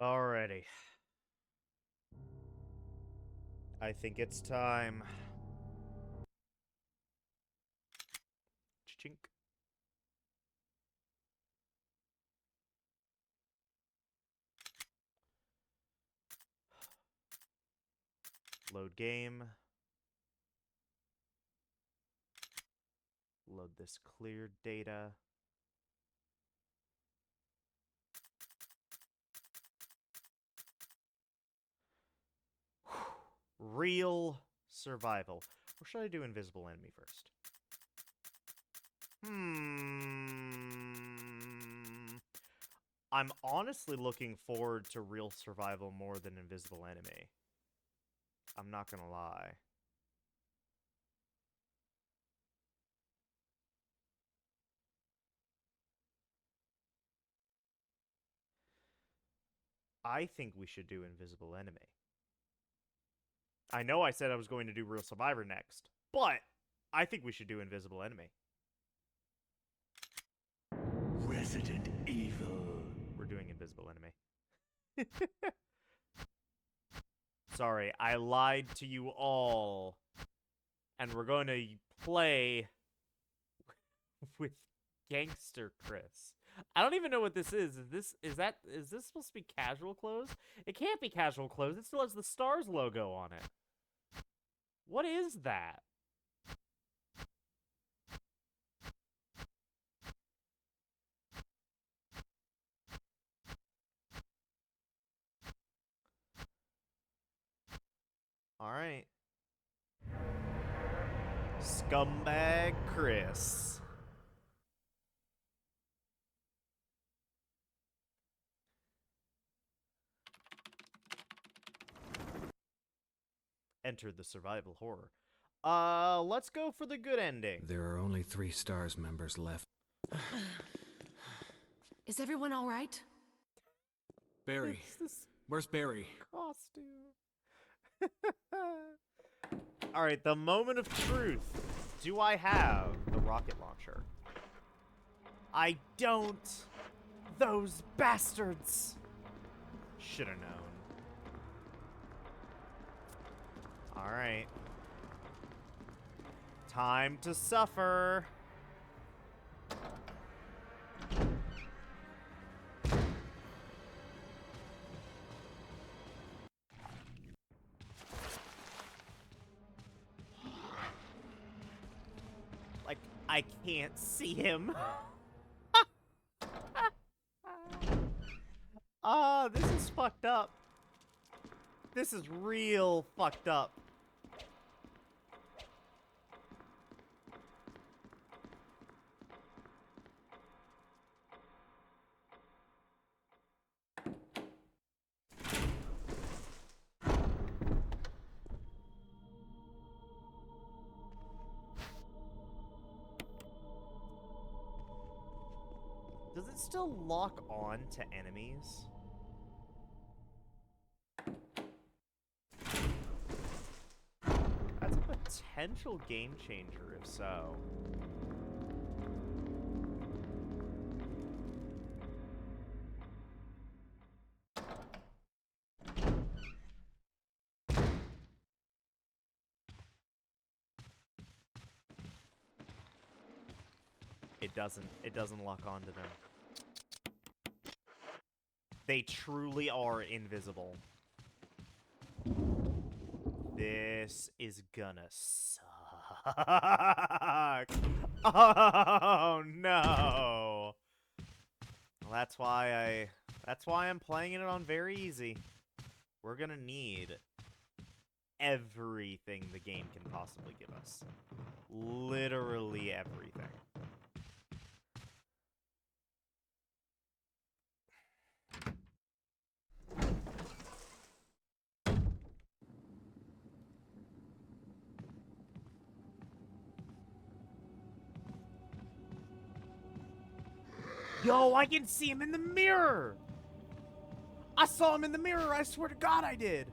Alrighty. I think it's time. Chink. Load game. Load this cleared data. Real survival. Or should I do invisible enemy first? I'm honestly looking forward to real survival more than invisible enemy. I'm not gonna lie. I think we should do invisible enemy. I know I said I was going to do real survivor next, but I think we should do invisible enemy. Resident Evil. We're doing invisible enemy. Sorry, I lied to you all. And we're going to play with Gangster Chris. I don't even know what this is. Is this supposed to be casual clothes? It can't be casual clothes. It still has the Stars logo on it. What is that? All right. Scumbag Chris. Enter the survival horror. Let's go for the good ending. There are only 3 STARS members left. Is everyone all right? Barry. Where's Barry? Costume. Alright, the moment of truth. Do I have the rocket launcher? I don't. Those bastards. Should have known. Alright. Time to suffer. Like, I can't see him. This is fucked up. This is real fucked up. Does it still lock on to enemies? That's a potential game changer if so. It doesn't lock onto them. They truly are invisible. This is gonna suck. Oh no. Well, that's why I'm playing it on very easy. We're gonna need everything the game can possibly give us. Literally everything. Yo, I can see him in the mirror! I saw him in the mirror, I swear to God I did!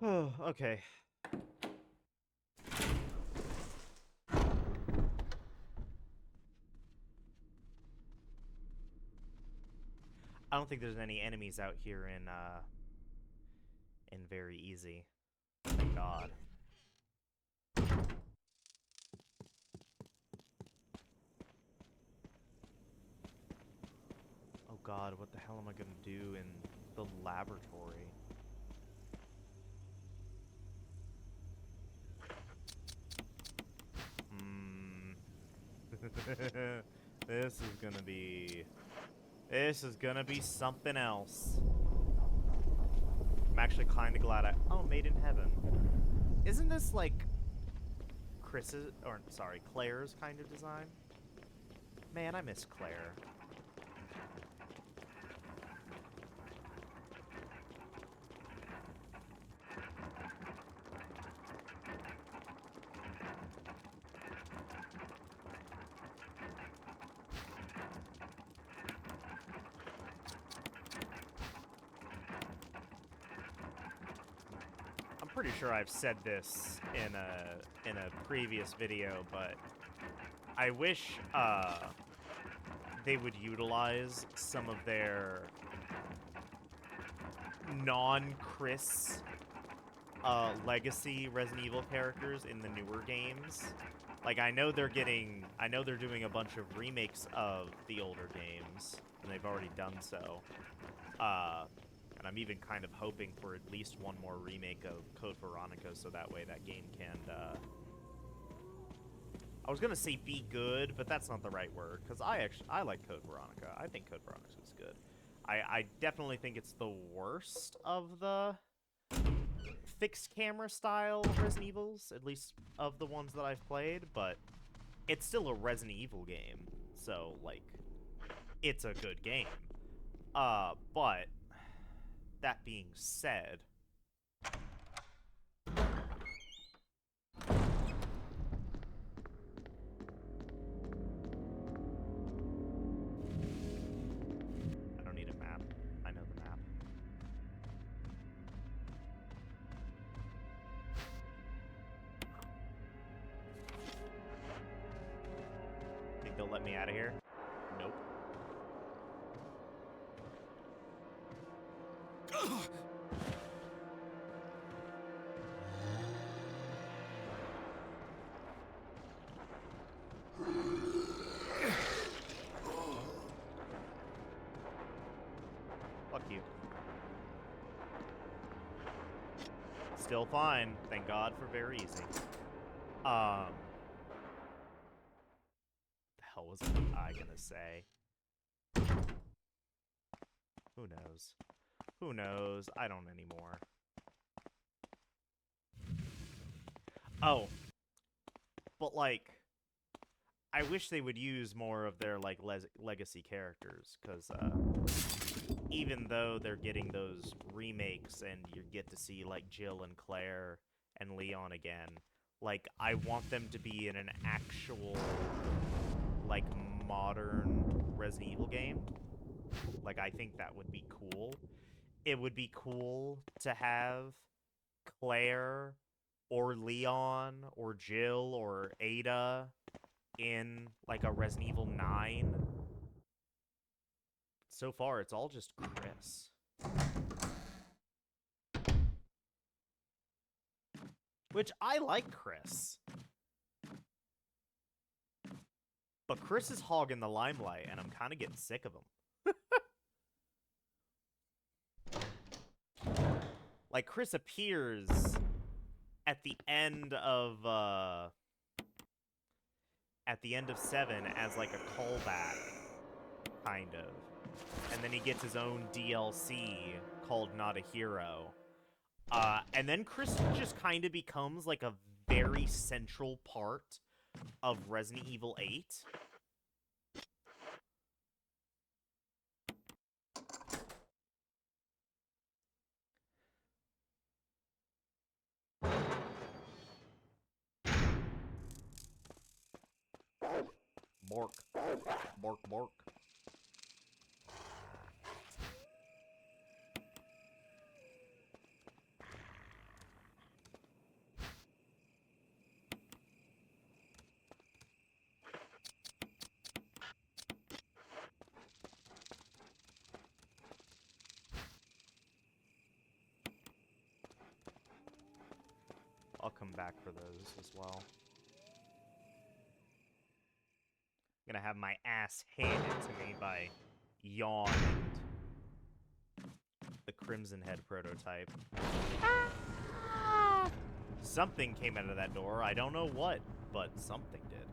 Oh, okay. I don't think there's any enemies out here in very easy. Thank God. Oh God, what the hell am I gonna do in the laboratory? This is gonna be something else. I'm actually kind of glad oh, Made in Heaven. Isn't this like Claire's kind of design? Man, I miss Claire. I'm pretty sure I've said this in a previous video, but I wish they would utilize some of their non-Chris legacy Resident Evil characters in the newer games. Like, I know they're doing a bunch of remakes of the older games, and they've already done so. And I'm even kind of hoping for at least one more remake of Code Veronica, so that way that game can, I was gonna say be good, but that's not the right word, because I like Code Veronica. I think Code Veronica is good. I definitely think it's the worst of the fixed camera style Resident Evils, at least of the ones that I've played, but it's still a Resident Evil game, so, like, it's a good game. But that being said, I don't need a map. I know the map. Think they'll let me out of here? Nope. Fuck you. Still fine. Thank God for very easy. The hell was I gonna say? Who knows? Who knows? I don't anymore. Oh. But, like, I wish they would use more of their, like, legacy characters, because, even though they're getting those remakes and you get to see, like, Jill and Claire and Leon again, like, I want them to be in an actual, like, modern Resident Evil game. Like, I think that would be cool. It would be cool to have Claire or Leon or Jill or Ada in, like, a Resident Evil 9. So far, it's all just Chris. Which, I like Chris. But Chris is hogging the limelight, and I'm kind of getting sick of him. Like, Chris appears at the end of 7 as, like, a callback, kind of. And then he gets his own DLC called Not a Hero. And then Chris just kind of becomes, like, a very central part of Resident Evil 8. Bork. Bork, bork. I'll come back for those as well. I'm gonna have my ass handed to me by Yawn and the Crimson Head prototype. Something came out of that door. I don't know what, but something did.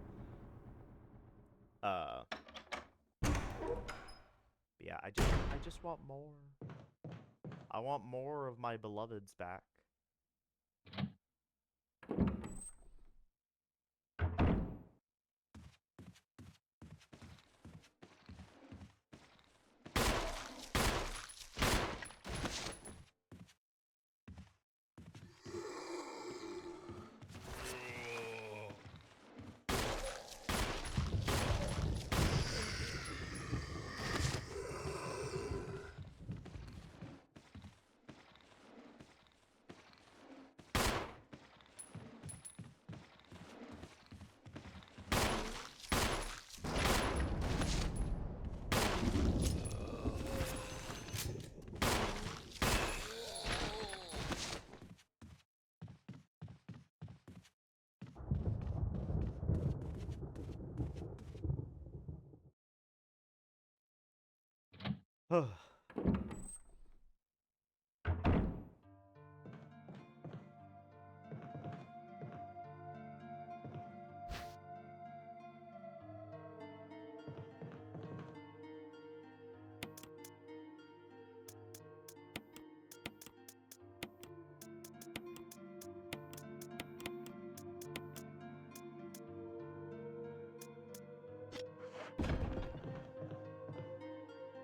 Yeah, I just want more. I want more of my beloveds back.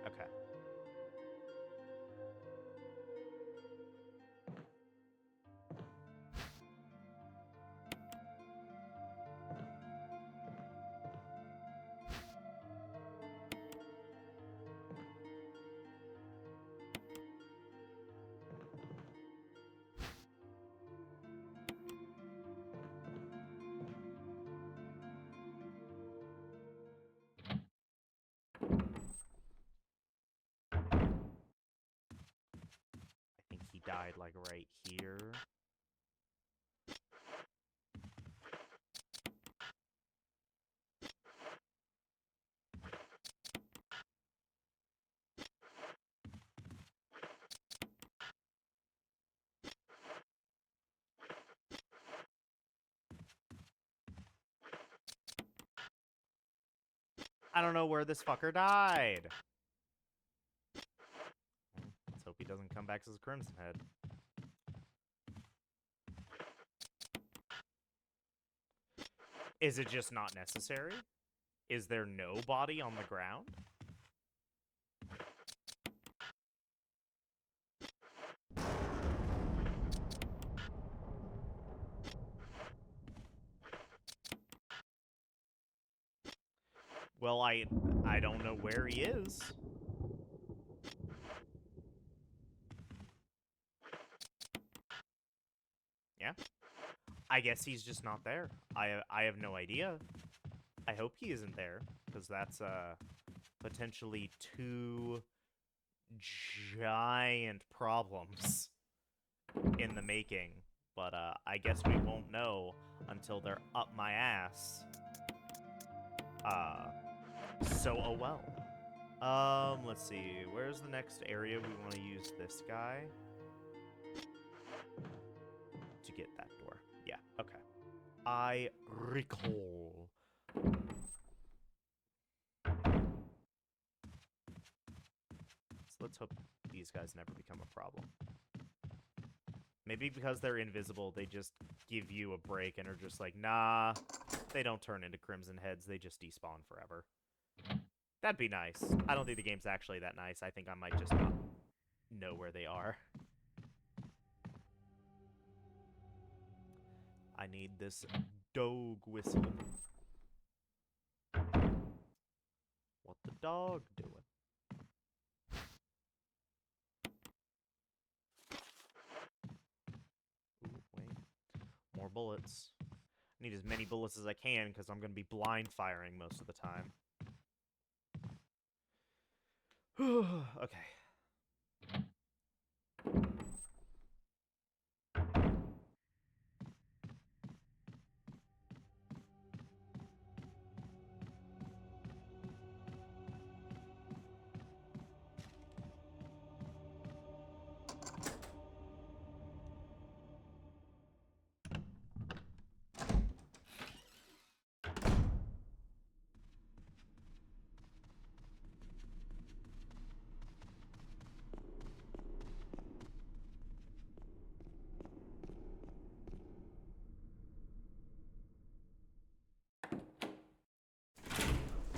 Okay. I think he died like right here. I don't know where this fucker died. Let's hope he doesn't come back as a Crimson Head. Is it just not necessary? Is there no body on the ground? Well, I don't know where he is. Yeah. I guess he's just not there. I have no idea. I hope he isn't there, because that's potentially two giant problems in the making. But I guess we won't know until they're up my ass. So oh well. Let's see. Where's the next area we want to use this guy? To get that door. Yeah, okay. I recall. So let's hope these guys never become a problem. Maybe because they're invisible, they just give you a break and are just like, nah, they don't turn into Crimson Heads, they just despawn forever. That'd be nice. I don't think the game's actually that nice. I think I might just not know where they are. I need this dog whistle. What the dog doing? Ooh, wait. More bullets. I need as many bullets as I can because I'm going to be blind firing most of the time. Okay.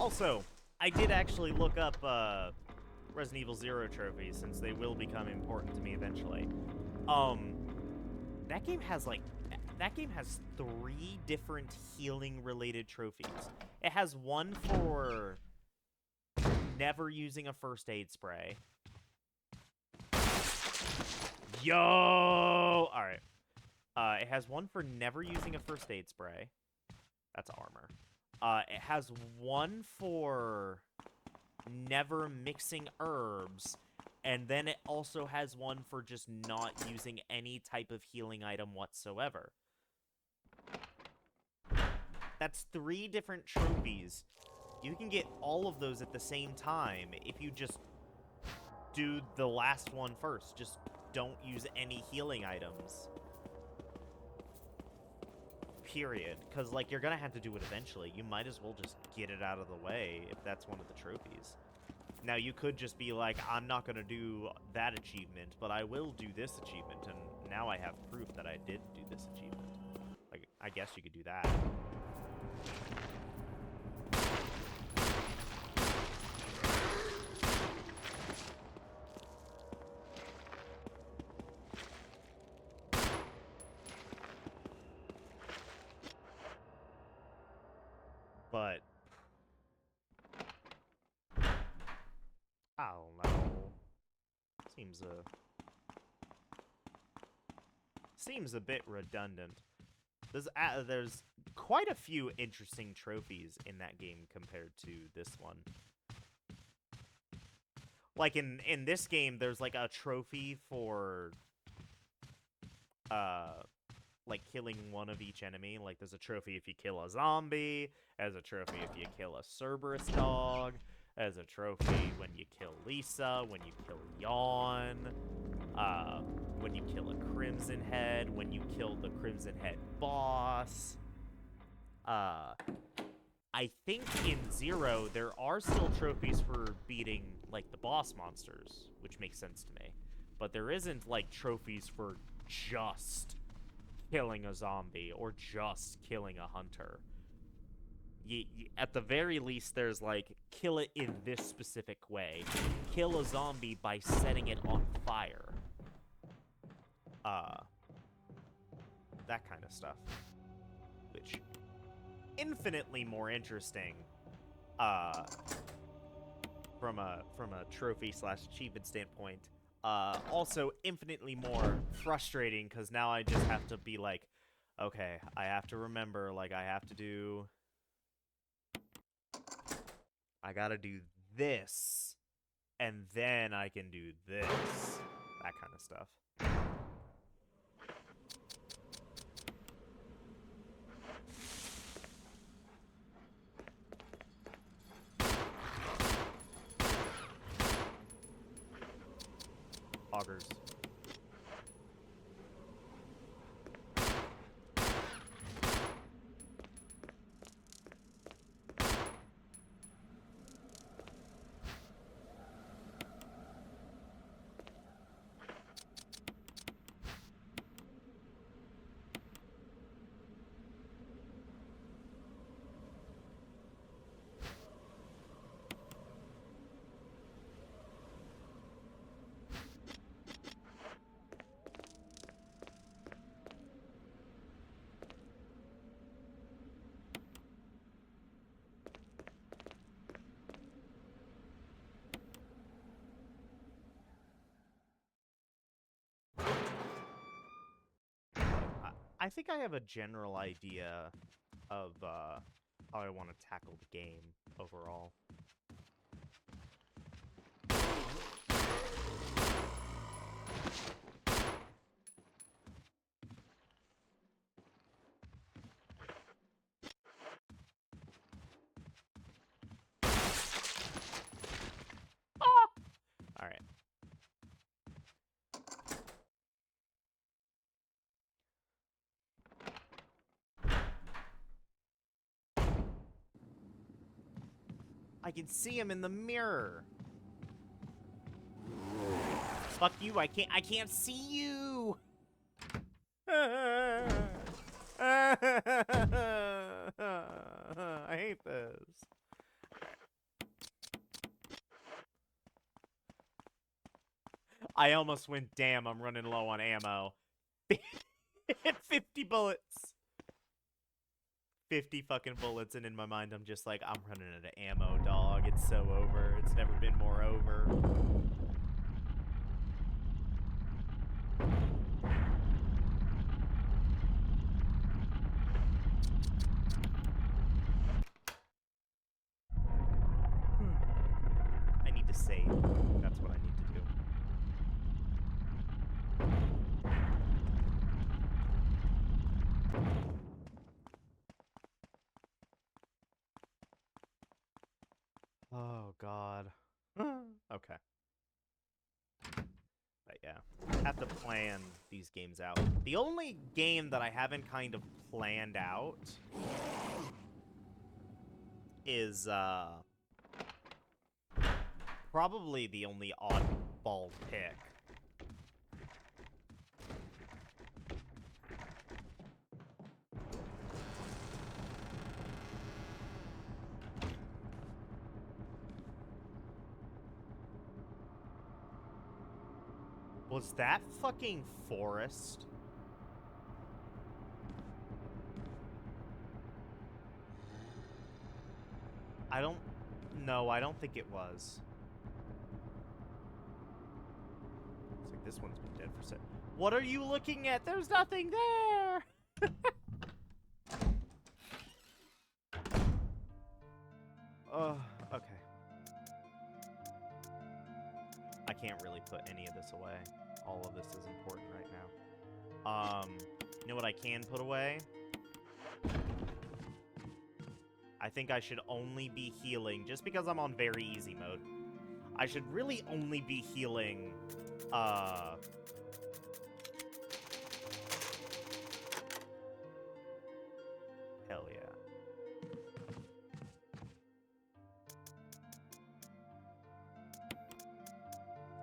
Also, I did actually look up Resident Evil 0 trophies, since they will become important to me eventually. That game has that game has 3 different healing related trophies. It has one for never using a first aid spray. Yo! Alright. It has one for never using a first aid spray. That's armor. It has one for never mixing herbs. And then it also has one for just not using any type of healing item whatsoever. That's 3 different trophies. You can get all of those at the same time if you just do the last one first. Just don't use any healing items. Period. Because, like, you're gonna have to do it eventually. You might as well just get it out of the way if that's one of the trophies. Now, you could just be like, I'm not gonna do that achievement, but I will do this achievement, and now I have proof that I did do this achievement. Like, I guess you could do that. But I don't know. Seems a bit redundant. There's quite a few interesting trophies in that game compared to this one. Like in this game, there's like a trophy for like killing one of each enemy. Like there's a trophy if you kill a zombie, there's a trophy if you kill a Cerberus dog, there's a trophy when you kill Lisa, when you kill Yawn, when you kill a Crimson Head, when you kill the Crimson Head boss. I think in 0 there are still trophies for beating like the boss monsters, which makes sense to me. But there isn't like trophies for just killing a zombie or just killing a hunter. At the very least, there's like, kill it in this specific way. Kill a zombie by setting it on fire. That kind of stuff. Which, infinitely more interesting, from a trophy/achievement standpoint. Also infinitely more frustrating, because now I just have to be like, okay, I have to remember, like, I gotta do this, and then I can do this. That kind of stuff. Augers. I think I have a general idea of how I want to tackle the game overall. All right. I can see him in the mirror. Fuck you, I can't see you. I hate this. I almost went, damn, I'm running low on ammo. 50 bullets. 50 fucking bullets, and in my mind, I'm just like, I'm running out of ammo, dog. It's so over. It's never been more over. I need to save. That's what I need to do. Oh, God. Okay. But yeah, have to plan these games out. The only game that I haven't kind of planned out is, probably the only oddball pick. Was that fucking Forest? I don't... No, I don't think it was. Looks like this one's been dead for set. What are you looking at? There's nothing there! Okay. I can't really put any of this away. All of this is important right now. You know what I can put away? I think I should only be healing, just because I'm on very easy mode. I should really only be healing, hell yeah.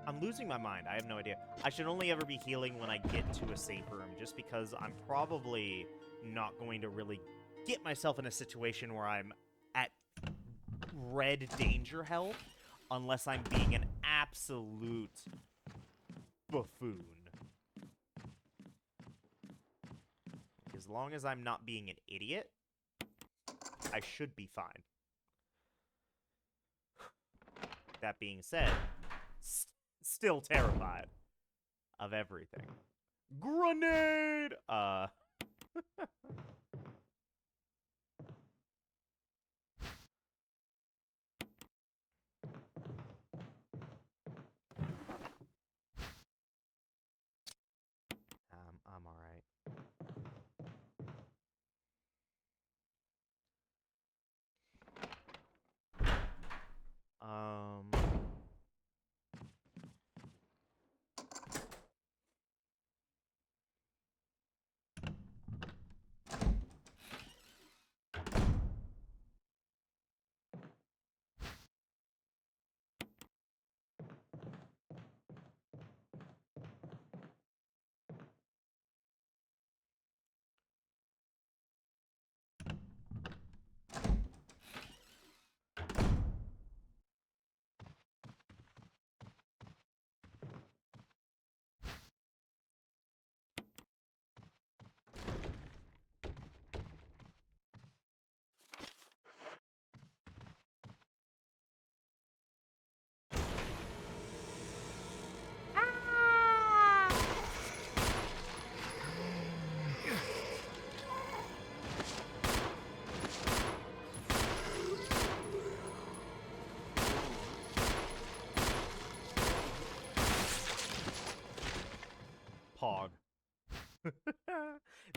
I'm losing my mind. I have no idea. I should only ever be healing when I get to a safe room, just because I'm probably not going to really get myself in a situation where I'm at red danger health, unless I'm being an absolute buffoon. As long as I'm not being an idiot, I should be fine. That being said, still terrified of everything. Grenade! I'm alright. Pog.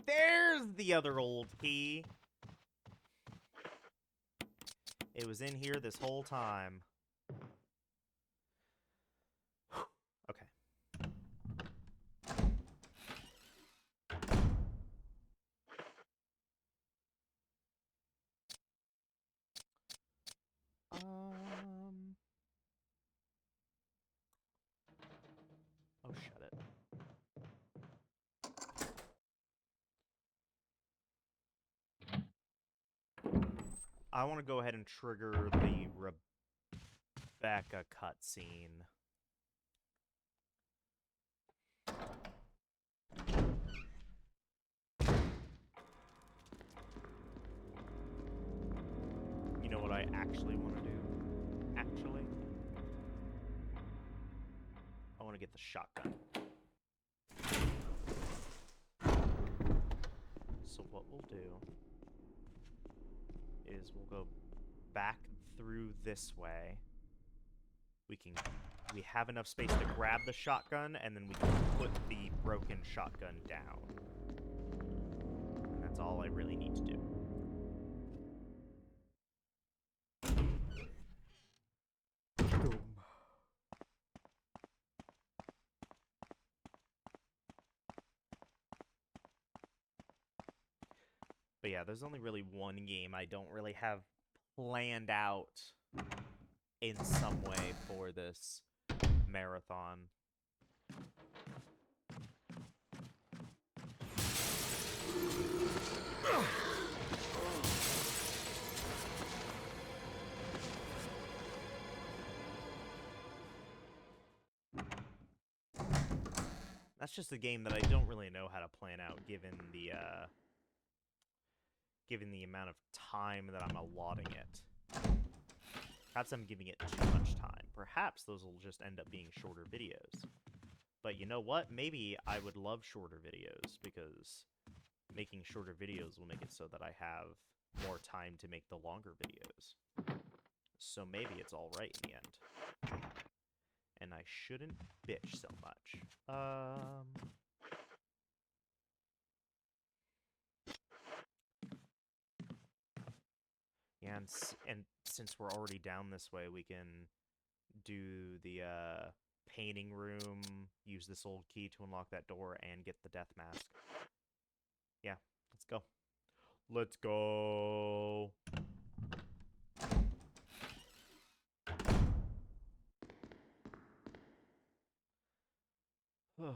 There's the other old key. It was in here this whole time. Okay. Oh, shut it. I want to go ahead and trigger the Rebecca cutscene. You know what I actually want to do? Actually? I want to get the shotgun. So what we'll do is we'll go back through this way. We have enough space to grab the shotgun, and then we can put the broken shotgun down. And that's all I really need to do. But yeah, there's only really one game I don't really have planned out in some way for this marathon. That's just a game that I don't really know how to plan out given the amount of time that I'm allotting it. Perhaps I'm giving it too much time. Perhaps those will just end up being shorter videos. But you know what? Maybe I would love shorter videos, because making shorter videos will make it so that I have more time to make the longer videos. So maybe it's alright in the end. And I shouldn't bitch so much. Yeah, and since we're already down this way, we can do the painting room, use this old key to unlock that door, and get the death mask. Yeah, let's go. Let's go. Mm.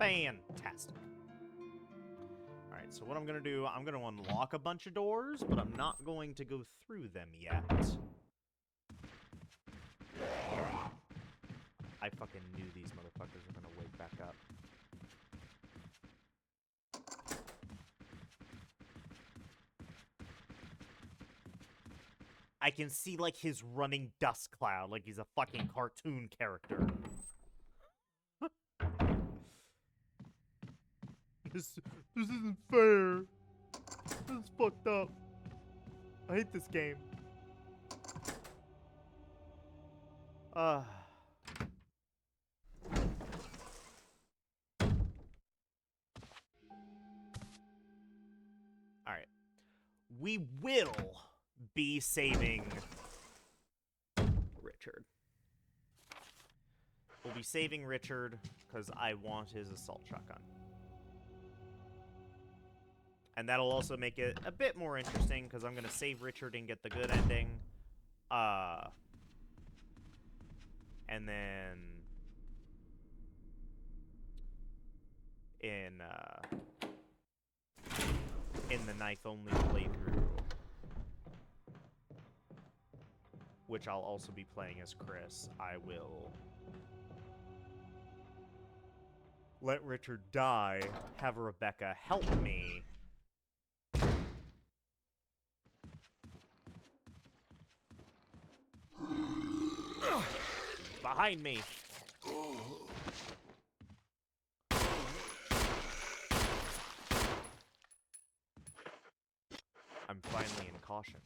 Fantastic. Alright, so what I'm gonna do, I'm gonna unlock a bunch of doors, but I'm not going to go through them yet. I fucking knew these motherfuckers were gonna wake back up. I can see, like, his running dust cloud, like he's a fucking cartoon character. This isn't fair. This is fucked up. I hate this game. Alright. We will be saving Richard. We'll be saving Richard because I want his assault shotgun. And that'll also make it a bit more interesting because I'm going to save Richard and get the good ending. And then in the knife-only playthrough, which I'll also be playing as Chris, I will let Richard die, have Rebecca help me, behind me. I'm finally in caution.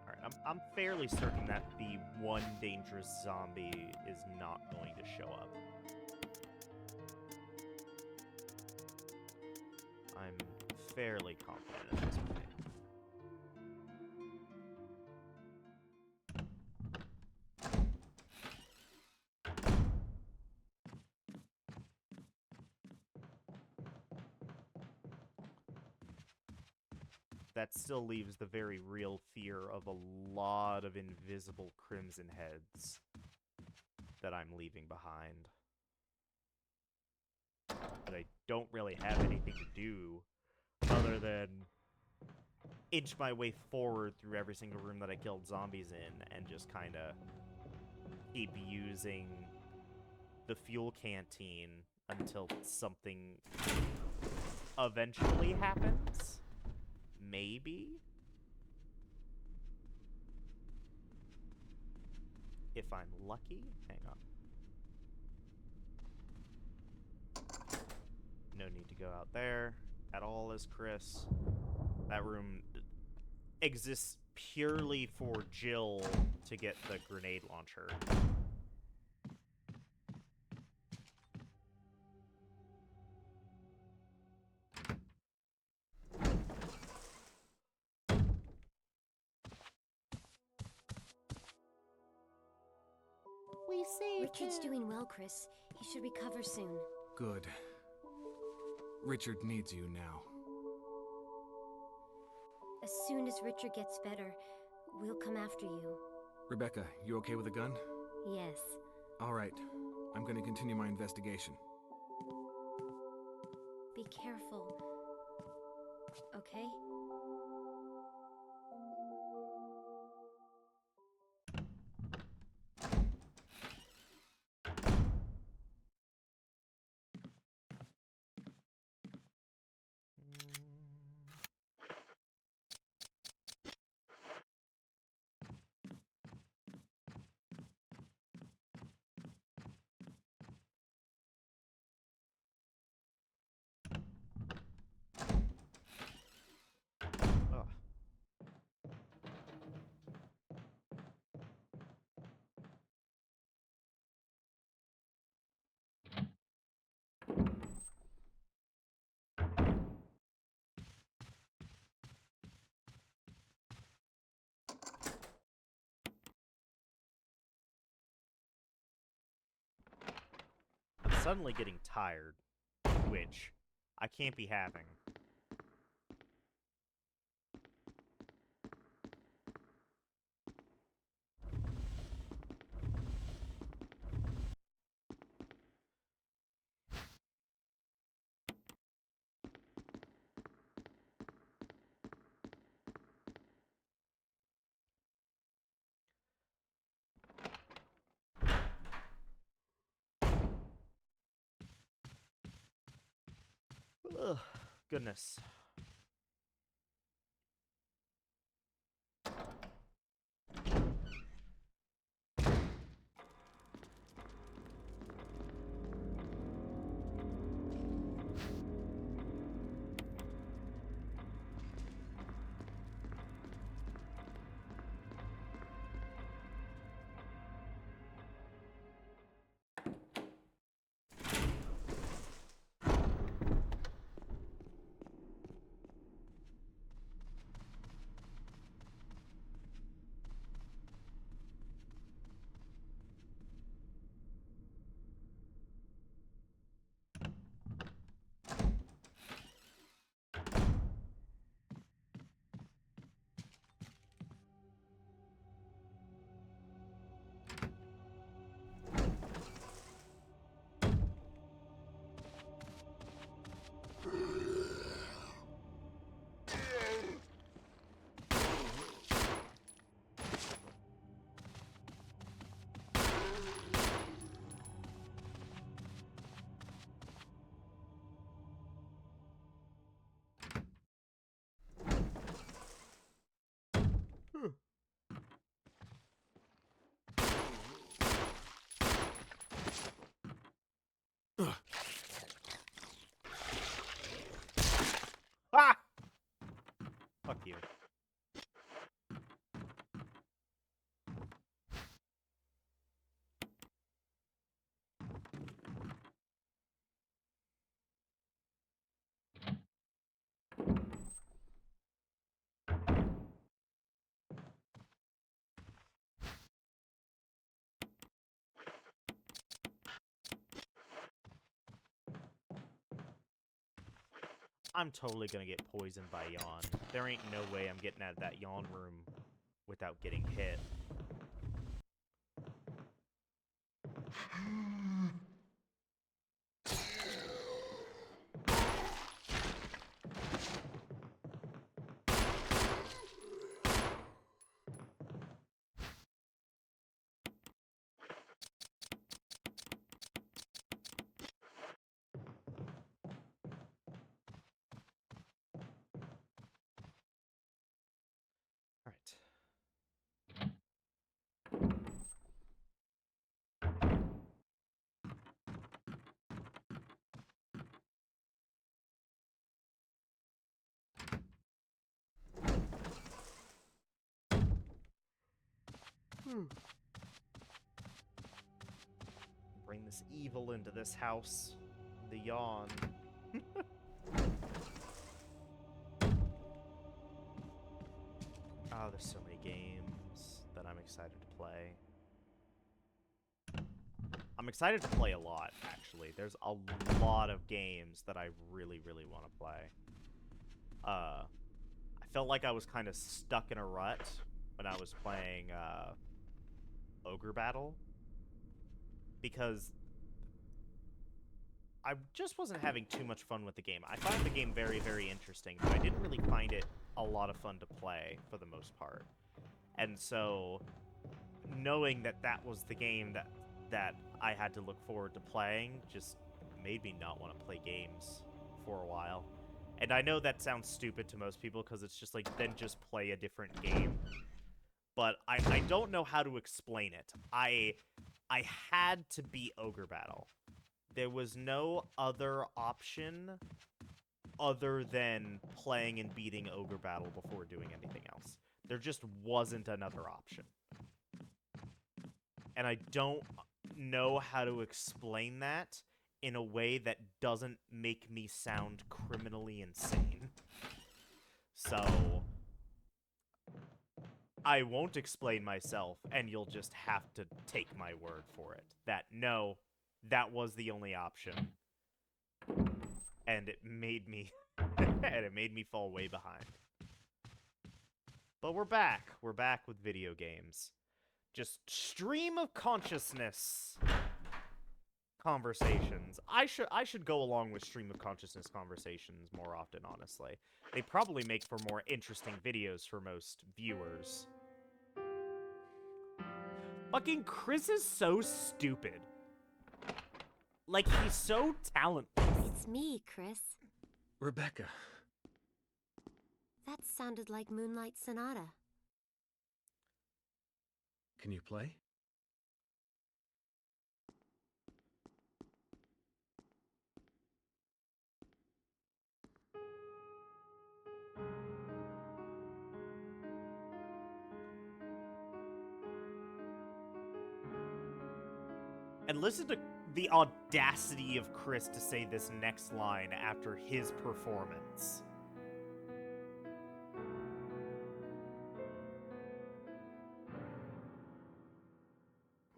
Alright, I'm fairly certain that the one dangerous zombie is not going to show up. I'm fairly confident at this point. That still leaves the very real fear of a lot of invisible crimson heads that I'm leaving behind. But I don't really have anything to do other than inch my way forward through every single room that I killed zombies in and just kind of keep using the fuel canteen until something eventually happens. Maybe? If I'm lucky? Hang on. No need to go out there at all as Chris. That room exists purely for Jill to get the grenade launcher. We saved Richard's him. doing well, Chris. He should recover soon. Good. Richard needs you now. As soon as Richard gets better, we'll come after you. Rebecca, you okay with a gun? Yes. All right. I'm going to continue my investigation. Be careful. Okay? suddenly getting tired, which I can't be having. Ugh, goodness. Ah! Fuck you. I'm totally gonna get poisoned by yawn. There ain't no way I'm getting out of that yawn room without getting hit. Alright. Bring this evil into this house. The yawn. Oh, there's so many games that I'm excited to play. I'm excited to play a lot, actually. There's a lot of games that I really, really want to play. I felt like I was kind of stuck in a rut when I was playing Ogre Battle. Because I just wasn't having too much fun with the game. I found the game very, very interesting, but I didn't really find it a lot of fun to play for the most part. And so, knowing that that was the game that I had to look forward to playing just made me not want to play games for a while. And I know that sounds stupid to most people because it's just like, then just play a different game. But I don't know how to explain it. I had to beat Ogre Battle. There was no other option other than playing and beating Ogre Battle before doing anything else. There just wasn't another option. And I don't know how to explain that in a way that doesn't make me sound criminally insane. So I won't explain myself, and you'll just have to take my word for it. That no, that was the only option. And it made me and it made me fall way behind. But we're back. We're back with video games. Just stream of consciousness conversations. I should go along with stream of consciousness conversations more often, honestly. They probably make for more interesting videos for most viewers. Fucking Chris is so stupid. Like, he's so talentless. It's me, Chris. Rebecca. That sounded like Moonlight Sonata. Can you play? And listen to the audacity of Chris to say this next line after his performance.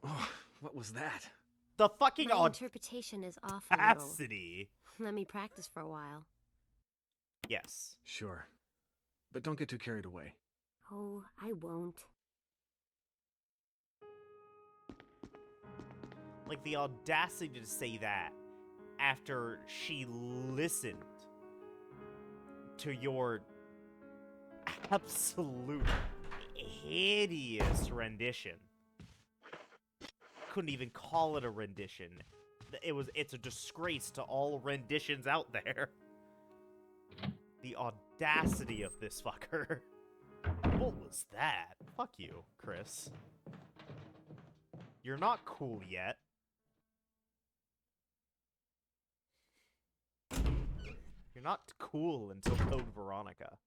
Oh, what was that? The fucking My interpretation is off a little. audacity. Let me practice for a while. Yes. Sure. But don't get too carried away. Oh, I won't. Like, the audacity to say that after she listened to your absolute hideous rendition. Couldn't even call it a rendition. It's a disgrace to all renditions out there. The audacity of this fucker. What was that? Fuck you, Chris. You're not cool yet. You're not cool until Code Veronica.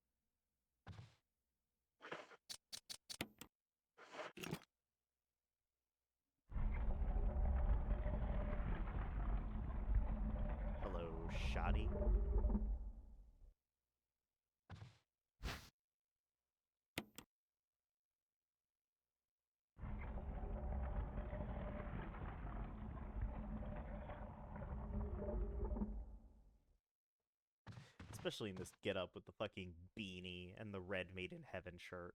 Hello, Shoddy. Especially in this getup with the fucking beanie and the Red Made in Heaven shirt.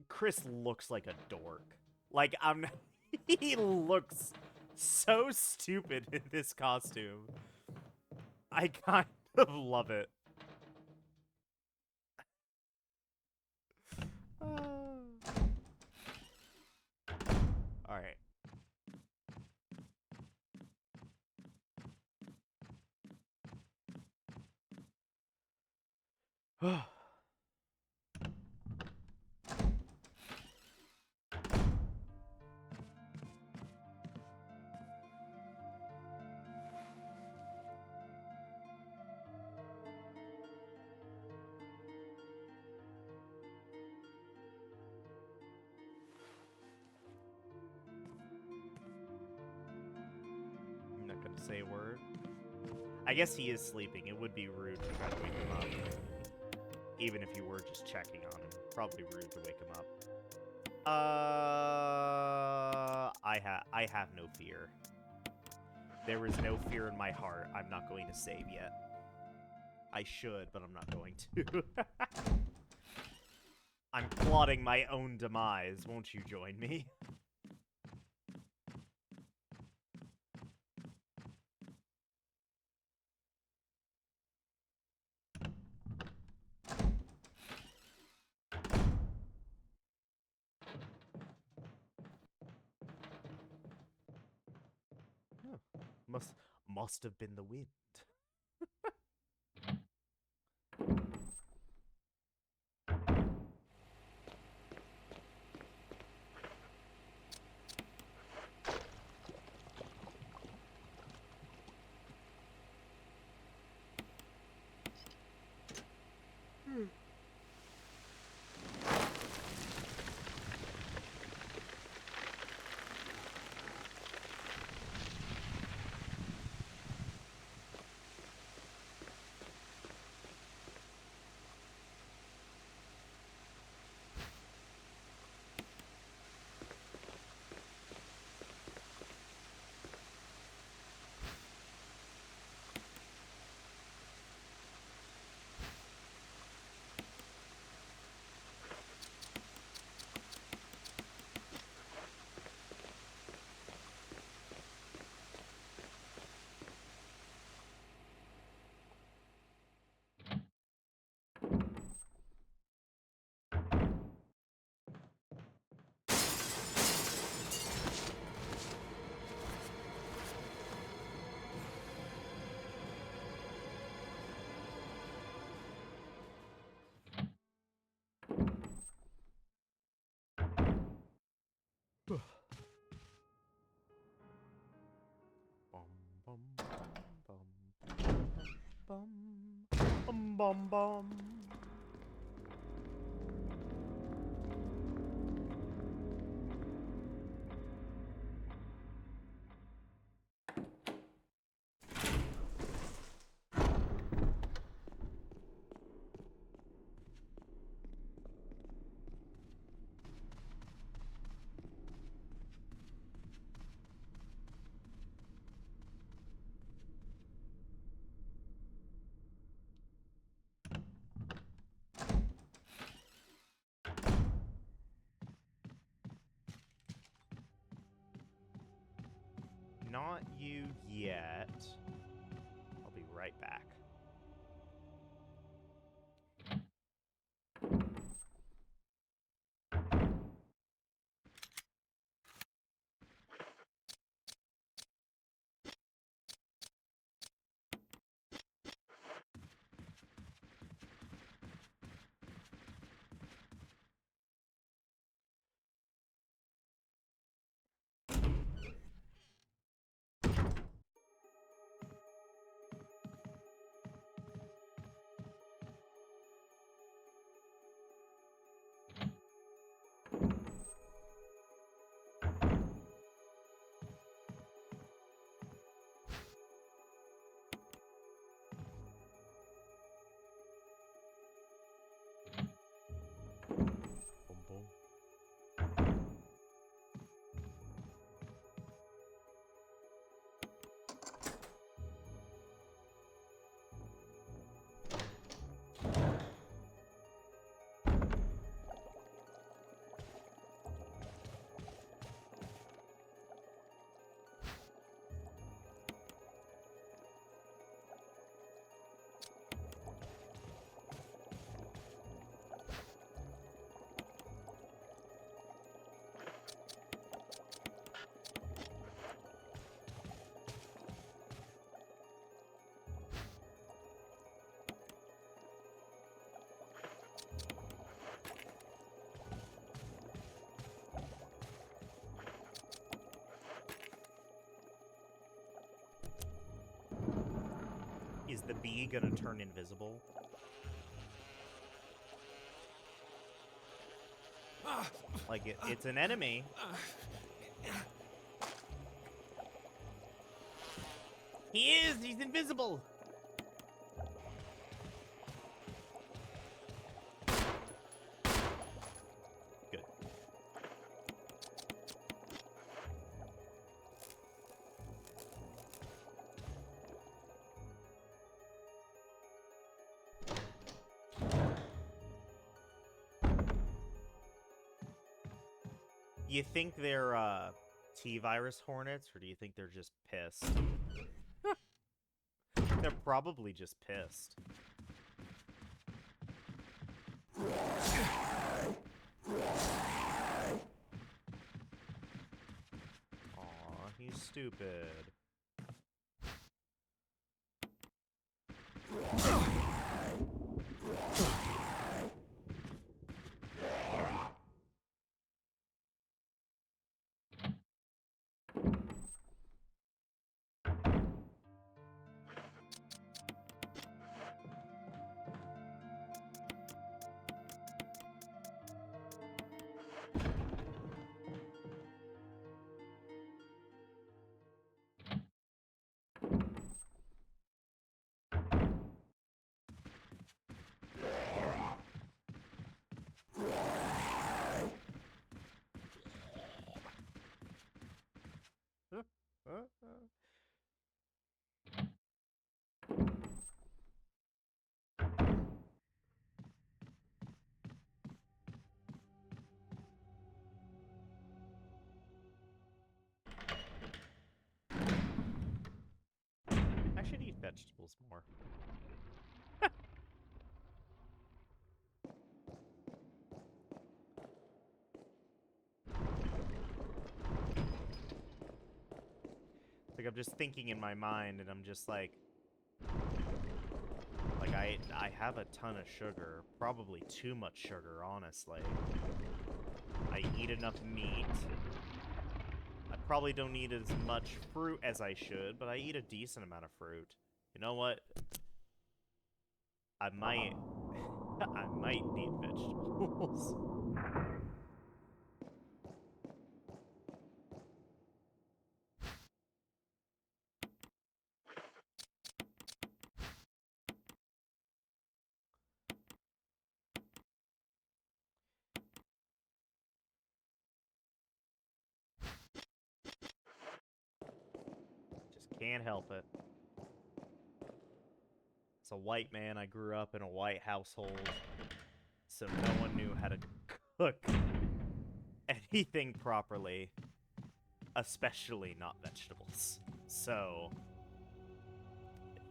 Chris looks like a dork. Like, he looks so stupid in this costume. I kind of love it. Alright. I'm not gonna say a word. I guess he is sleeping. It would be rude to try to wake him up. Even if you were just checking on him. Probably rude to wake him up. I have no fear. There is no fear in my heart. I'm not going to save yet. I should, but I'm not going to. I'm plotting my own demise. Won't you join me? Must have been the wind. bum bum. Not you yet. I'll be right back. Boom, boom. Is the bee gonna turn invisible? Like, it's an enemy. He is! He's invisible! Good. You think they're, T-virus hornets, or do you think they're just pissed? They're probably just pissed. Aw, he's stupid. I should eat vegetables more. Like, I'm just thinking in my mind, and I'm just like I have a ton of sugar, probably too much sugar, honestly. I eat enough meat. I probably don't eat as much fruit as I should, but I eat a decent amount of fruit. You know what? I might... I might need vegetables. Just can't help it. As a white man, I grew up in a white household, so no one knew how to cook anything properly, especially not vegetables. So,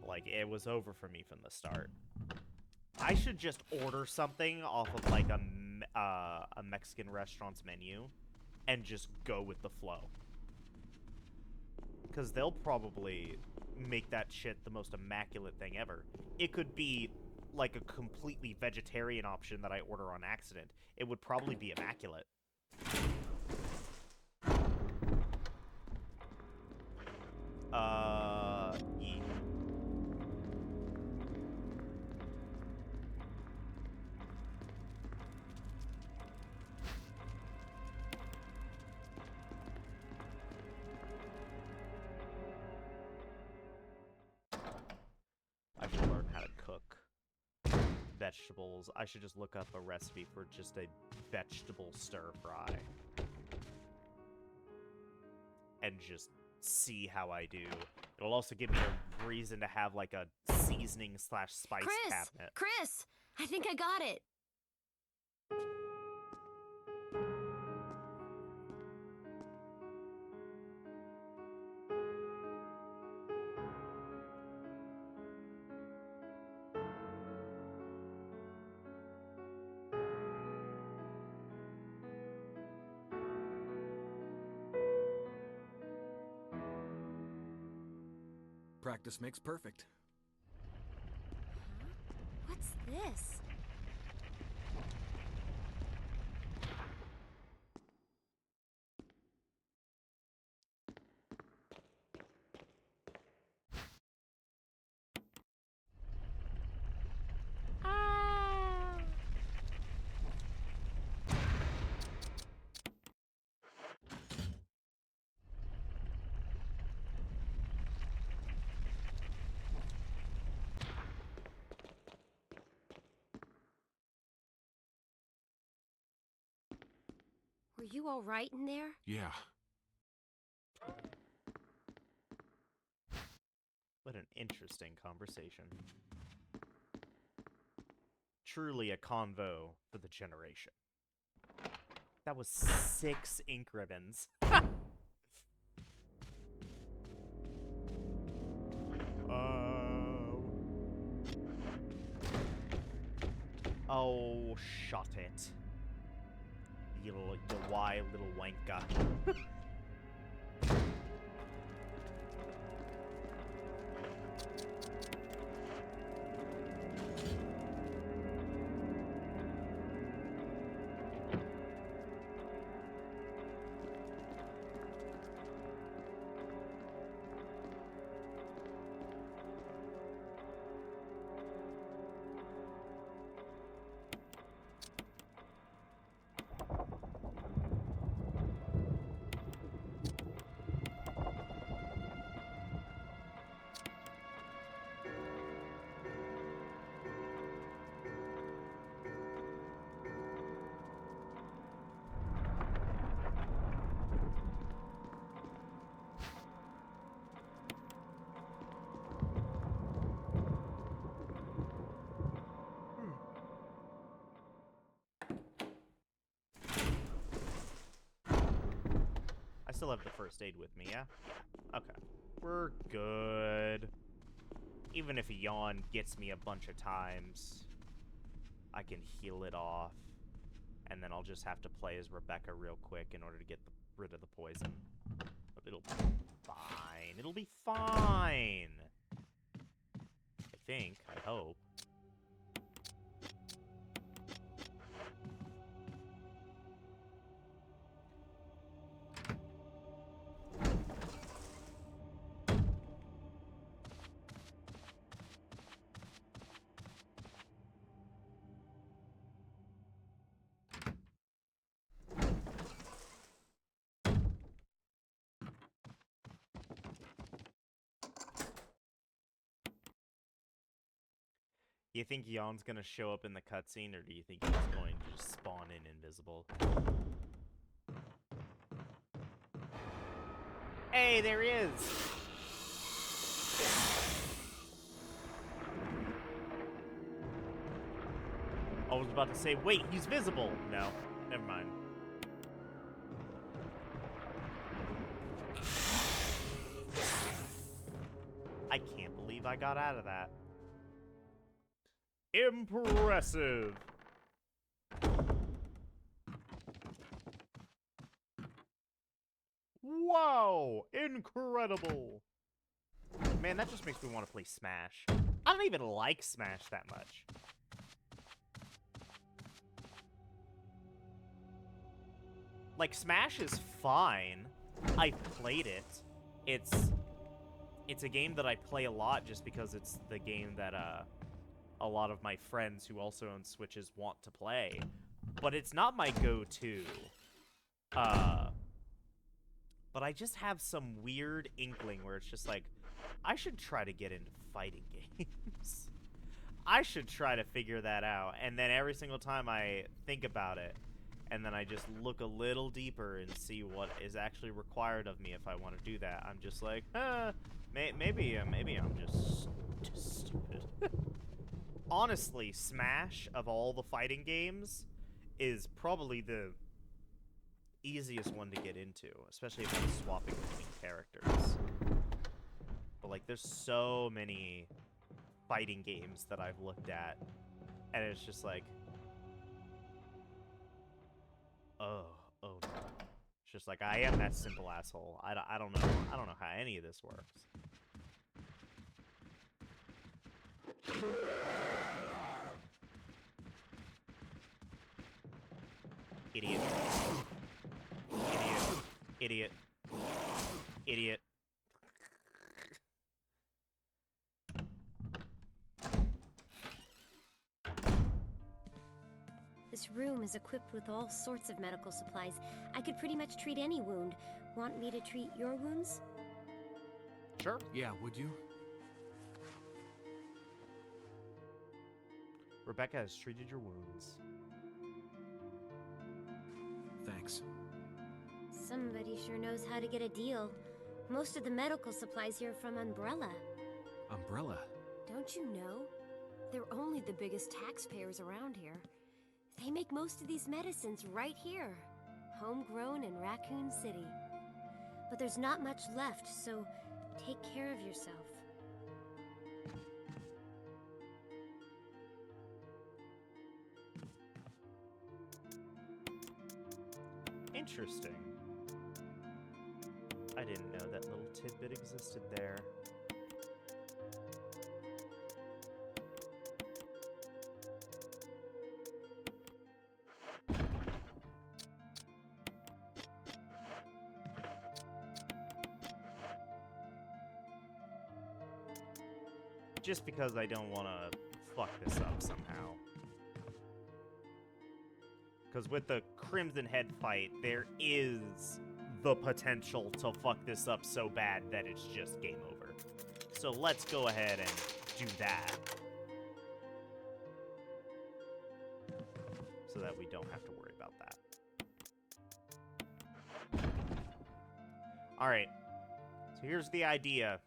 like, it was over for me from the start. I should just order something off of, like, a Mexican restaurant's menu and just go with the flow. Because they'll probably make that shit the most immaculate thing ever. It could be like a completely vegetarian option that I order on accident. It would probably be immaculate. Yeah. I should learn how to cook vegetables. I should just look up a recipe for just a vegetable stir fry. And just see how I do. It'll also give me a reason to have like a seasoning / spice cabinet. Chris! I think I got it. Practice makes perfect. What's this? Were you all right in there? Yeah. What an interesting conversation. Truly a convo for the generation. That was 6 ink ribbons. Oh, shut it. You why little wanker. I still have the first aid with me, yeah? Okay. We're good. Even if a yawn gets me a bunch of times, I can heal it off. And then I'll just have to play as Rebecca real quick in order to get rid of the poison. But it'll be fine. It'll be fine. I think. I hope. Do you think Yon's gonna show up in the cutscene, or do you think he's going to just spawn in invisible? Hey, there he is! I was about to say, wait, he's visible! No, never mind. I can't believe I got out of that. Impressive! Wow! Incredible! Man, that just makes me want to play Smash. I don't even like Smash that much. Like, Smash is fine. I've played it. It's a game that I play a lot just because it's the game that a lot of my friends who also own Switches want to play. But it's not my go-to. But I just have some weird inkling where it's just like, I should try to get into fighting games. I should try to figure that out. And then every single time I think about it, and then I just look a little deeper and see what is actually required of me if I want to do that, I'm just like, maybe I'm just stupid. Honestly, Smash, of all the fighting games, is probably the easiest one to get into, especially if I'm swapping between characters. But, like, there's so many fighting games that I've looked at, and it's just like, oh no. It's just like, I am that simple asshole. I don't know how any of this works. Idiot. Idiot. Idiot. This room is equipped with all sorts of medical supplies. I could pretty much treat any wound. Want me to treat your wounds? Sure. Yeah, would you? Rebecca has treated your wounds. Thanks. Somebody sure knows how to get a deal. Most of the medical supplies here are from Umbrella. Umbrella? Don't you know? They're only the biggest taxpayers around here. They make most of these medicines right here, homegrown in Raccoon City. But there's not much left, so take care of yourself. Interesting. I didn't know that little tidbit existed there. Just because I don't want to fuck this up somehow. Because with the Crimson Head fight, there is the potential to fuck this up so bad that it's just game over. So let's go ahead and do that. So that we don't have to worry about that. Alright. So here's the idea.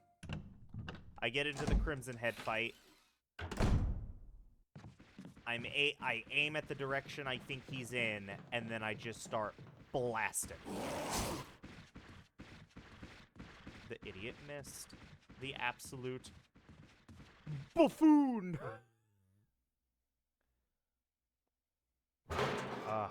I get into the Crimson Head fight. I aim at the direction I think he's in, and then I just start blasting. The idiot missed. The absolute buffoon! Ugh.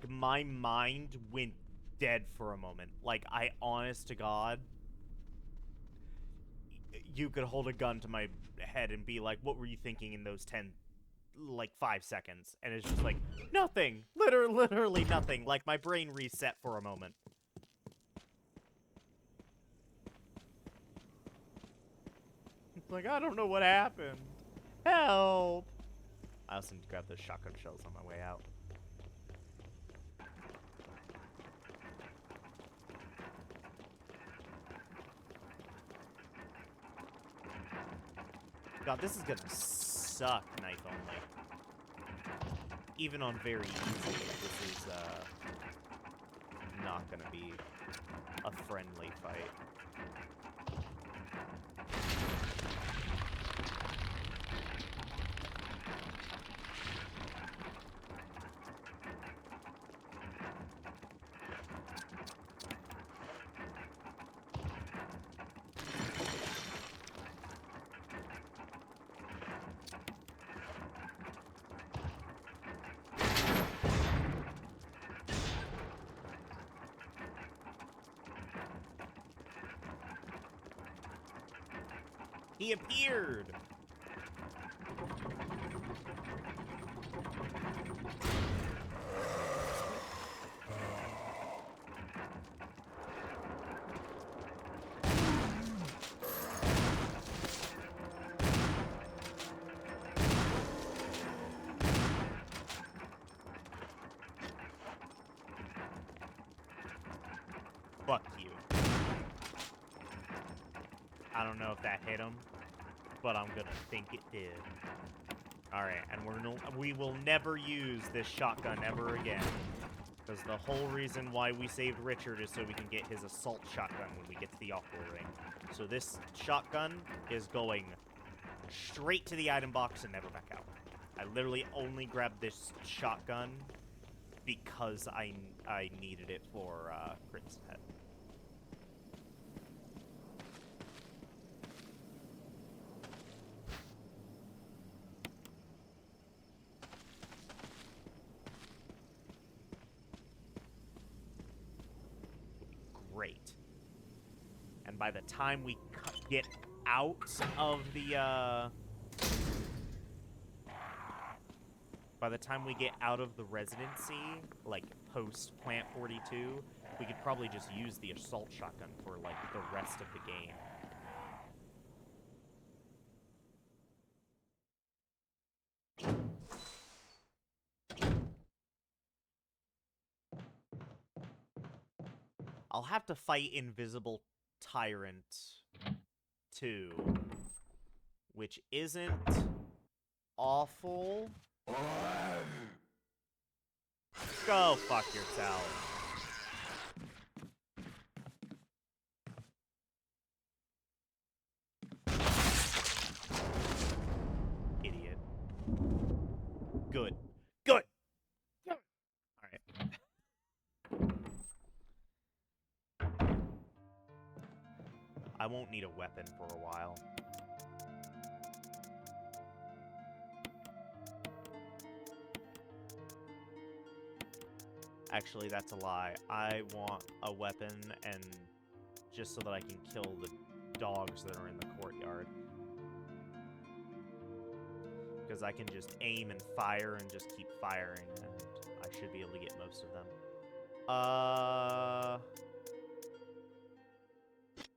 My mind went dead for a moment. Like, I, honest to God, you could hold a gun to my head and be like, what were you thinking in those 5 seconds? And it's just like, nothing. Literally nothing. Like, my brain reset for a moment. It's like, I don't know what happened. Help! I also need to grab those shotgun shells on my way out. God, this is gonna suck knife only. Even on very easy, this is not gonna be a friendly fight. He appeared! Fuck you. I don't know if that hit him, but I'm gonna think it did. Alright, and we will never use this shotgun ever again. Because the whole reason why we saved Richard is so we can get his assault shotgun when we get to the Aqua Ring. So this shotgun is going straight to the item box and never back out. I literally only grabbed this shotgun because I needed it for Crit's head. Great. And by the time we get out of the, by the time we get out of the residency, like post Plant 42, we could probably just use the assault shotgun for like the rest of the game. I'll have to fight Invisible Tyrant 2, which isn't awful. Go fuck yourself. Idiot. Good. Good! Alright. I won't need a weapon for a while. Actually, that's a lie. I want a weapon and just so that I can kill the dogs that are in the courtyard. Because I can just aim and fire and just keep firing, and I should be able to get most of them.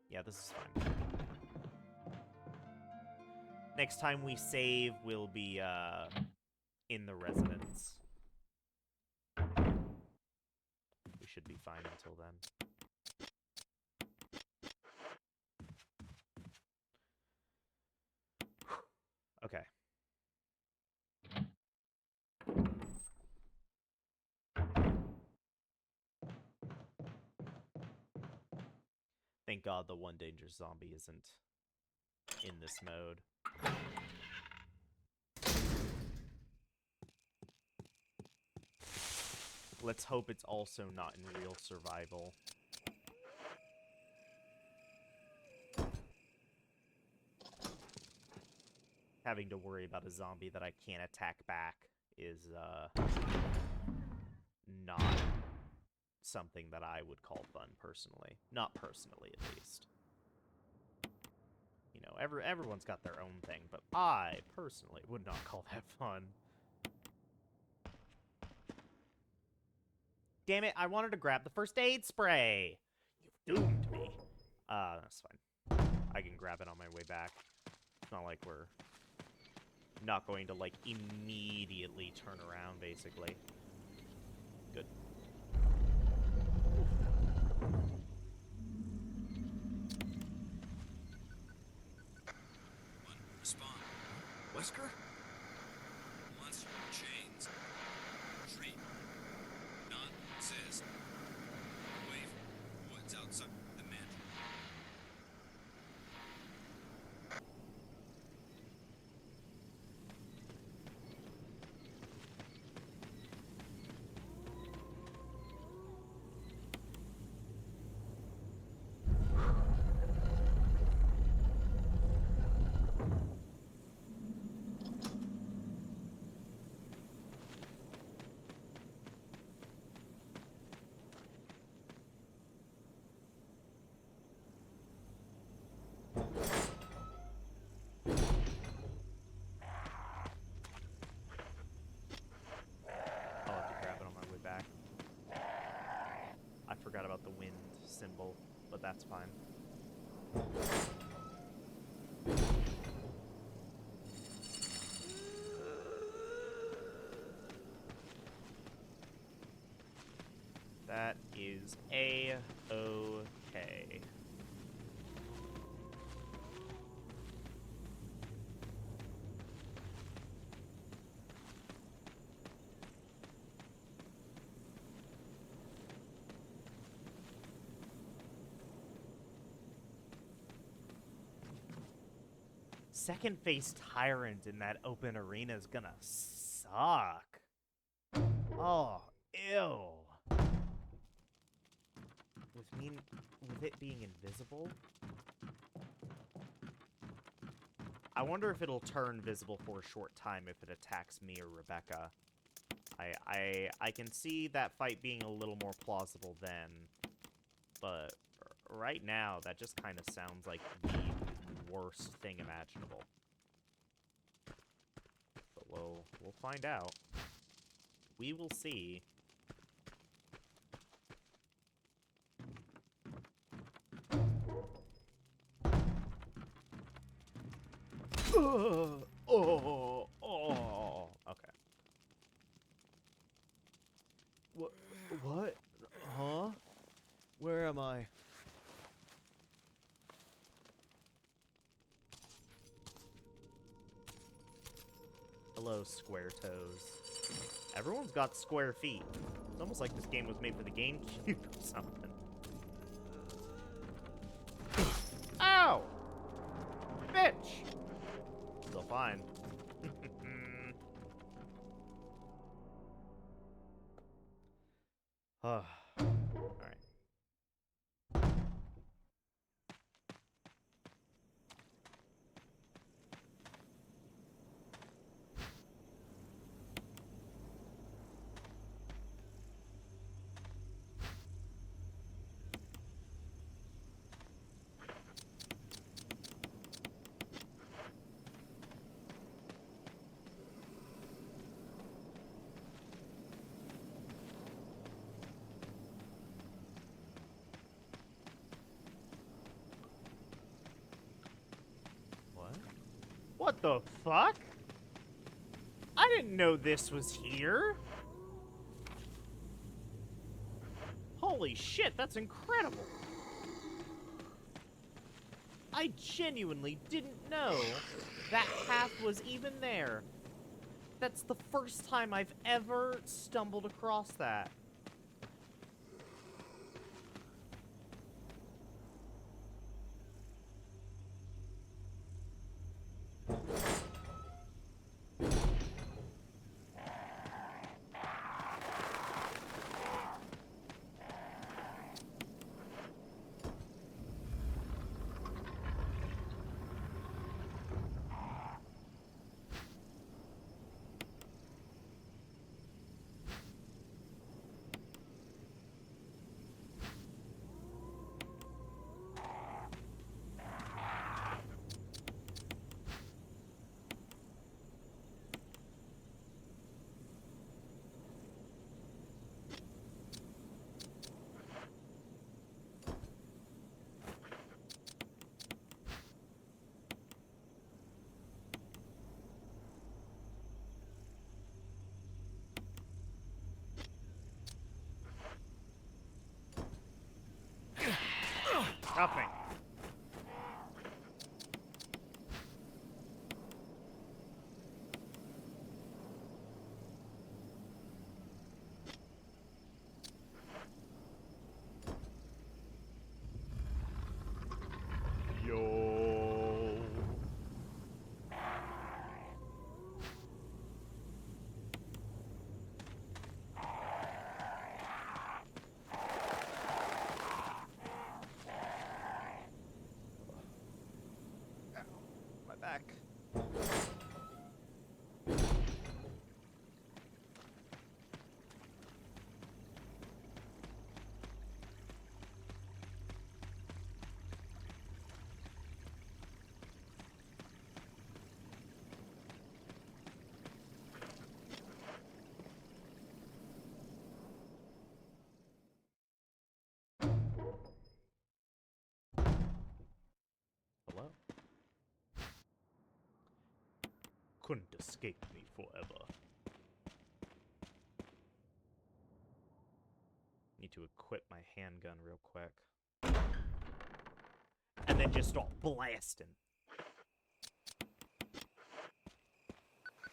Yeah, this is fine. Next time we save, we'll be, in the residence. We should be fine until then. Okay. Thank God the one dangerous zombie isn't in this mode. Let's hope it's also not in real survival. Having to worry about a zombie that I can't attack back is, not something that I would call fun, personally. Not personally, at least. You know, everyone's got their own thing, but I personally would not call that fun. Damn it, I wanted to grab the first aid spray. You've doomed me. That's fine. I can grab it on my way back. It's not like we're not going to, like, immediately turn around, basically. Good. Respond. Wesker? Monster chains. Retreat. None exist. Away from the woods outside the mansion. I'll have to grab it on my way back. I forgot about the wind symbol, but that's fine. That is A-okay. Second phase tyrant in that open arena is gonna suck. Oh, ew. With it being invisible? I wonder if it'll turn visible for a short time if it attacks me or Rebecca. I can see that fight being a little more plausible then, but right now that just kind of sounds like the worst thing imaginable. But we'll find out. We will see. Okay. What? Huh? Where am I? Hello, square toes. Everyone's got square feet. It's almost like this game was made for the GameCube or something. Ow! Bitch! Still fine. Alright. What the fuck? I didn't know this was here. Holy shit, that's incredible. I genuinely didn't know that path was even there. That's the first time I've ever stumbled across that. couldn't escape me forever. Need to equip my handgun real quick. And then just start blasting.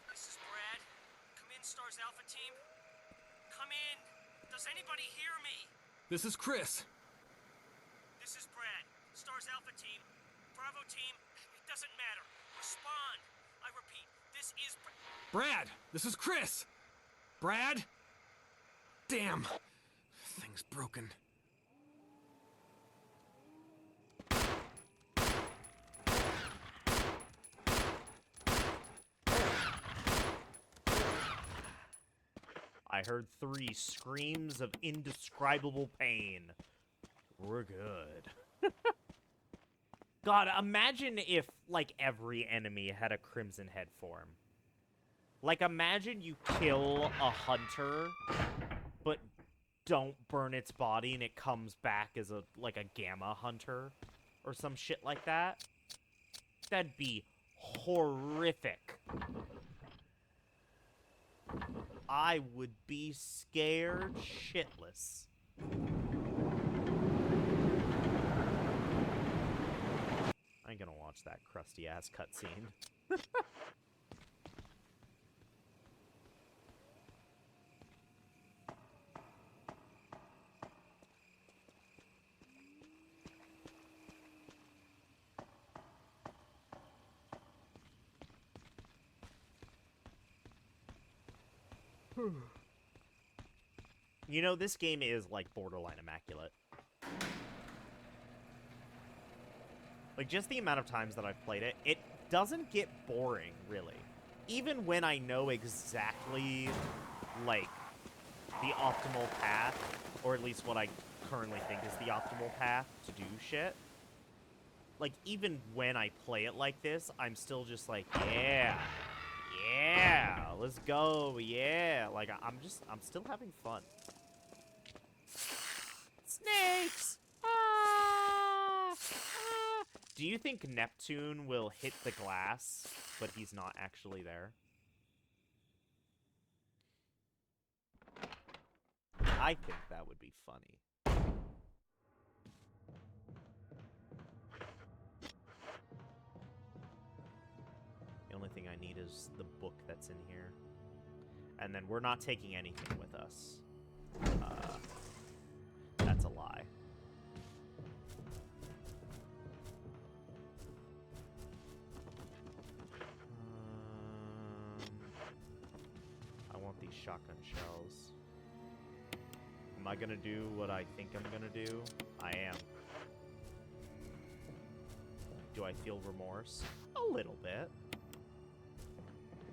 This is Brad. Come in, Stars Alpha Team. Come in. Does anybody hear me? This is Chris. This is Brad. Stars Alpha Team. Bravo Team. It doesn't matter. Respond. I repeat, this is Brad, this is Chris. Brad? Damn. Thing's broken. I heard 3 screams of indescribable pain. We're good. God, imagine if, like, every enemy had a Crimson Head form. Like, imagine you kill a hunter, but don't burn its body and it comes back as a, like, a Gamma hunter or some shit like that. That'd be horrific. I would be scared shitless. I ain't gonna watch that crusty ass cutscene. You know, this game is, like, borderline immaculate. Like, just the amount of times that I've played it, it doesn't get boring, really. Even when I know exactly, like, the optimal path, or at least what I currently think is the optimal path to do shit. Like, even when I play it like this, I'm still just like, yeah, let's go, yeah. Like, I'm still having fun. Snakes! Ah! Ah! Do you think Neptune will hit the glass, but he's not actually there? I think that would be funny. The only thing I need is the book that's in here. And then we're not taking anything with us. That's a lie. I want these shotgun shells. Am I gonna do what I think I'm gonna do? I am. Do I feel remorse? A little bit.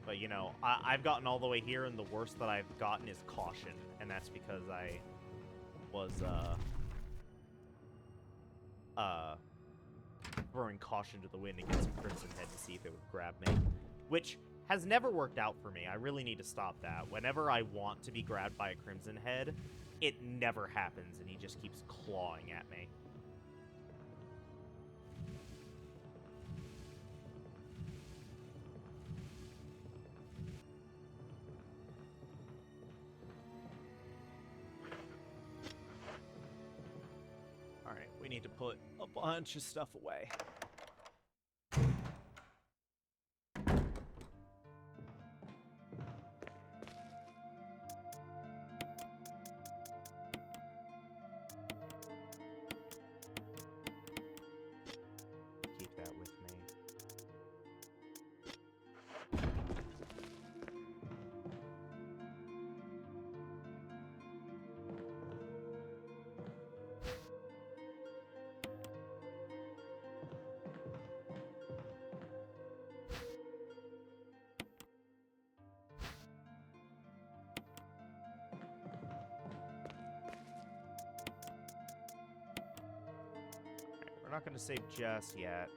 But, you know, I've gotten all the way here, and the worst that I've gotten is caution. And that's because I was, throwing caution to the wind against a Crimson Head to see if it would grab me. Which has never worked out for me. I really need to stop that. Whenever I want to be grabbed by a Crimson Head, it never happens, and he just keeps clawing at me. Alright, we need to put a bunch of stuff away. Keep that with me. We're not going to save just yet.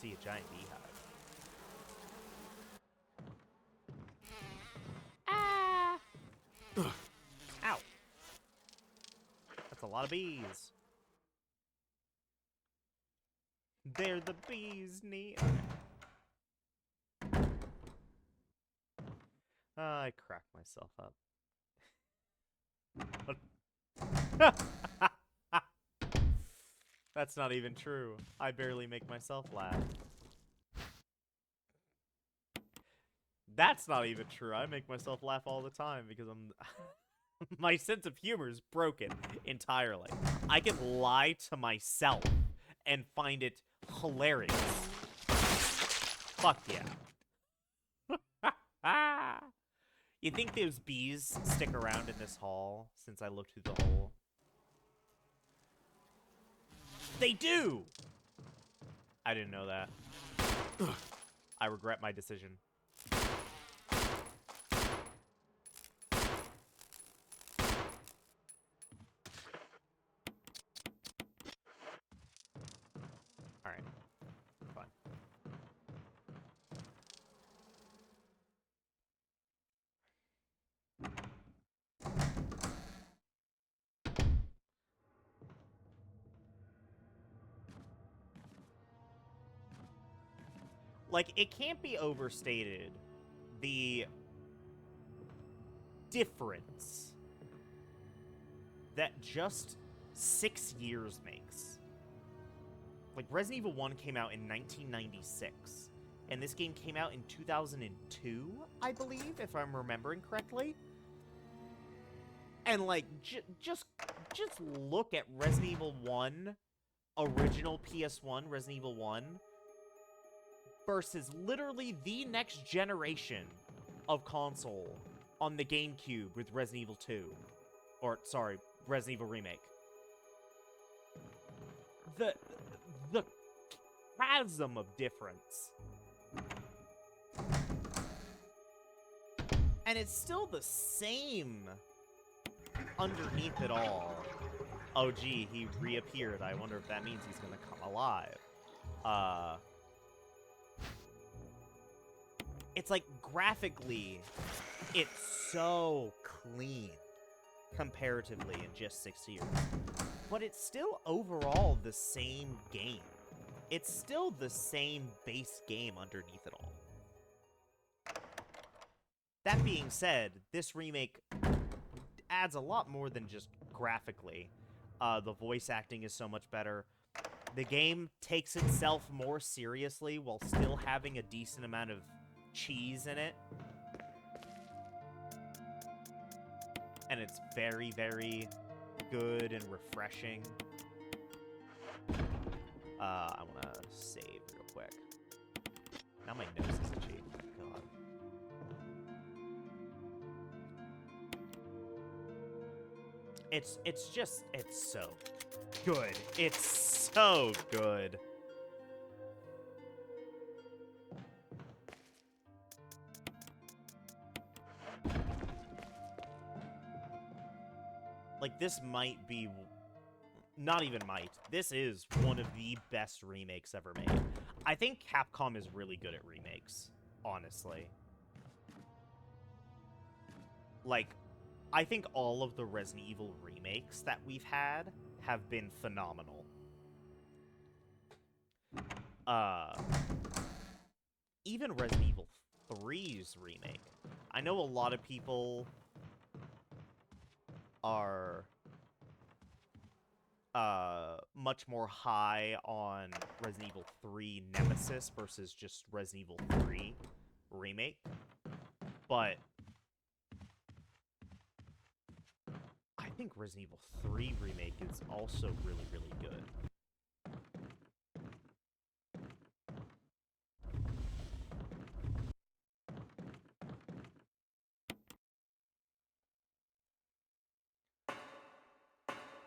see a giant beehive. Ah! Ow. That's a lot of bees. They're the bees' knee. Okay. I cracked myself up. That's not even true. I barely make myself laugh. That's not even true. I make myself laugh all the time because I'm... my sense of humor is broken entirely. I can lie to myself and find it hilarious. Fuck yeah. You think those bees stick around in this hall since I looked through the hole? They do! I didn't know that. I regret my decision. Alright. Fine. Like, it can't be overstated the difference that just 6 years makes. Like, Resident Evil 1 came out in 1996, and this game came out in 2002, I believe, if I'm remembering correctly. And, like, just look at Resident Evil 1, original PS1, Resident Evil 1, versus literally the next generation of console on the GameCube with Resident Evil 2. Or, sorry, Resident Evil Remake. The chasm of difference. And it's still the same underneath it all. Oh, gee, he reappeared. I wonder if that means he's gonna come alive. It's like, graphically, it's so clean comparatively in just 6 years. But it's still overall the same game. It's still the same base game underneath it all. That being said, this remake adds a lot more than just graphically. The voice acting is so much better. The game takes itself more seriously while still having a decent amount of cheese in it. And it's very, very good and refreshing. I want to save real quick. Now my nose is itchy. God. It's so good. It's so good. Like, this might be... Not even might. This is one of the best remakes ever made. I think Capcom is really good at remakes, honestly. Like, I think all of the Resident Evil remakes that we've had have been phenomenal. Even Resident Evil 3's remake. I know a lot of people are much more high on Resident Evil 3 Nemesis versus just Resident Evil 3 Remake. But I think Resident Evil 3 Remake is also really, really good.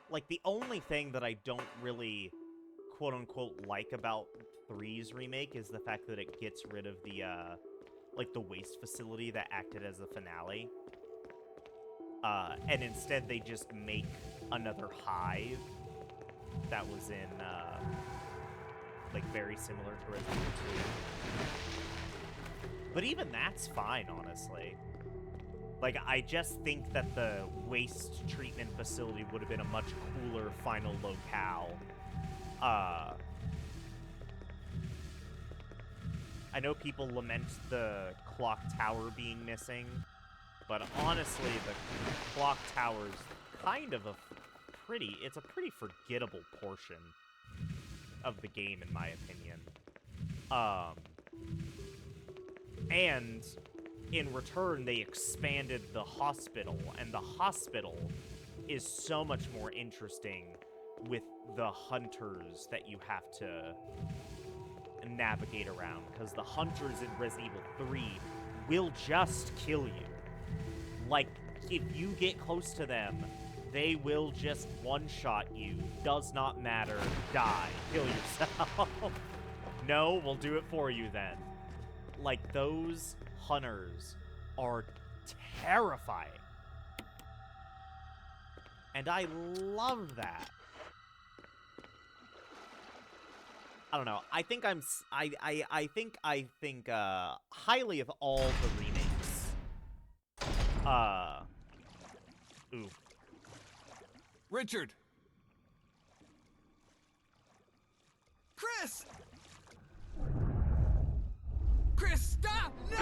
Like, the only thing that I don't really, quote-unquote, like about 3's remake is the fact that it gets rid of the, like, the waste facility that acted as the finale. And instead they just make another hive that was in, like very similar to Resident Evil 2. But even that's fine, honestly. Like, I just think that the waste treatment facility would have been a much cooler final locale. I know people lament the clock tower being missing, but honestly, the clock tower's kind of it's a pretty forgettable portion of the game, in my opinion. And in return, they expanded the hospital, and the hospital is so much more interesting with the hunters that you have to navigate around, because the hunters in Resident Evil 3 will just kill you. Like, if you get close to them, they will just one-shot you. Does not matter. Die. Kill yourself. No, we'll do it for you then. Like, those hunters are terrifying. And I love that. I don't know. I think I think highly of all the remakes. Ooh. Richard! Chris! Chris, stop! No!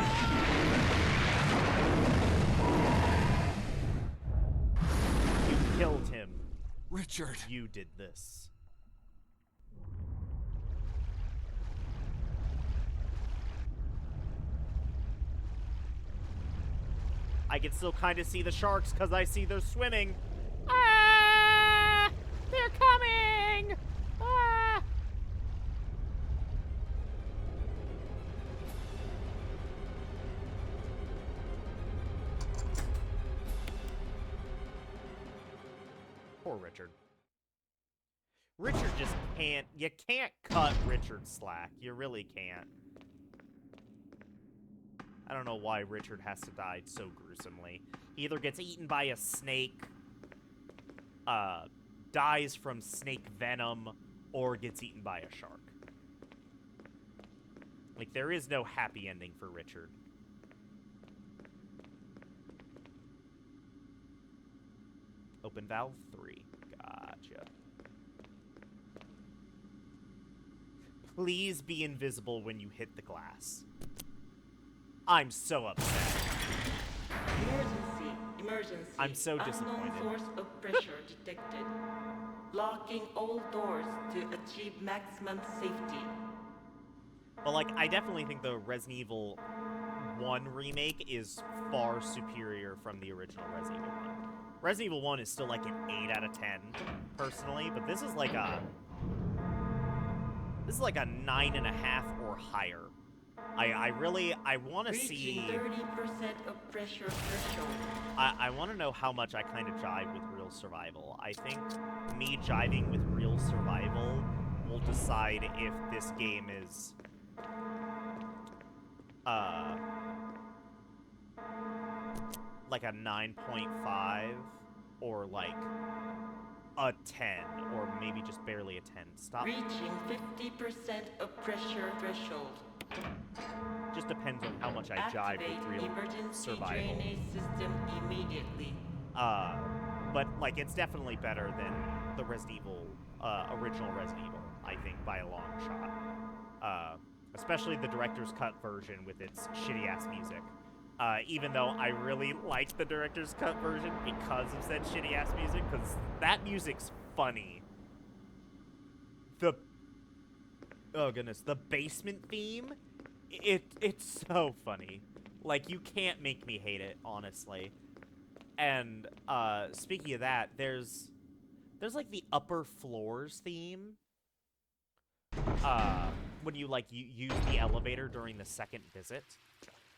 You killed him. Richard. You did this. I can still kind of see the sharks because I see they're swimming. Ah! They're coming! Ah! Poor Richard. Richard just can't... You can't cut Richard slack. You really can't. I don't know why Richard has to die so gruesomely. He either gets eaten by a snake, dies from snake venom, or gets eaten by a shark. Like, there is no happy ending for Richard. Open valve 3. Gotcha. Please be invisible when you hit the glass. I'm so upset. Emergency. I'm so disappointed. Unknown source of pressure detected. Locking all doors to achieve maximum safety. But, like, I definitely think the Resident Evil 1 remake is far superior from the original Resident Evil 1. Resident Evil 1 is still, like, an 8 out of 10, personally, but this is like a 9.5 or higher. I want to see... 30% of pressure threshold. I want to know how much I kind of jive with real survival. I think me jiving with real survival will decide if this game is... like a 9.5 or like a 10 or maybe just barely a 10. Stop. Reaching 50% of pressure threshold. Just depends on how much I jive Activate with real emergency survival. drainage system immediately. But like it's definitely better than the Resident Evil, original Resident Evil, I think, by a long shot. Especially the director's cut version with its shitty-ass music. Even though I really like the director's cut version because of said shitty-ass music, because that music's funny. Oh goodness, the basement theme, it's so funny. Like, you can't make me hate it, honestly. And, speaking of that, there's like the upper floors theme. When you, like, you use the elevator during the second visit.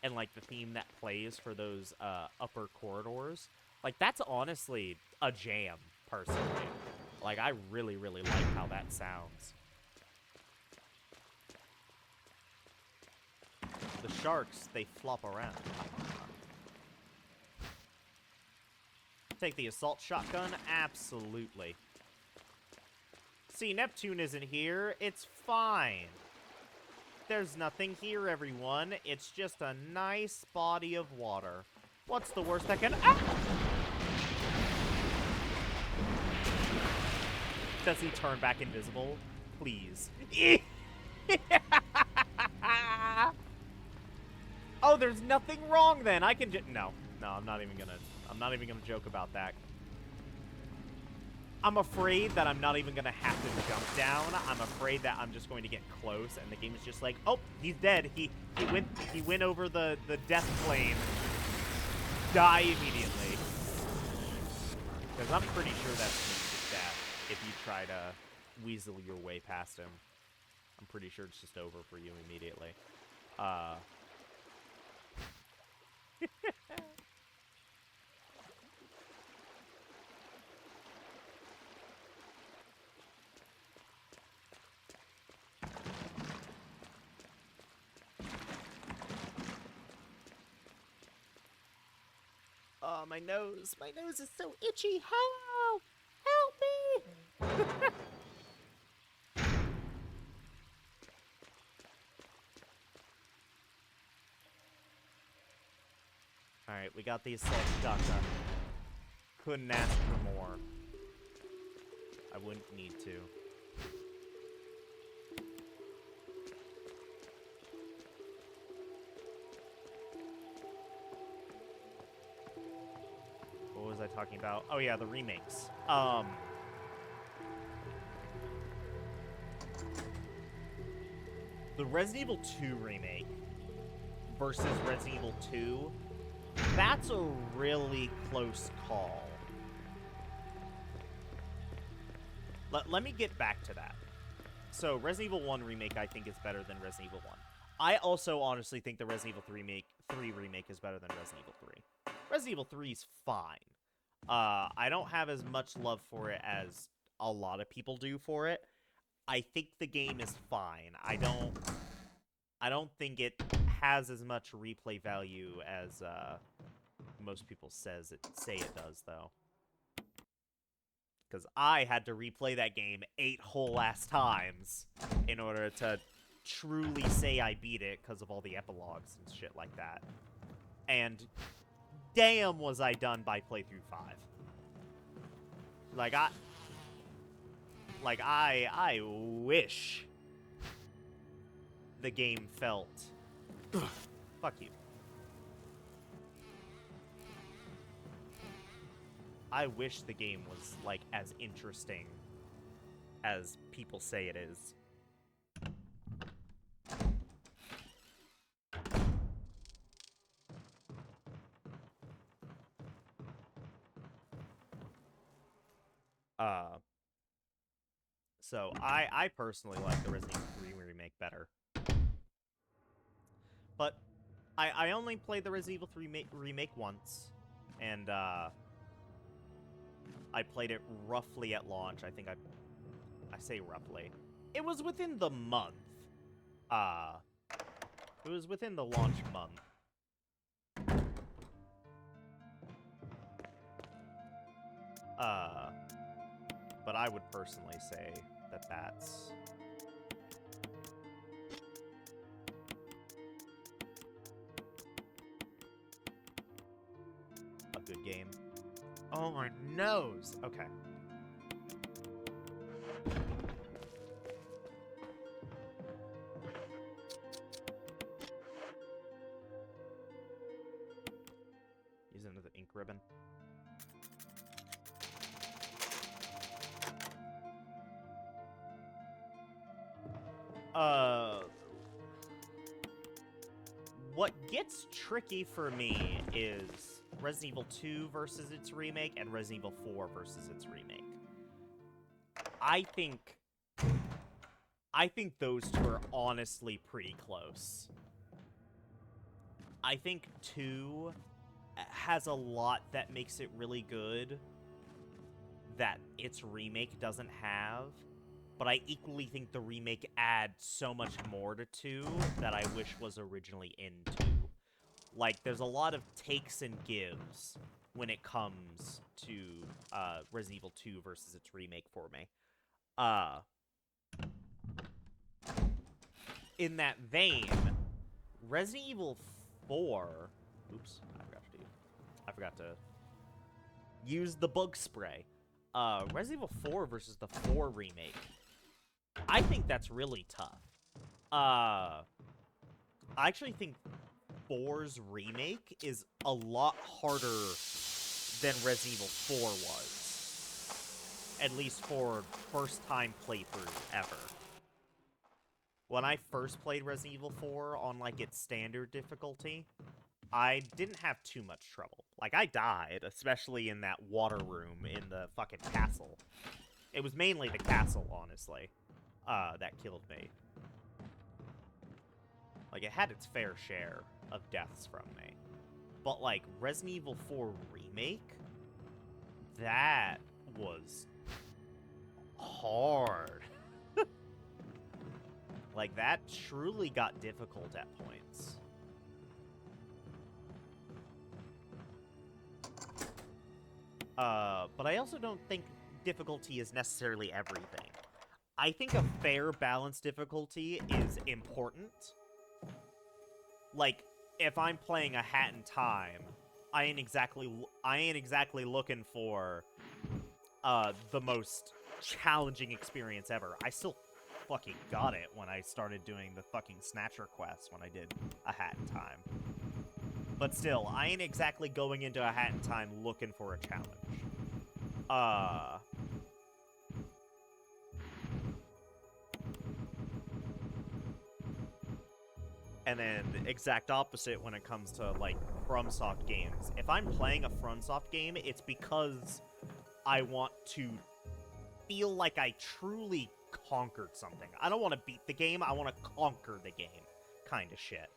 And, like, the theme that plays for those, upper corridors. Like, that's honestly a jam, personally. Like, I really, really like how that sounds. The sharks, they flop around. Take the assault shotgun? Absolutely. See, Neptune isn't here. It's fine. There's nothing here, everyone. It's just a nice body of water. What's the worst that can... Ah! Does he turn back invisible? Please. Oh, there's nothing wrong then. I can just... No, I'm not even gonna joke about that. I'm afraid that I'm not even gonna have to jump down. I'm afraid that I'm just going to get close, and the game is just like, oh, he's dead. He went over the death plane. Die immediately. Because I'm pretty sure that's instant death if you try to weasel your way past him. I'm pretty sure it's just over for you immediately. Oh, my nose. My nose is so itchy. Help! Help me! Alright, we got these sets done. Couldn't ask for more. I wouldn't need to. What was I talking about? Oh yeah, the remakes. The Resident Evil 2 remake versus Resident Evil 2, that's a really close call. Let me get back to that. So, Resident Evil 1 remake, I think, is better than Resident Evil 1. I also honestly think the Resident Evil 3 remake is better than Resident Evil 3. Resident Evil 3 is fine. I don't have as much love for it as a lot of people do for it. I think the game is fine. I don't think it has as much replay value as most people say it does, though. Because I had to replay that game 8 whole ass times in order to truly say I beat it because of all the epilogues and shit like that. And damn was I done by playthrough 5. I wish the game felt... Fuck you. I wish the game was, like, as interesting as people say it is. So, I personally like the Resident Evil 3 remake better. But, I only played the Resident Evil 3 remake once, and, I played it roughly at launch. I think I say roughly. It was within the month. It was within the launch month. But I would personally say that that's... a good game. Oh, my nose! Okay. Using another ink ribbon. What gets tricky for me is Resident Evil 2 versus its remake and Resident Evil 4 versus its remake. I think those two are honestly pretty close. I think 2 has a lot that makes it really good that its remake doesn't have. But I equally think the remake adds so much more to 2 that I wish was originally in 2. Like, there's a lot of takes and gives when it comes to Resident Evil 2 versus its remake for me. Uh, in that vein, Resident Evil 4. Oops, I forgot to use the bug spray. Resident Evil 4 versus the 4 remake. I think that's really tough. I actually think 4's remake is a lot harder than Resident Evil 4 was. At least for first-time playthrough ever. When I first played Resident Evil 4 on, like, its standard difficulty, I didn't have too much trouble. Like, I died, especially in that water room in the fucking castle. It was mainly the castle, honestly, that killed me. Like, it had its fair share of deaths from me. But, like, Resident Evil 4 Remake? That was hard. Like, that truly got difficult at points. But I also don't think difficulty is necessarily everything. I think a fair balanced difficulty is important. Like, if I'm playing a Hat in Time, I ain't exactly looking for the most challenging experience ever. I still fucking got it when I started doing the fucking Snatcher quest when I did a Hat in Time. But still, I ain't exactly going into a Hat in Time looking for a challenge. And then the exact opposite when it comes to, like, FromSoft games. If I'm playing a FromSoft game, it's because I want to feel like I truly conquered something. I don't want to beat the game, I want to conquer the game. Kind of shit.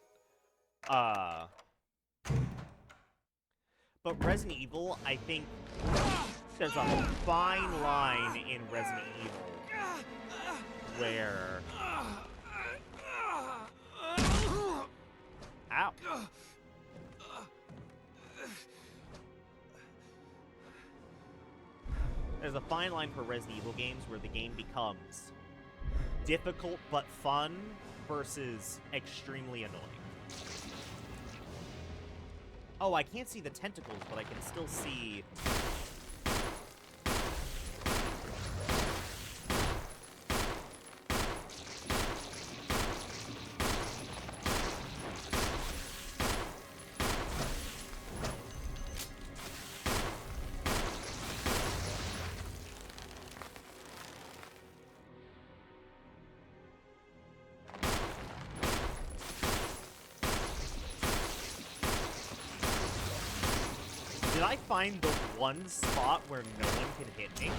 But Resident Evil, I think there's a fine line in Resident Evil where... Ow. There's a fine line for Resident Evil games where the game becomes difficult but fun versus extremely annoying. Oh, I can't see the tentacles, but I can still see... Did I find the one spot where no one can hit me?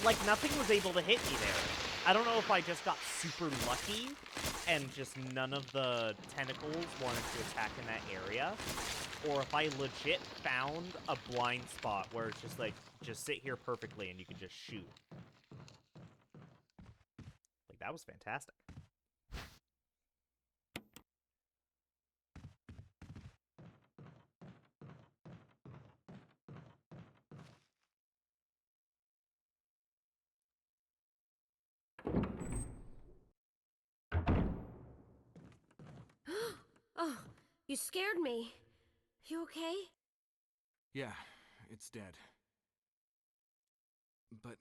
Like, nothing was able to hit me there. I don't know if I just got super lucky and just none of the tentacles wanted to attack in that area, or if I legit found a blind spot where it's just like, just sit here perfectly and you can just shoot. Like, that was fantastic. Oh, you scared me. You okay? Yeah, it's dead. But...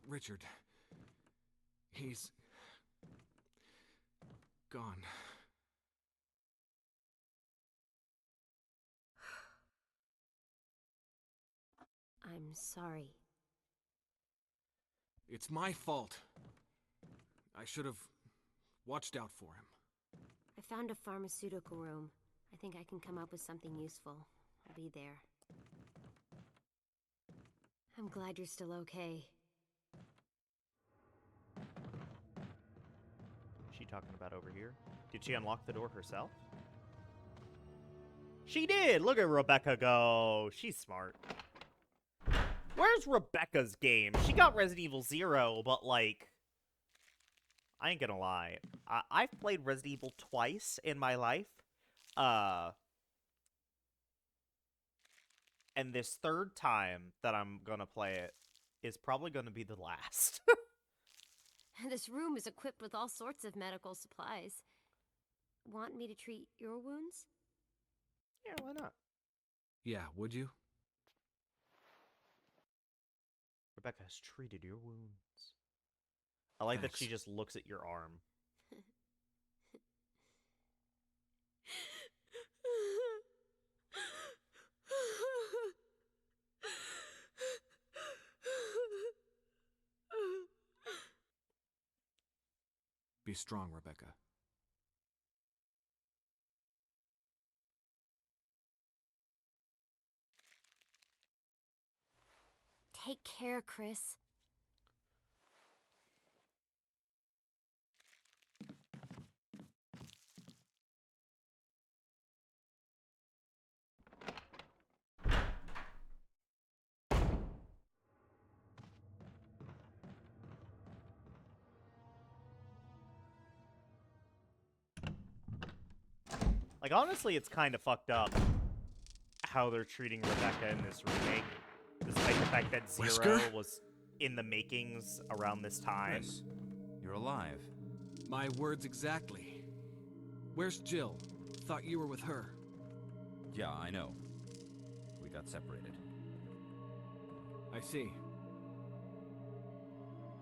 Richard... he's... gone. I'm sorry. It's my fault. I should have watched out for him. I found a pharmaceutical room. I think I can come up with something useful. I'll be there. I'm glad you're still okay. Is she talking about over here? Did she unlock the door herself? She did! Look at Rebecca go! She's smart. Where's Rebecca's game? She got Resident Evil 0, but, like... I ain't gonna lie. I've played Resident Evil twice in my life. And this third time that I'm gonna play it is probably gonna be the last. This room is equipped with all sorts of medical supplies. Want me to treat your wounds? Yeah, why not? Yeah, would you? Rebecca has treated your wounds. I like that she Thanks. just looks at your arm. Be strong, Rebecca. Take care, Chris. Like, honestly, it's kind of fucked up how they're treating Rebecca in this remake, despite the fact that Zero Wesker? was in the makings around this time. Chris, you're alive. My words exactly. Where's Jill? Thought you were with her. Yeah, I know. We got separated. I see.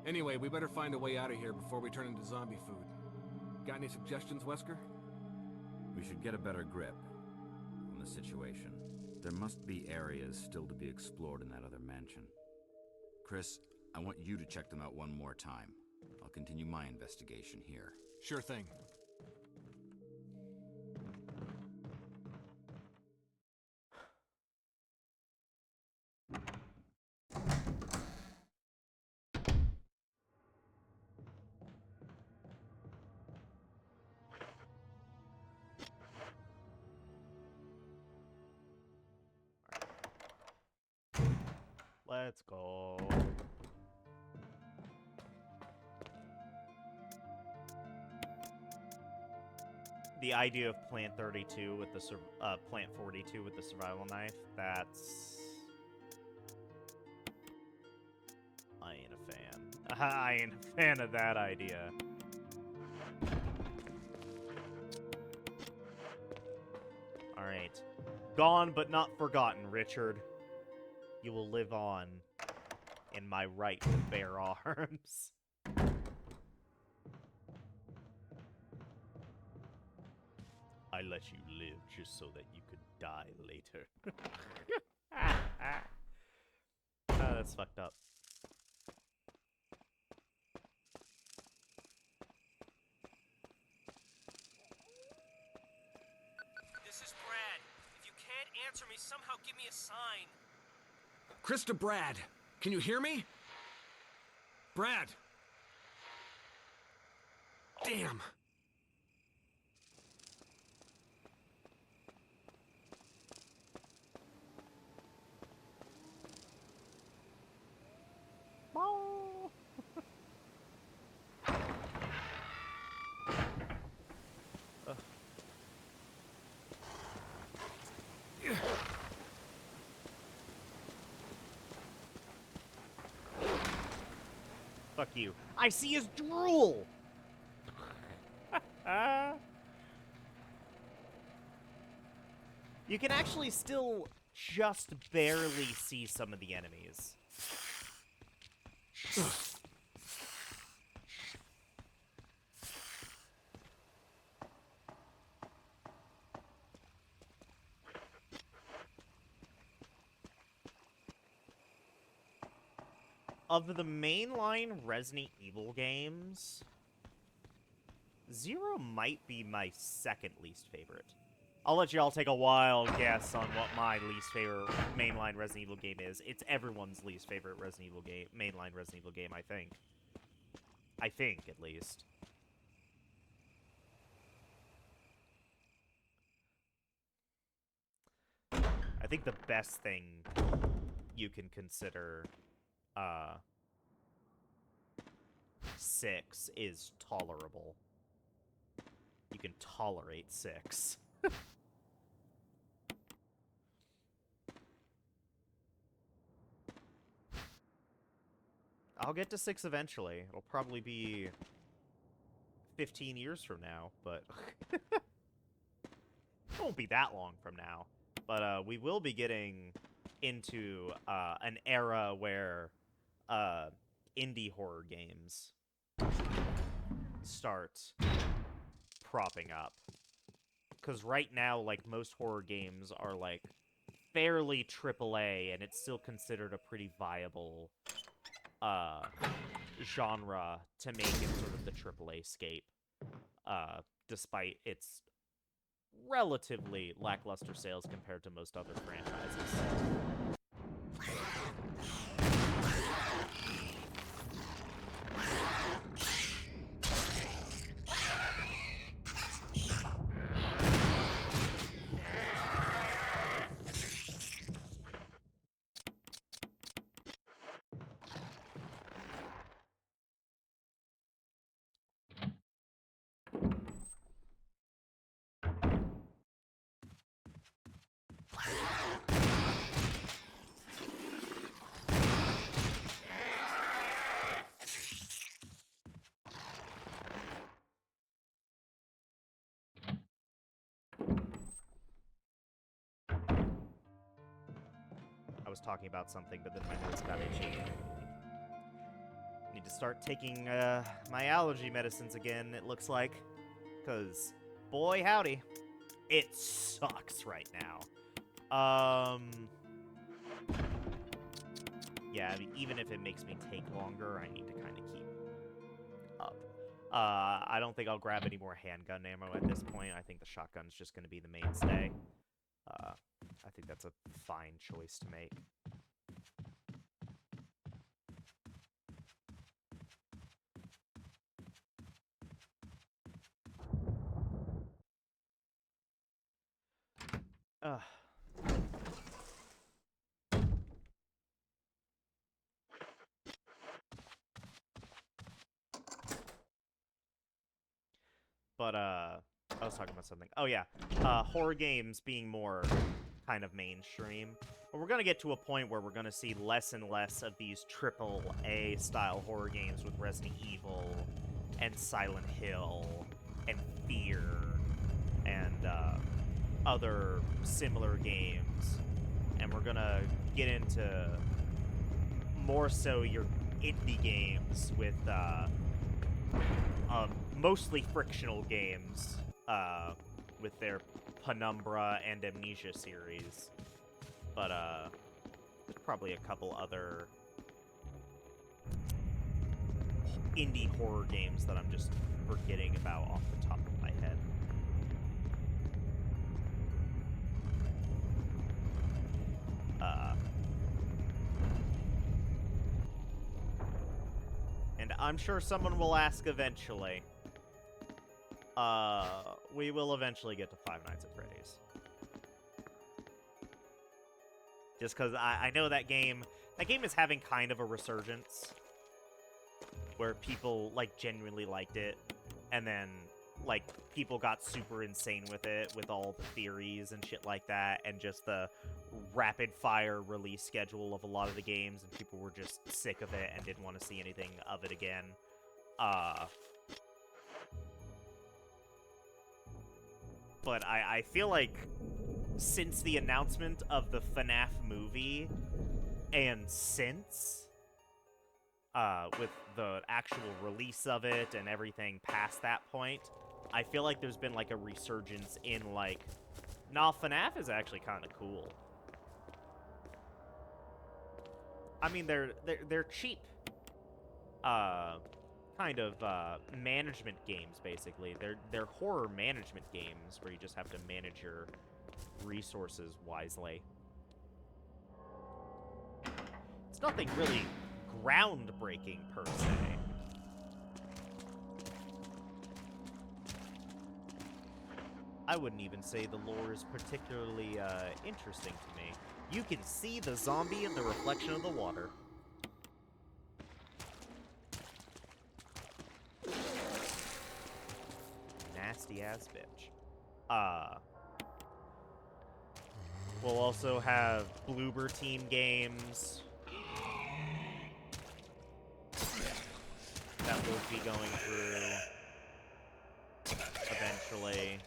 Anyway, we better find a way out of here before we turn into zombie food. Got any suggestions, Wesker? We should get a better grip on the situation. There must be areas still to be explored in that other mansion. Chris, I want you to check them out one more time. I'll continue my investigation here. Sure thing. Let's go. The idea of Plant 32 with the Plant 42 with the survival knife, that's... I ain't a fan. I ain't a fan of that idea. Alright. Gone but not forgotten, Richard. You will live on in my right to bear arms. I let you live just so that you could die later. That's fucked up. This is Brad. If you can't answer me, somehow give me a sign. Chris to Brad. Can you hear me? Brad! Damn! Fuck you. I see his drool! You can actually still just barely see some of the enemies. Of the mainline Resident Evil games, Zero might be my second least favorite. I'll let y'all take a wild guess on what my least favorite mainline Resident Evil game is. It's everyone's least favorite Resident Evil game, mainline Resident Evil game, I think. I think, at least. I think the best thing you can consider 6 is tolerable. You can tolerate 6. I'll get to 6 eventually. It'll probably be 15 years from now, but it won't be that long from now. But we will be getting into an era where indie horror games start propping up. Because right now, like, most horror games are, like, fairly AAA, and it's still considered a pretty viable genre to make in sort of the AAA scape, despite its relatively lackluster sales compared to most other franchises. I was talking about something, but then my notes got itchy. Need to start taking my allergy medicines again, it looks like. Because, boy howdy, it sucks right now. Yeah, I mean, even if it makes me take longer, I need to kind of keep up. I don't think I'll grab any more handgun ammo at this point. I think the shotgun's just going to be the mainstay. I think that's a fine choice to make. But, I was talking about something. Oh, yeah. Horror games being more kind of mainstream. But we're going to get to a point where we're going to see less and less of these AAA style horror games with Resident Evil and Silent Hill and Fear and other similar games. And we're going to get into more so your indie games with mostly frictional games with their Penumbra and Amnesia series. But there's probably a couple other indie horror games that I'm just forgetting about off the top of my head. And I'm sure someone will ask eventually. We will eventually get to Five Nights at Freddy's. Just because I know that game is having kind of a resurgence. Where people, like, genuinely liked it. And then, like, people got super insane with it, with all the theories and shit like that. And just the rapid-fire release schedule of a lot of the games. And people were just sick of it and didn't want to see anything of it again. But I feel like since the announcement of the FNAF movie, and since, with the actual release of it and everything past that point, I feel like there's been, like, a resurgence in, like, nah, FNAF is actually kind of cool. I mean, they're cheap. Kind of management games, basically. They're horror management games where you just have to manage your resources wisely. It's nothing really groundbreaking per se. I wouldn't even say the lore is particularly interesting to me. You can see the zombie in the reflection of the water. Nasty ass bitch. We'll also have Bloober Team games. that we'll be going through eventually.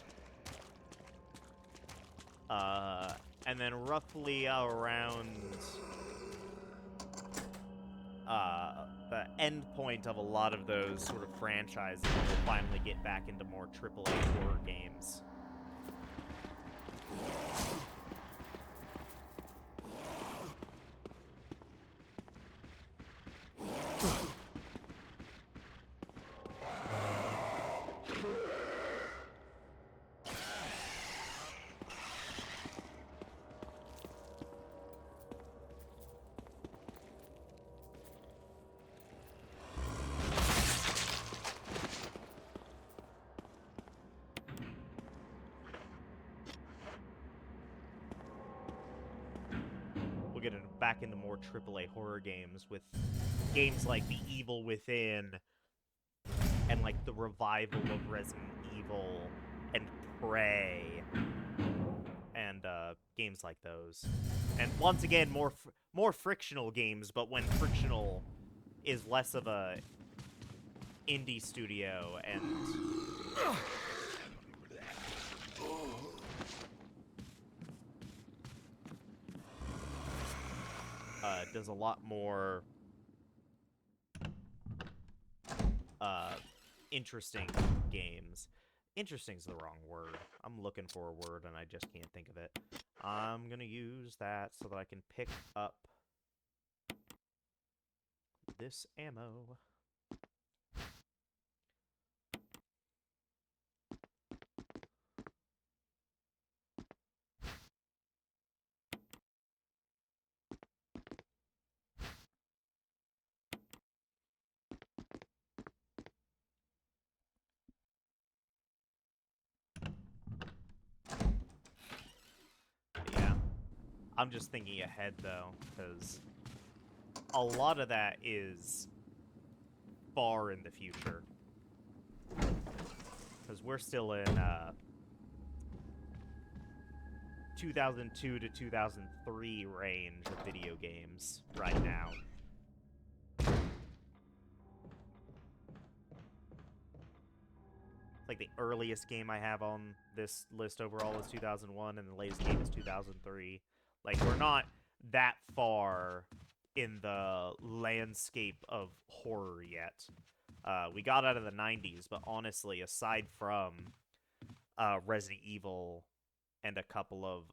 And then roughly around the end point of a lot of those sort of franchises, we'll finally get back into more AAA horror games. Back into more AAA horror games with games like The Evil Within and like the revival of Resident Evil and Prey and games like those. And once again, more frictional games, but when frictional is less of a indie studio and does a lot more interesting games. Interesting's the wrong word. I'm looking for a word and I just can't think of it. I'm gonna use that so that I can pick up this ammo. I'm just thinking ahead, though, because a lot of that is far in the future. Because we're still in 2002 to 2003 range of video games right now. Like, the earliest game I have on this list overall is 2001, and the latest game is 2003. Like, we're not that far in the landscape of horror yet. We got out of the 90s, but honestly, aside from Resident Evil and a couple of...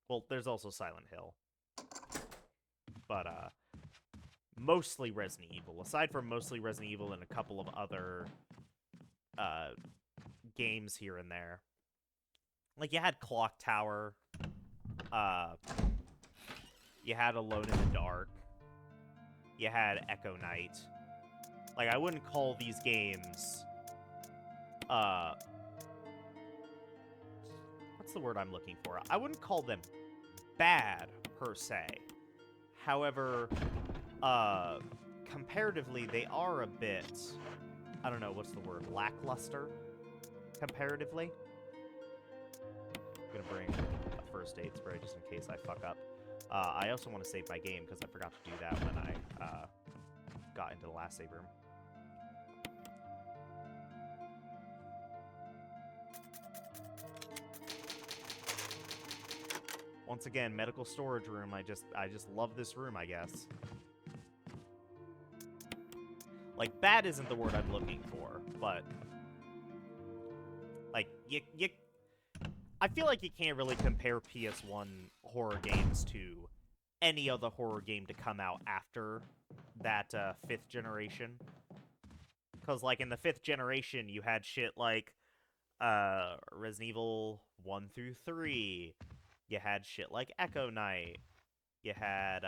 well, there's also Silent Hill. But mostly Resident Evil. Aside from mostly Resident Evil and a couple of other games here and there. Like, you had Clock Tower... you had Alone in the Dark. You had Echo Knight. Like, I wouldn't call these games, what's the word I'm looking for? I wouldn't call them bad, per se. However, comparatively, they are a bit, I don't know, what's the word? Lackluster, comparatively. I'm gonna bring a first aid spray just in case I fuck up. I also want to save my game because I forgot to do that when I got into the last save room. Once again, medical storage room. I just love this room, I guess. Like, bad isn't the word I'm looking for, but like I feel like you can't really compare PS1 horror games to any other horror game to come out after that 5th generation. Because, like, in the 5th generation, you had shit like Resident Evil 1 through 3. You had shit like Echo Knight. You had,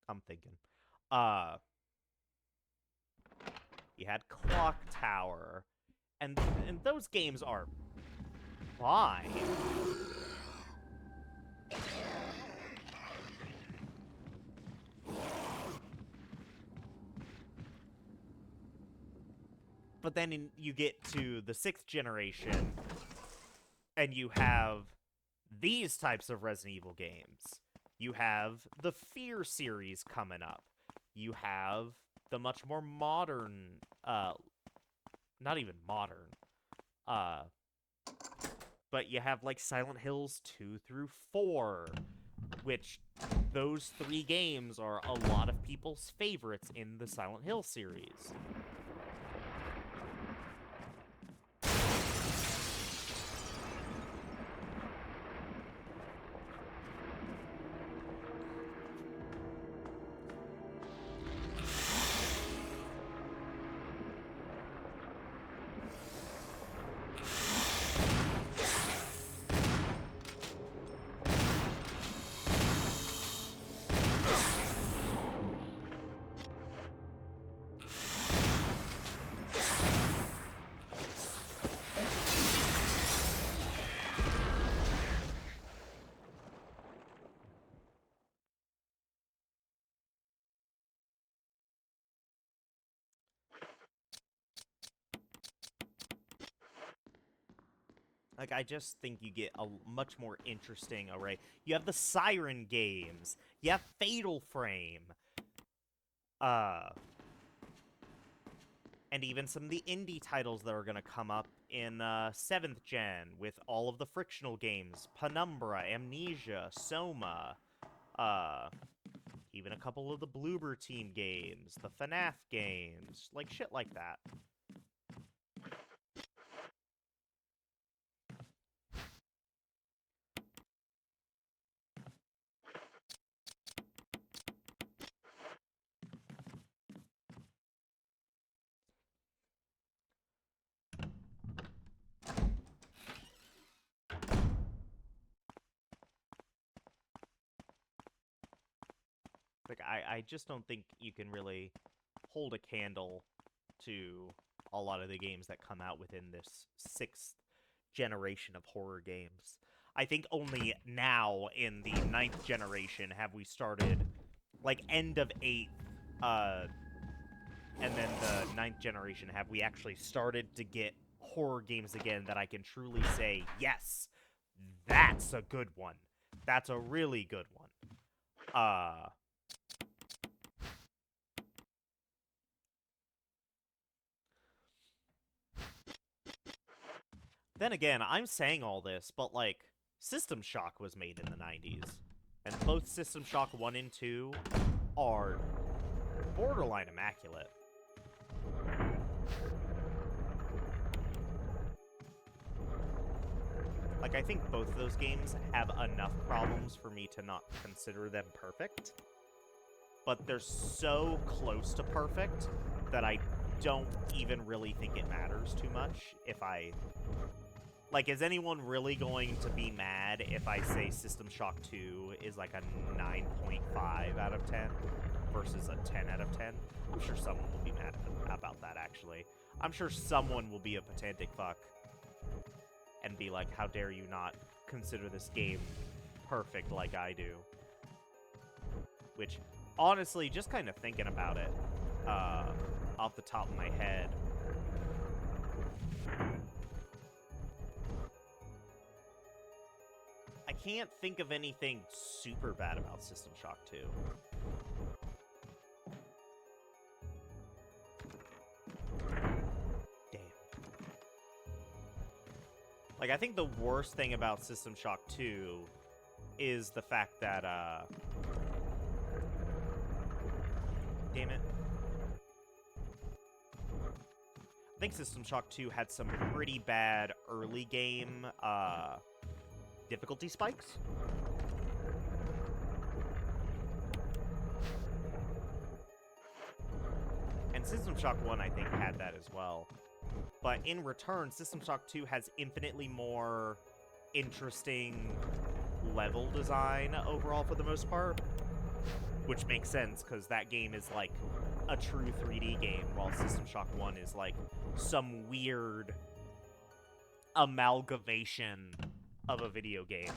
I'm thinking. You had Clock Tower. And those games are fine. But then you get to the 6th generation, and you have these types of Resident Evil games. You have the Fear series coming up. You have the much more modern, not even modern, but you have like Silent Hills 2 through 4, which those 3 games are a lot of people's favorites in the Silent Hill series. Like, I just think you get a much more interesting array. You have the Siren games. You have Fatal Frame. And even some of the indie titles that are going to come up in 7th gen with all of the frictional games. Penumbra, Amnesia, Soma. Even a couple of the Bloober Team games. The FNAF games. Like, shit like that. Like, I just don't think you can really hold a candle to a lot of the games that come out within this 6th generation of horror games. I think only now in the 9th generation have we started, like, end of 8th, and then the 9th generation have we actually started to get horror games again that I can truly say, yes, that's a good one. That's a really good one. Then again, I'm saying all this, but, like, System Shock was made in the 90s. And both System Shock 1 and 2 are borderline immaculate. Like, I think both of those games have enough problems for me to not consider them perfect. But they're so close to perfect that I don't even really think it matters too much if I... Like, is anyone really going to be mad if I say System Shock 2 is like a 9.5 out of 10 versus a 10 out of 10? I'm sure someone will be mad about that, actually. I'm sure someone will be a pedantic fuck and be like, how dare you not consider this game perfect like I do? Which, honestly, just kind of thinking about it, off the top of my head, I can't think of anything super bad about System Shock 2. Damn. Like, I think the worst thing about System Shock 2 is the fact that, damn it. I think System Shock 2 had some pretty bad early game, difficulty spikes. And System Shock 1, I think, had that as well. But in return, System Shock 2 has infinitely more interesting level design overall for the most part. Which makes sense, because that game is like a true 3D game, while System Shock 1 is like some weird amalgamation of a video game.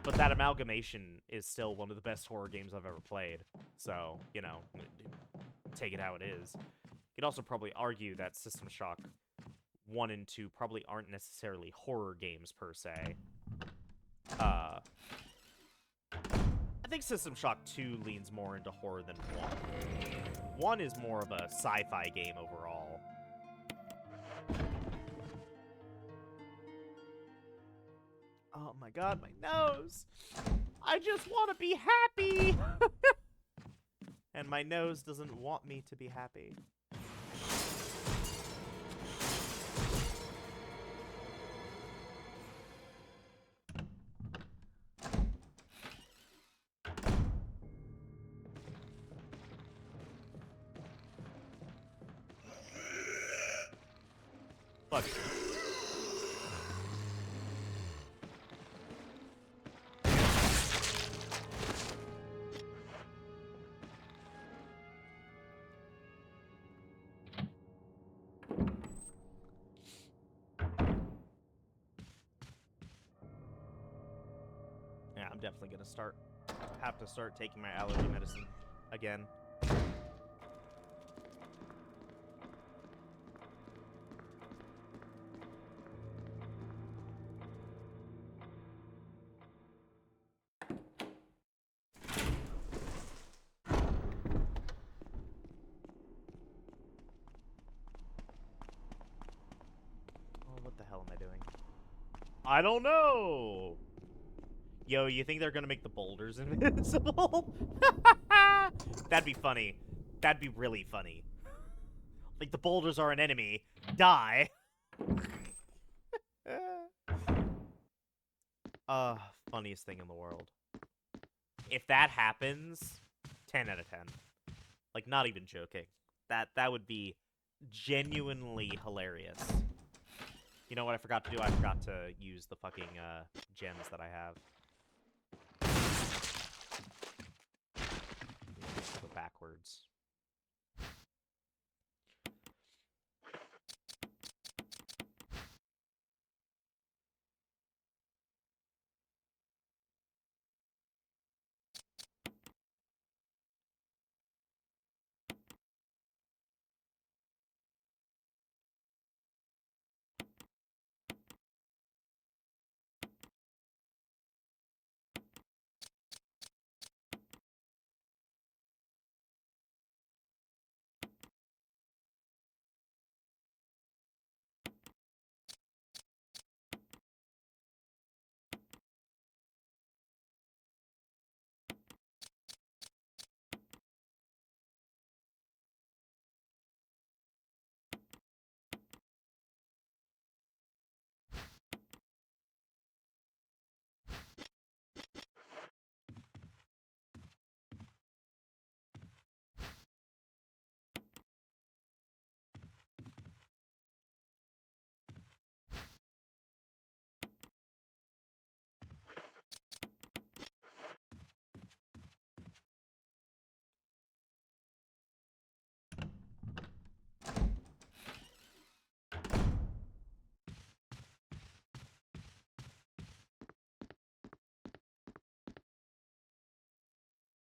But that amalgamation is still one of the best horror games I've ever played. So, you know, take it how it is. You could also probably argue that System Shock 1 and 2 probably aren't necessarily horror games per se. I think System Shock 2 leans more into horror than 1. 1 is more of a sci-fi game overall. Oh my god, my nose! I just want to be happy! And my nose doesn't want me to be happy. Fuck. Yeah, I'm definitely gonna have to start taking my allergy medicine again. Oh, what the hell am I doing? I don't know! Yo, you think they're gonna make the boulders invincible? That'd be funny. That'd be really funny. Like, the boulders are an enemy. Die. Funniest thing in the world. If that happens, 10 out of 10. Like, not even joking. That would be genuinely hilarious. You know what I forgot to do? I forgot to use the fucking gems that I have. Go backwards.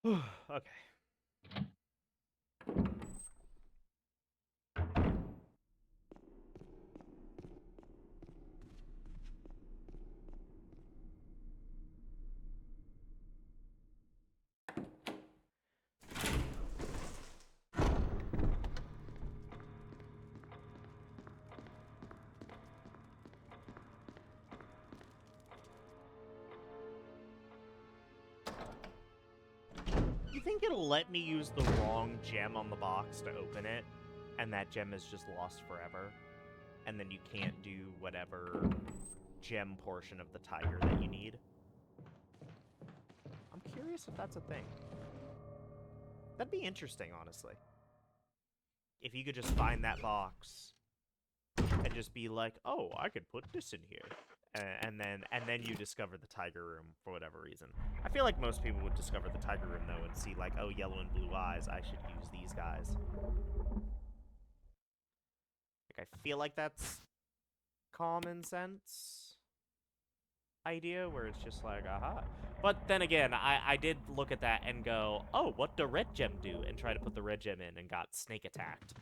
Okay. You think it'll let me use the wrong gem on the box to open it, and that gem is just lost forever? And then you can't do whatever gem portion of the tiger that you need? I'm curious if that's a thing. That'd be interesting, honestly. If you could just find that box and just be like, oh, I could put this in here. And then you discover the tiger room for whatever reason. I feel like most people would discover the tiger room, though, and see, like, oh, yellow and blue eyes, I should use these guys. Like, I feel like that's common sense idea, where it's just like, aha. But then again, I did look at that and go, oh, what the red gem do? And try to put the red gem in and got snake attacked.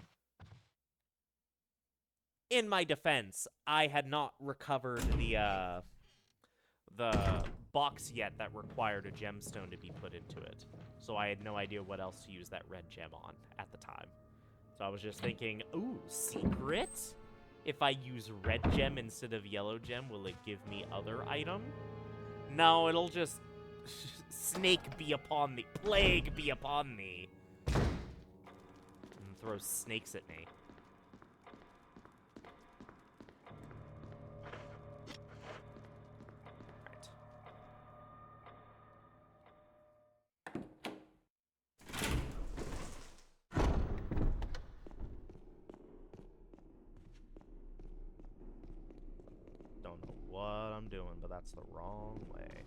In my defense, I had not recovered the box yet that required a gemstone to be put into it. So I had no idea what else to use that red gem on at the time. So I was just thinking, ooh, secret? If I use red gem instead of yellow gem, will it give me other item? No, it'll just snake be upon thee, plague be upon thee. And throw snakes at me. Don't know what I'm doing, but that's the wrong way.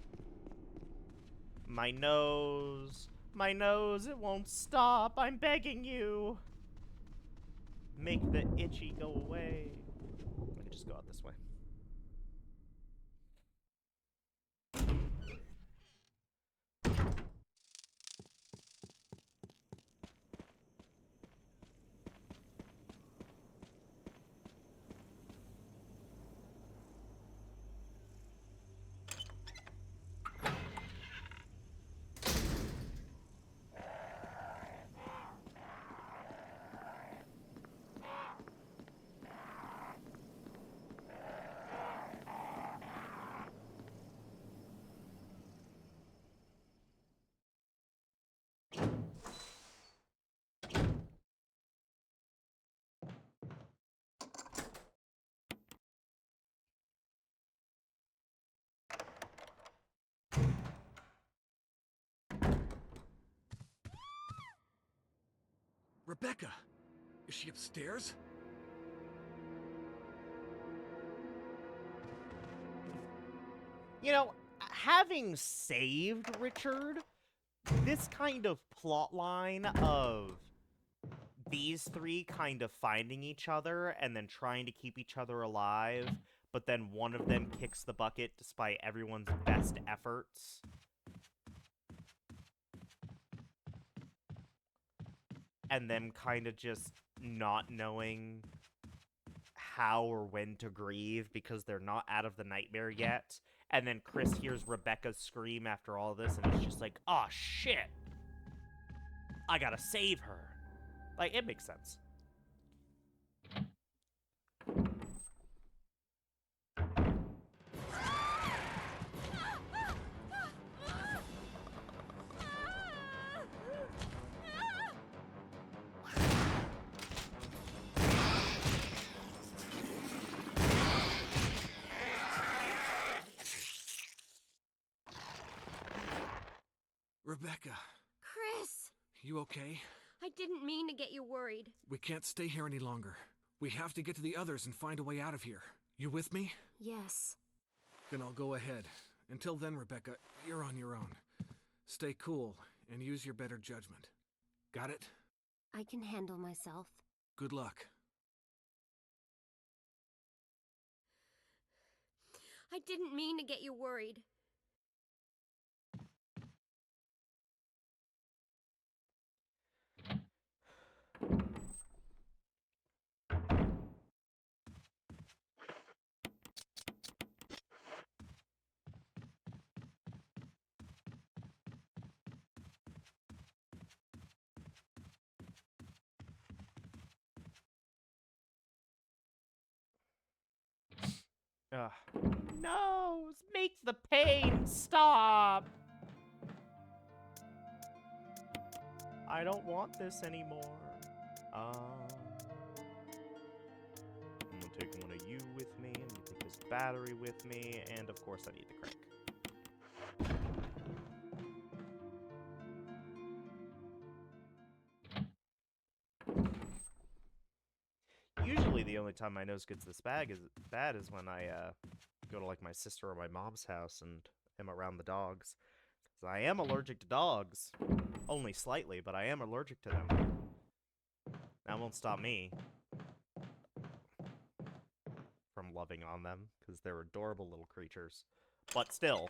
My nose, it won't stop. I'm begging you. Make the itchy go away. Let me just go out this way. Rebecca! Is she upstairs? You know, having saved Richard, this kind of plot line of these three kind of finding each other and then trying to keep each other alive, but then one of them kicks the bucket despite everyone's best efforts. And them kind of just not knowing how or when to grieve because they're not out of the nightmare yet. And then Chris hears Rebecca's scream after all this, and it's just like, oh shit, I gotta save her. Like, it makes sense. Rebecca, Chris! you okay? I didn't mean to get you worried. We can't stay here any longer. We have to get to the others and find a way out of here. You with me? Yes. Then I'll go ahead. Until then, Rebecca, you're on your own. Stay cool and use your better judgment. Got it? I can handle myself. Good luck. I didn't mean to get you worried. No! Make the pain stop! I don't want this anymore. I'm gonna take one of you with me, I'm gonna take this battery with me, and of course I need the crank. Usually the only time my nose gets this bad is when I go to like my sister or my mom's house and am around the dogs. 'Cause I am allergic to dogs. Only slightly, but I am allergic to them. That won't stop me from loving on them, because they're adorable little creatures. But still,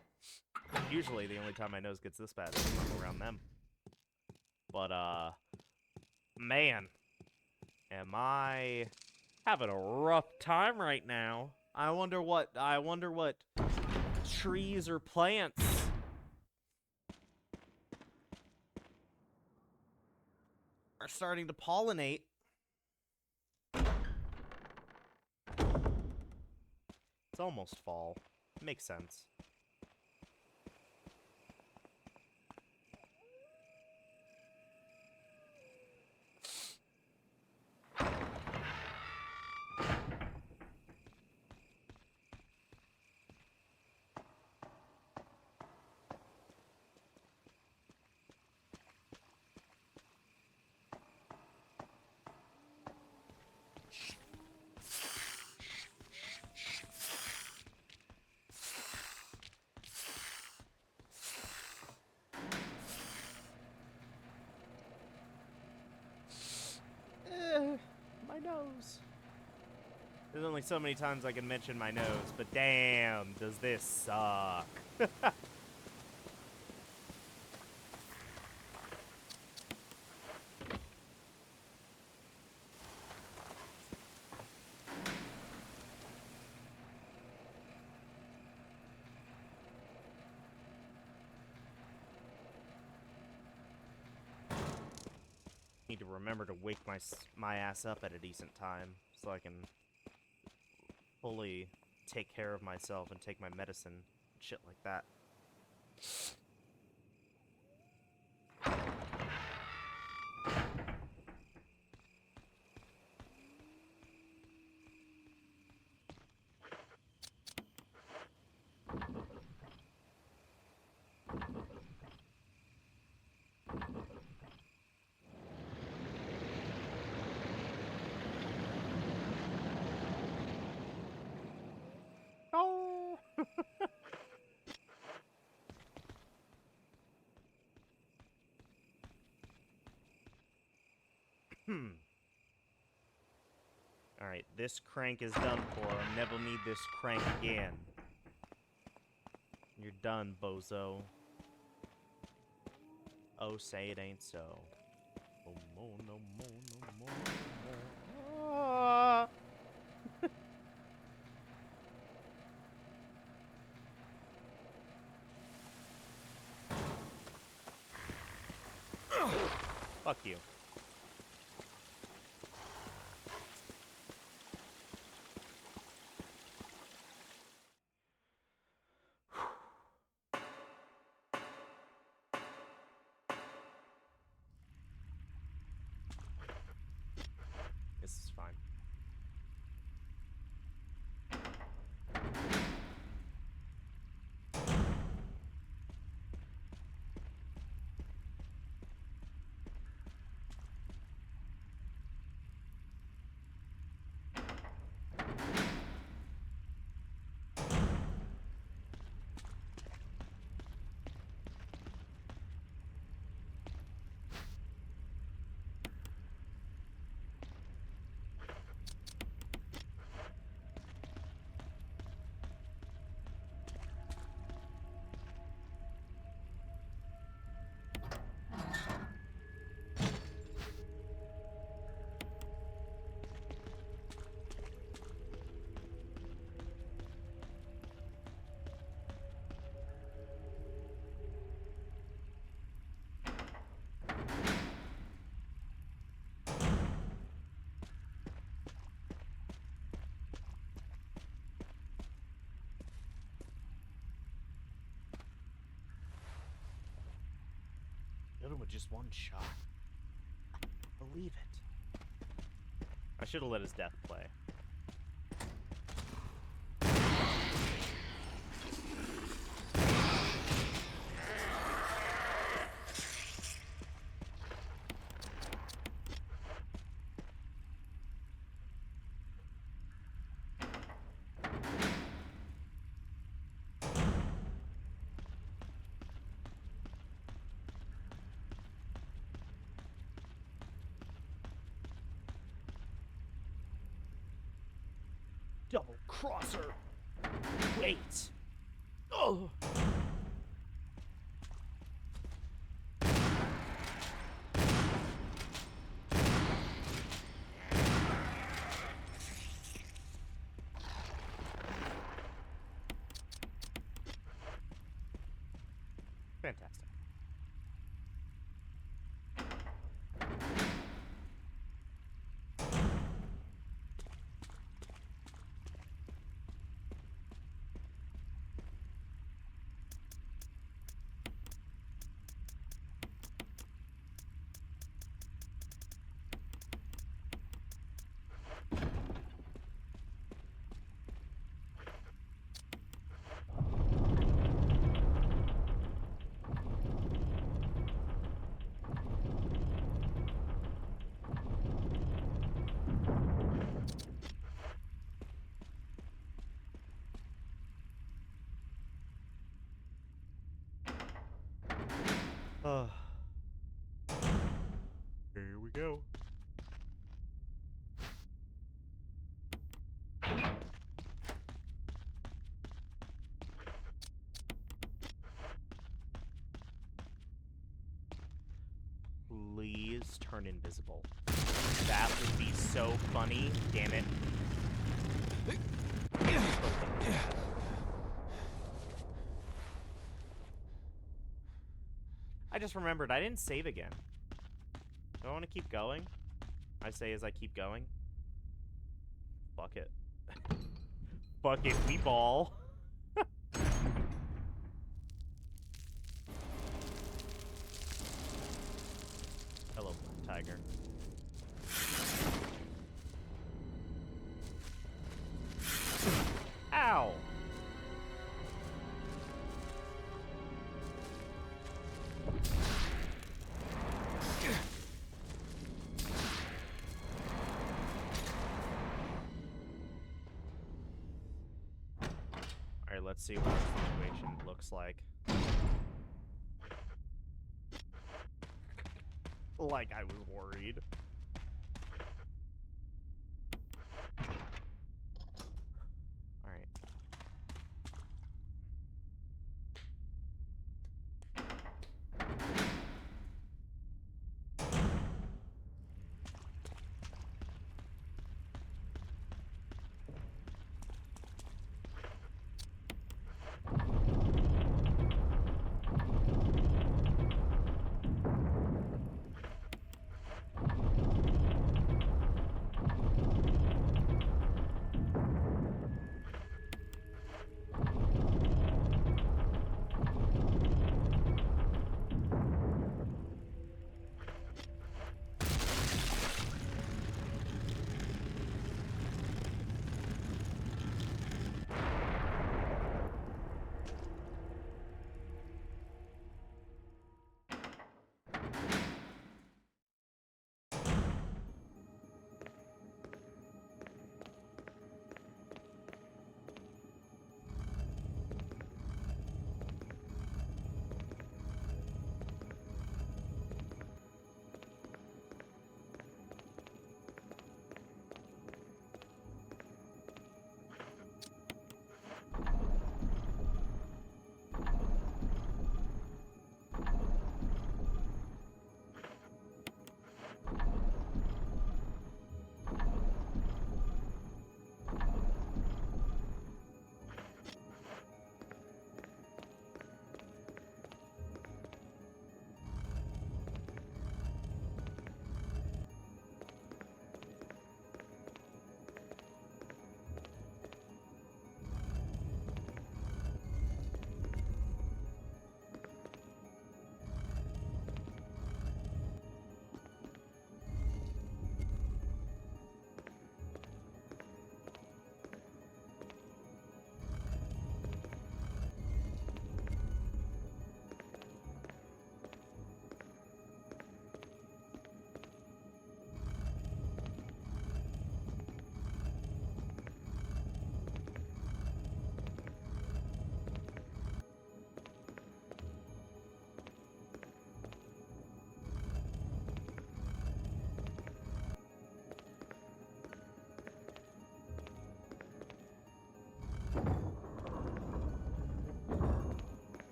usually the only time my nose gets this bad is when I'm around them. But, man, am I having a rough time right now. I wonder what trees or plants. Are starting to pollinate. It's almost fall. Makes sense. My nose. There's only so many times I can mention my nose, but damn, does this suck. Need to remember to wake my ass up at a decent time so I can fully take care of myself and take my medicine, shit like that. Oh! Alright, this crank is done for. I'll never need this crank again. You're done, bozo. Oh, say it ain't so. No more, no more, no more, no more. Ah! Fuck you. This is fine. Killed him with just one shot. Believe it. I should have let his death play. Double crosser. Wait. Oh. Fantastic. Here we go. Please turn invisible. That would be so funny. Damn it. I just remembered I didn't save again. Do I want to keep going? I say as I keep going. Fuck it. Fuck it, we ball. Hello, tiger. Ow! Alright, let's see what the situation looks like. Like I was worried. Alright.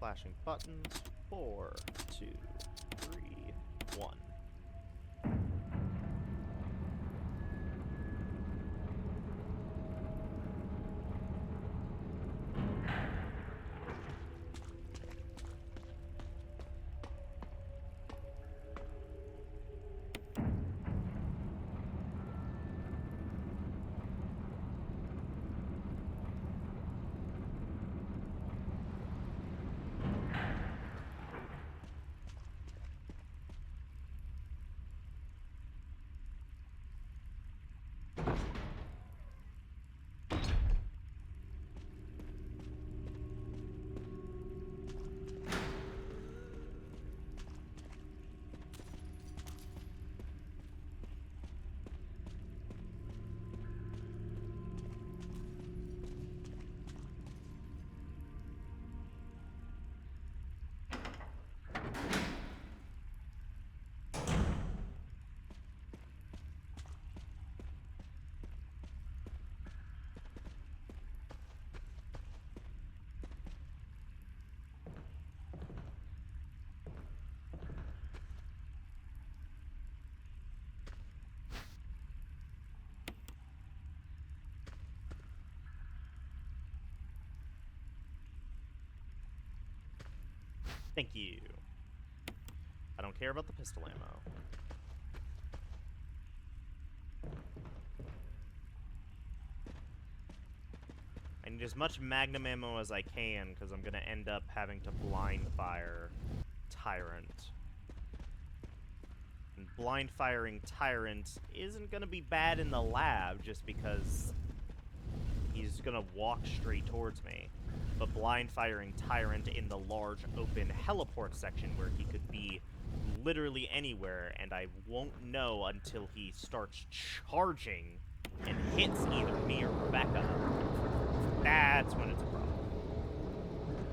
flashing buttons. 4, 2, 3, 1. Thank you. I don't care about the pistol ammo. I need as much magnum ammo as I can, because I'm going to end up having to blind fire Tyrant. And blind firing Tyrant isn't going to be bad in the lab, just because he's going to walk straight towards me. But blind firing Tyrant in the large open heliport section where he could be literally anywhere, and I won't know until he starts charging and hits either me or Rebecca, that's when it's a problem.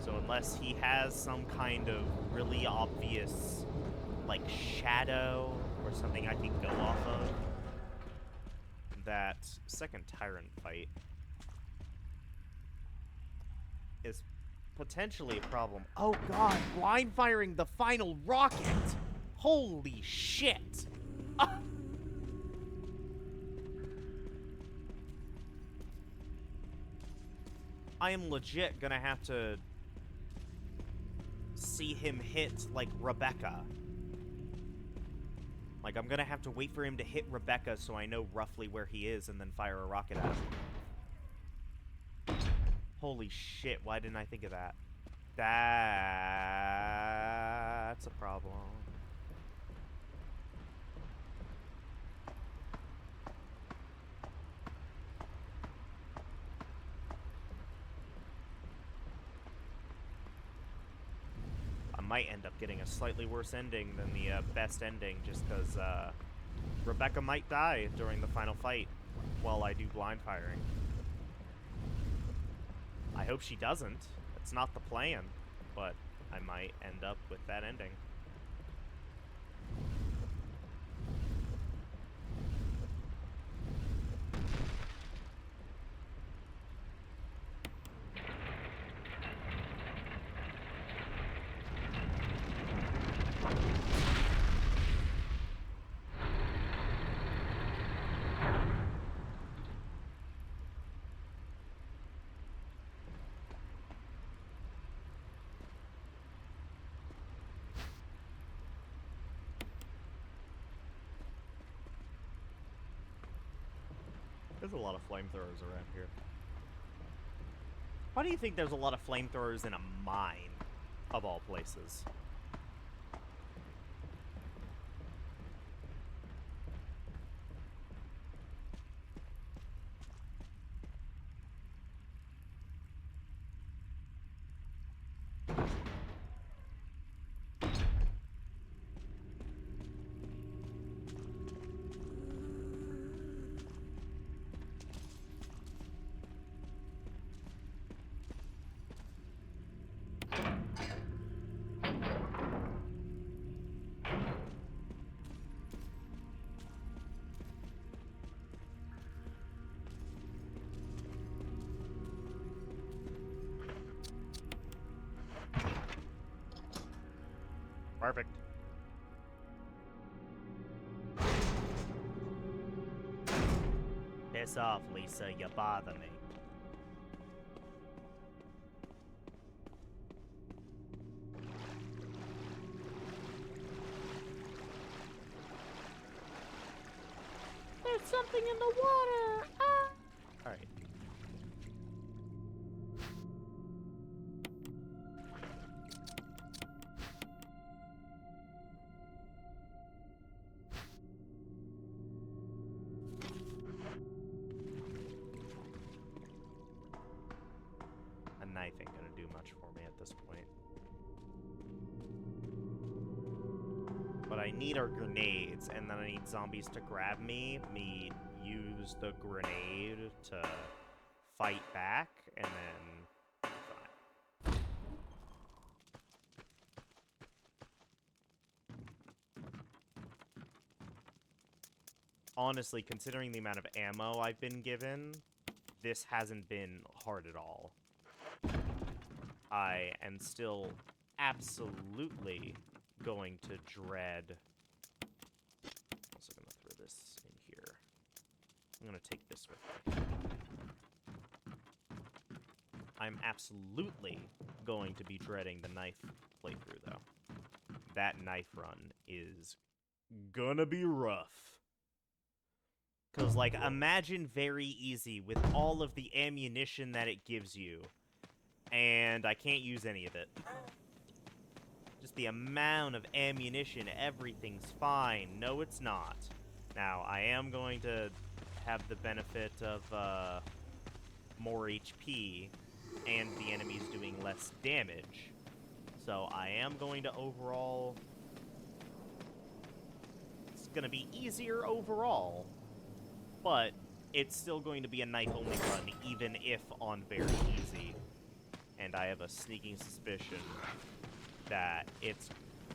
So unless he has some kind of really obvious, like, shadow or something I can go off of, that second Tyrant fight is potentially a problem. Oh god, blind firing the final rocket! Holy shit! Ah! I am legit gonna have to see him hit, like, Rebecca. Like, I'm gonna have to wait for him to hit Rebecca so I know roughly where he is and then fire a rocket at him. Holy shit, why didn't I think of that? That's a problem. I might end up getting a slightly worse ending than the best ending, just because Rebecca might die during the final fight while I do blind firing. I hope she doesn't. It's not the plan, but I might end up with that ending. There's a lot of flamethrowers around here. Why do you think there's a lot of flamethrowers in a mine, of all places? Perfect. Piss off, Lisa. You bother me. There's something in the water. Ah! All right. A knife ain't gonna do much for me at this point. What I need are grenades, and then I need zombies to grab me, use the grenade to fight back, and then fine. Honestly, considering the amount of ammo I've been given, this hasn't been hard at all. I am still absolutely going to dread. Also gonna throw this in here. I'm gonna take this with me. I'm absolutely going to be dreading the knife playthrough, though. That knife run is gonna be rough. Because, like, imagine very easy with all of the ammunition that it gives you, and I can't use any of it. Just the amount of ammunition, everything's fine. No, it's not. Now, I am going to have the benefit of more HP and the enemies doing less damage. So I am going to overall... It's going to be easier overall, but it's still going to be a knife-only run, even if on very easy. And I have a sneaking suspicion that it's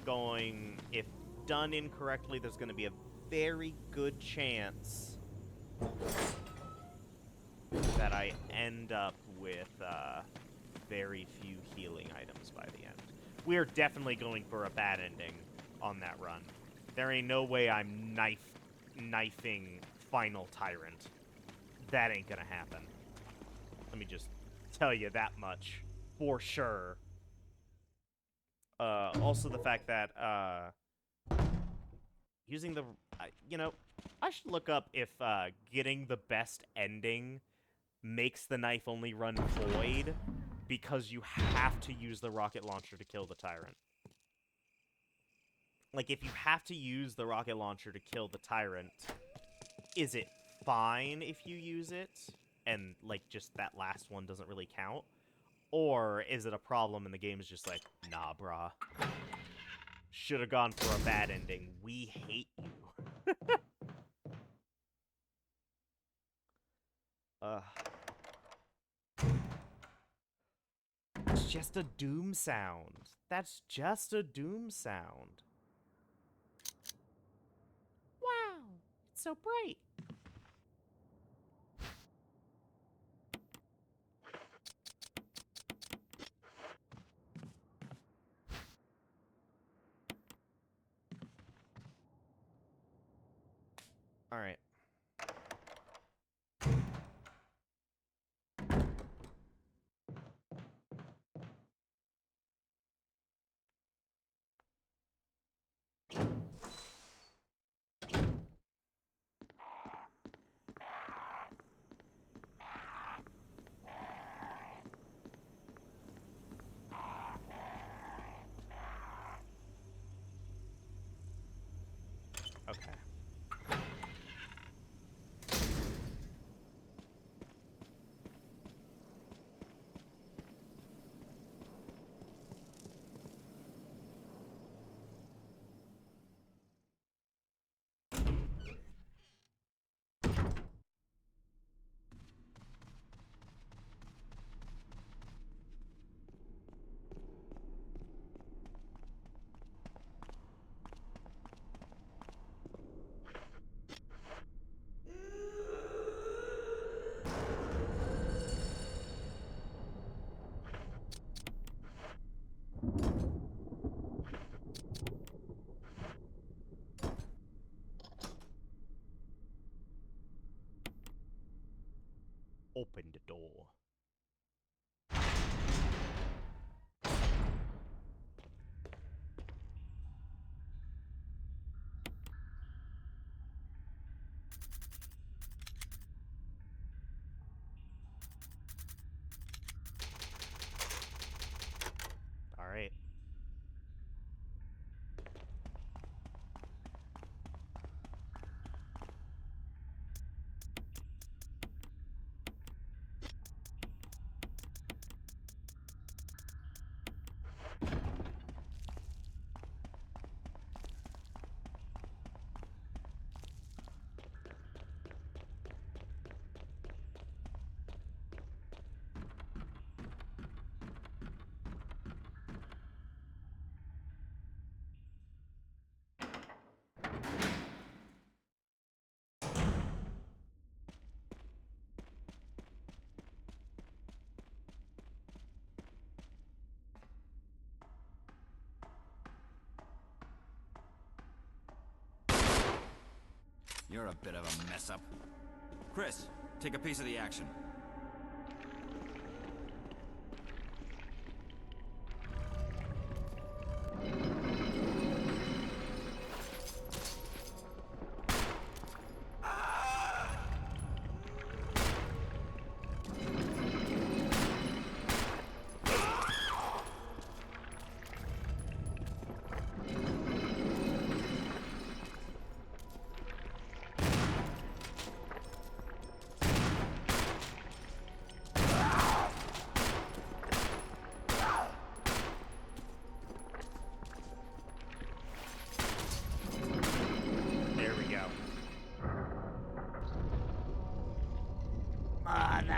going... If done incorrectly, there's going to be a very good chance that I end up with very few healing items by the end. We are definitely going for a bad ending on that run. There ain't no way I'm knifing Final Tyrant. That ain't gonna happen. Let me just tell you that much for sure. Also the fact that using the... you know, I should look up if getting the best ending makes the knife-only run void because you have to use the rocket launcher to kill the Tyrant. Like, if you have to use the rocket launcher to kill the Tyrant, is it fine if you use it and, like, just that last one doesn't really count? Or is it a problem and the game is just like, nah, brah. Should have gone for a bad ending. We hate you. It's just a doom sound. That's just a doom sound. Wow, it's so bright. All right. Okay. open the door. All right. You're a bit of a mess-up. Chris, take a piece of the action. There we go. Mother!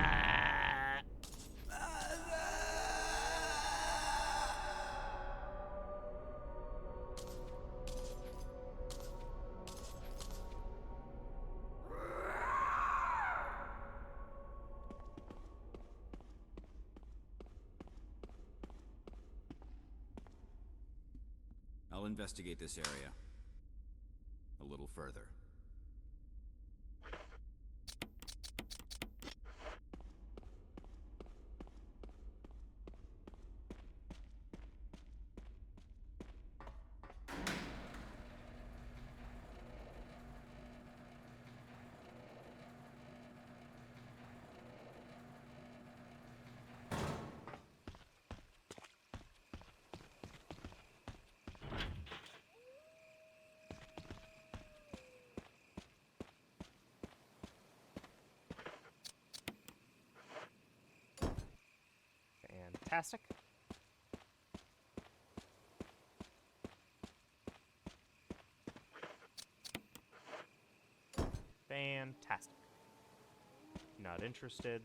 I'll investigate this area a little further. Fantastic. Fantastic. Not interested.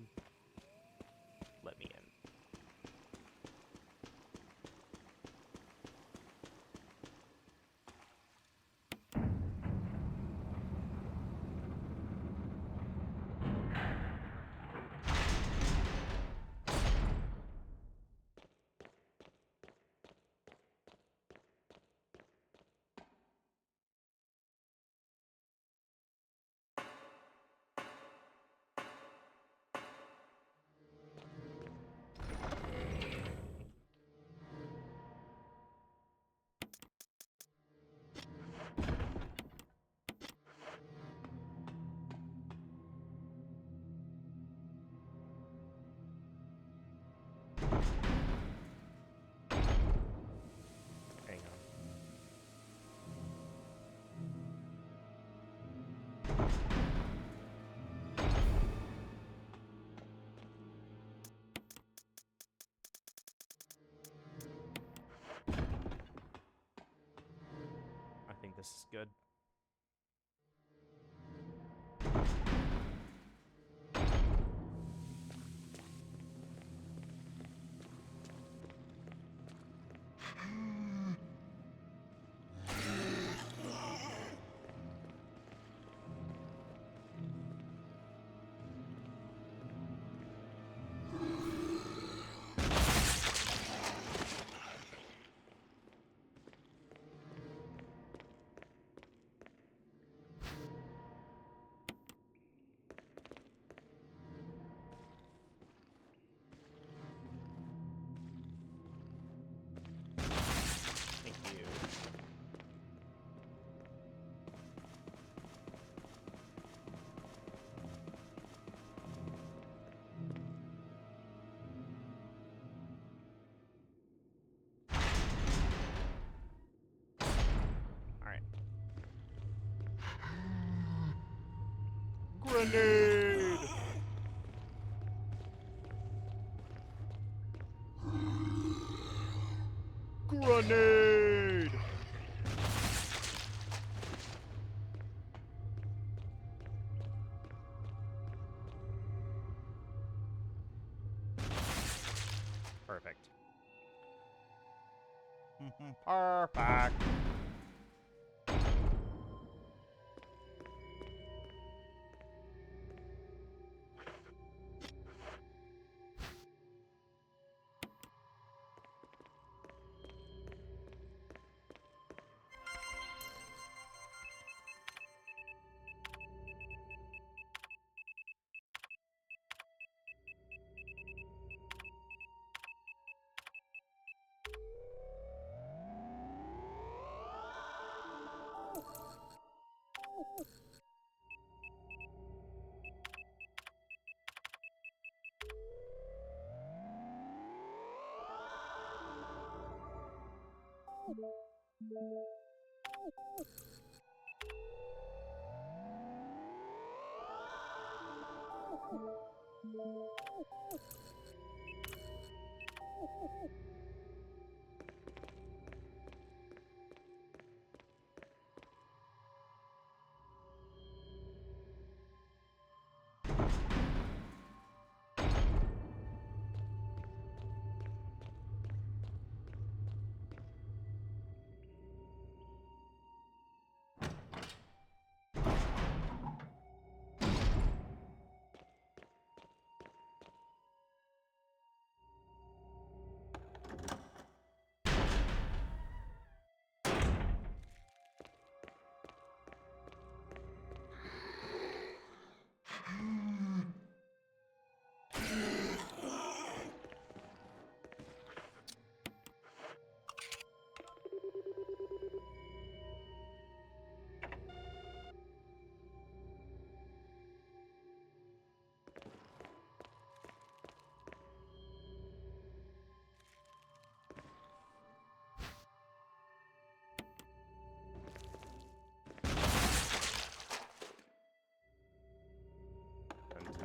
Let me in. Hang on. I think this is good. Grenade! Grenade! Perfect. Perfect.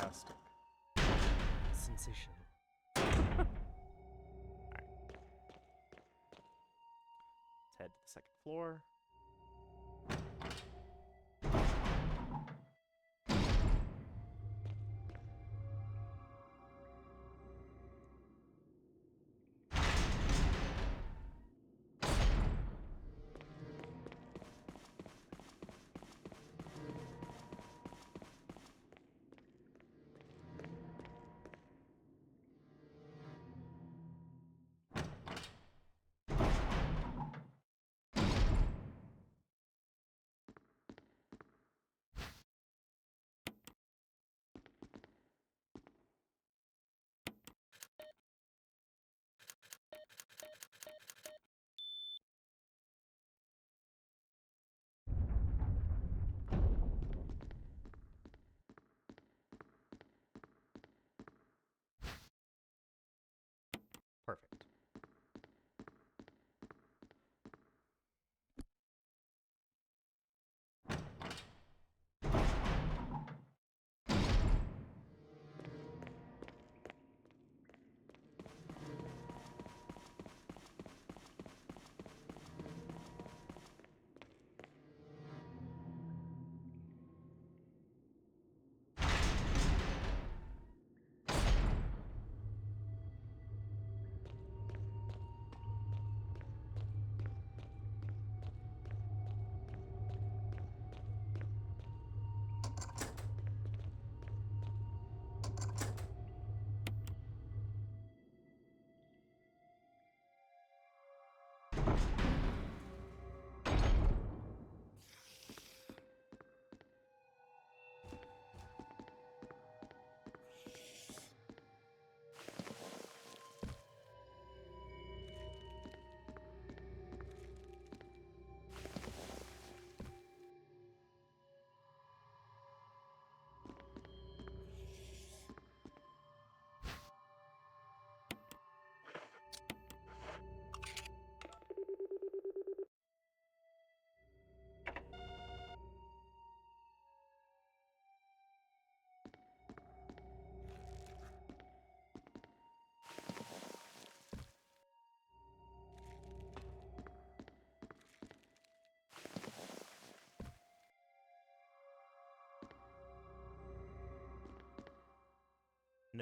Fantastic. Sensational. Alright. Let's head to the second floor.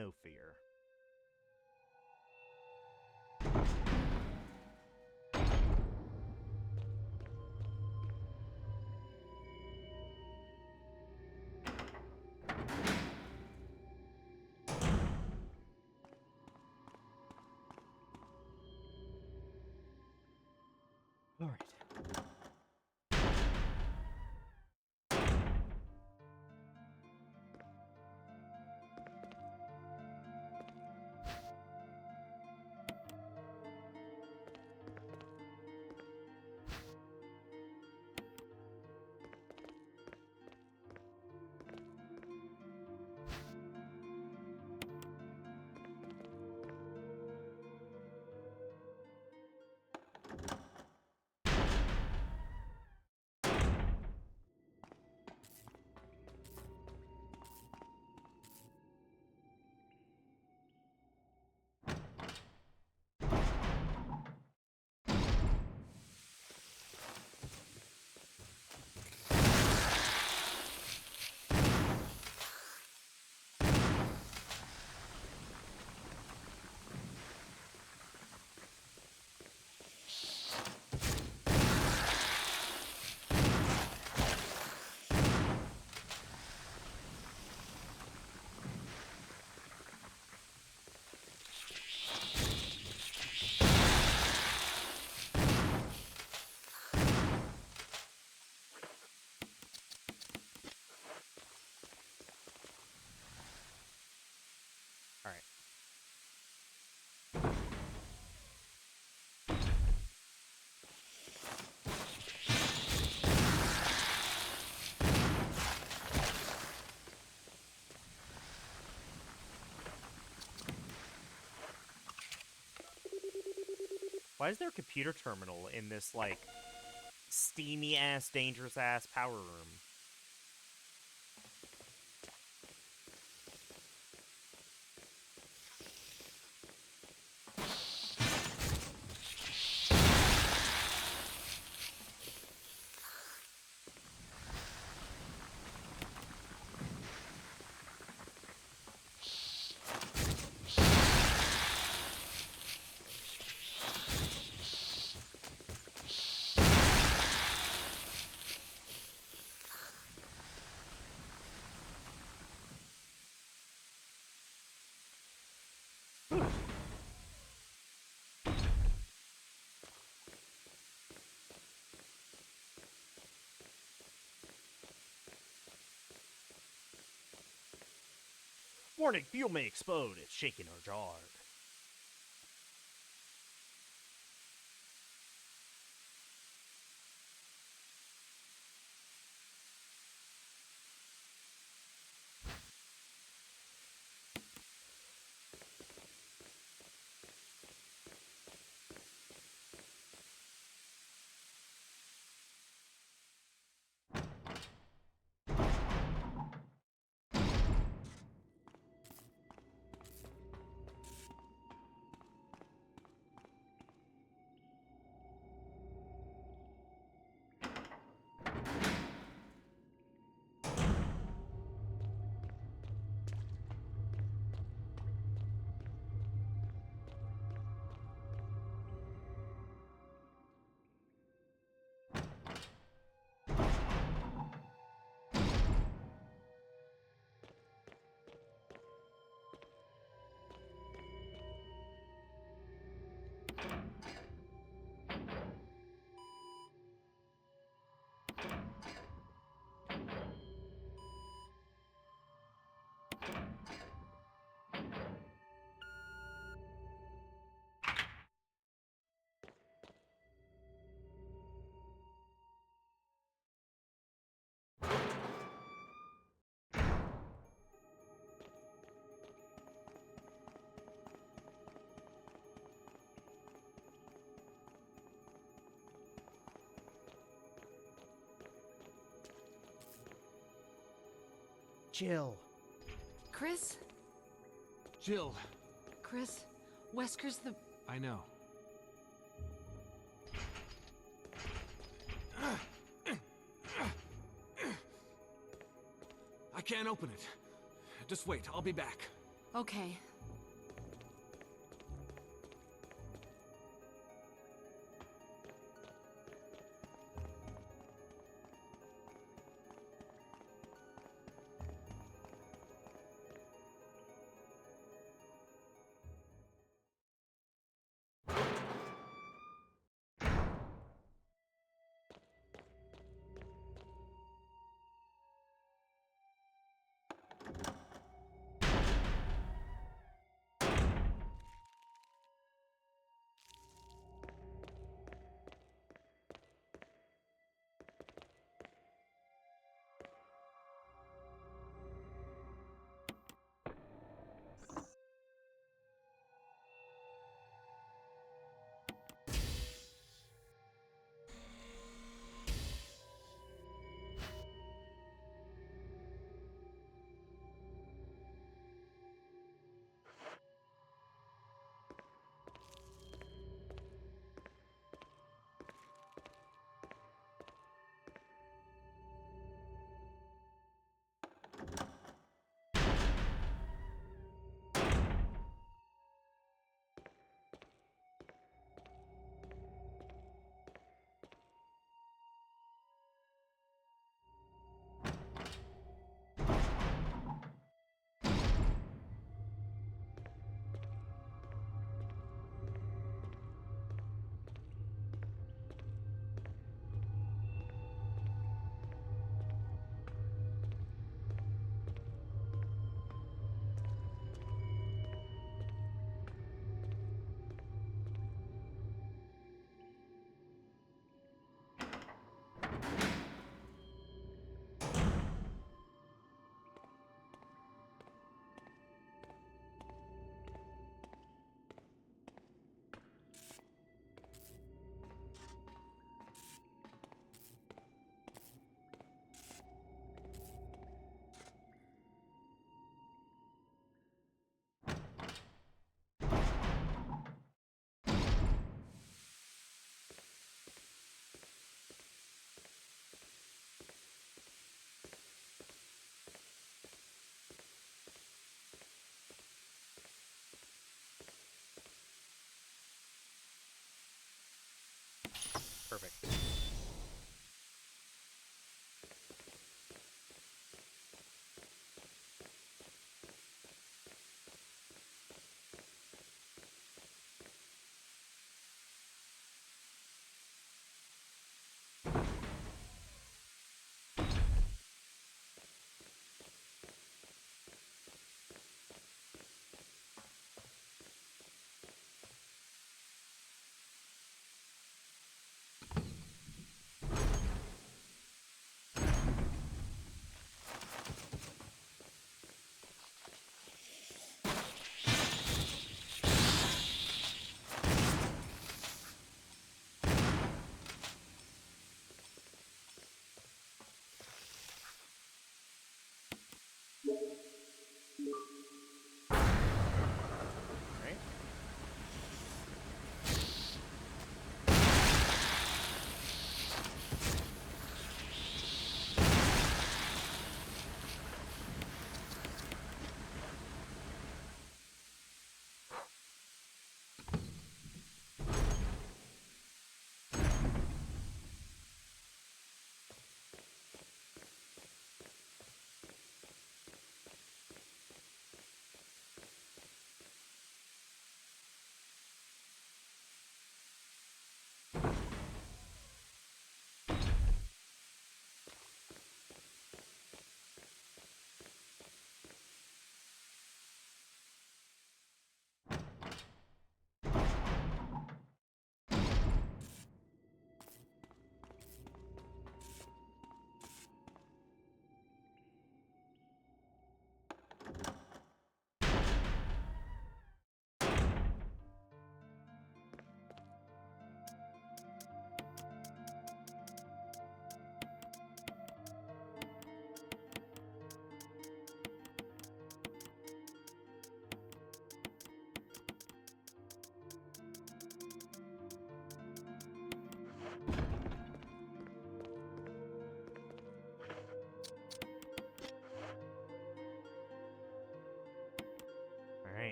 no fear. All right. All right. Why is there a computer terminal in this, like, steamy-ass, dangerous-ass power room? Warning, fuel may explode. It's shaking or jarred. Jill. Chris? Jill, Chris? Wesker's the... I know. I can't open it. Just wait, I'll be back. Okay.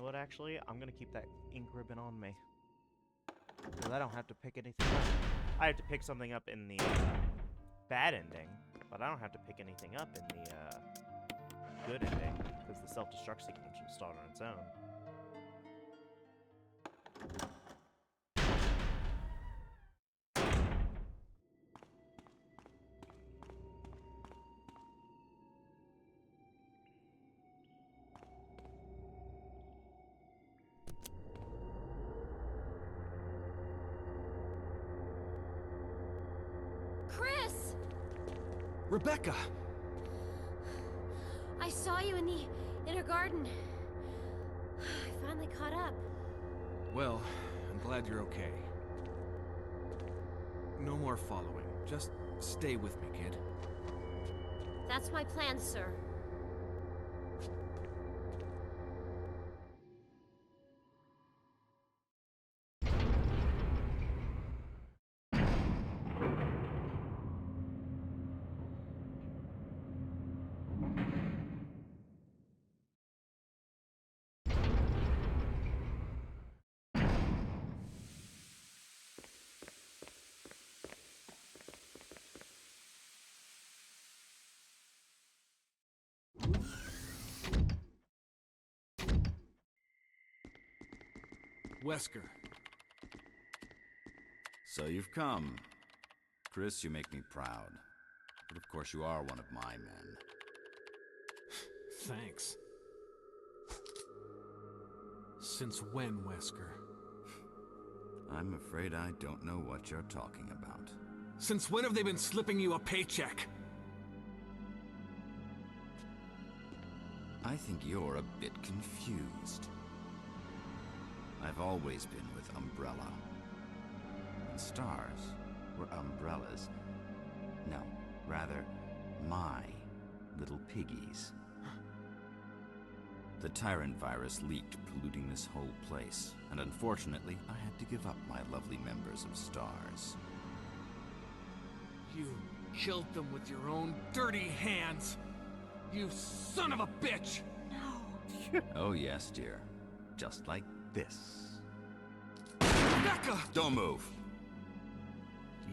what, actually? I'm gonna keep that ink ribbon on me. Because I don't have to pick anything up. I have to pick something up in the bad ending, but I don't have to pick anything up in the good ending, because the self-destruct sequence will start on its own. Chris! Rebecca! I saw you in the inner garden. I finally caught up. Well, I'm glad you're okay. No more following. Just stay with me, kid. That's my plan, sir. Wesker. So you've come. Chris, you make me proud. But of course you are one of my men. Thanks. Since when, Wesker? I'm afraid I don't know what you're talking about. Since when have they been slipping you a paycheck? I think you're a bit confused. I've always been with Umbrella. And stars were Umbrella's. No, rather, my little piggies. The Tyrant virus leaked, polluting this whole place, and unfortunately, I had to give up my lovely members of Stars. You killed them with your own dirty hands! You son of a bitch! No. Oh yes, dear. Just like this. Rebecca! Don't move!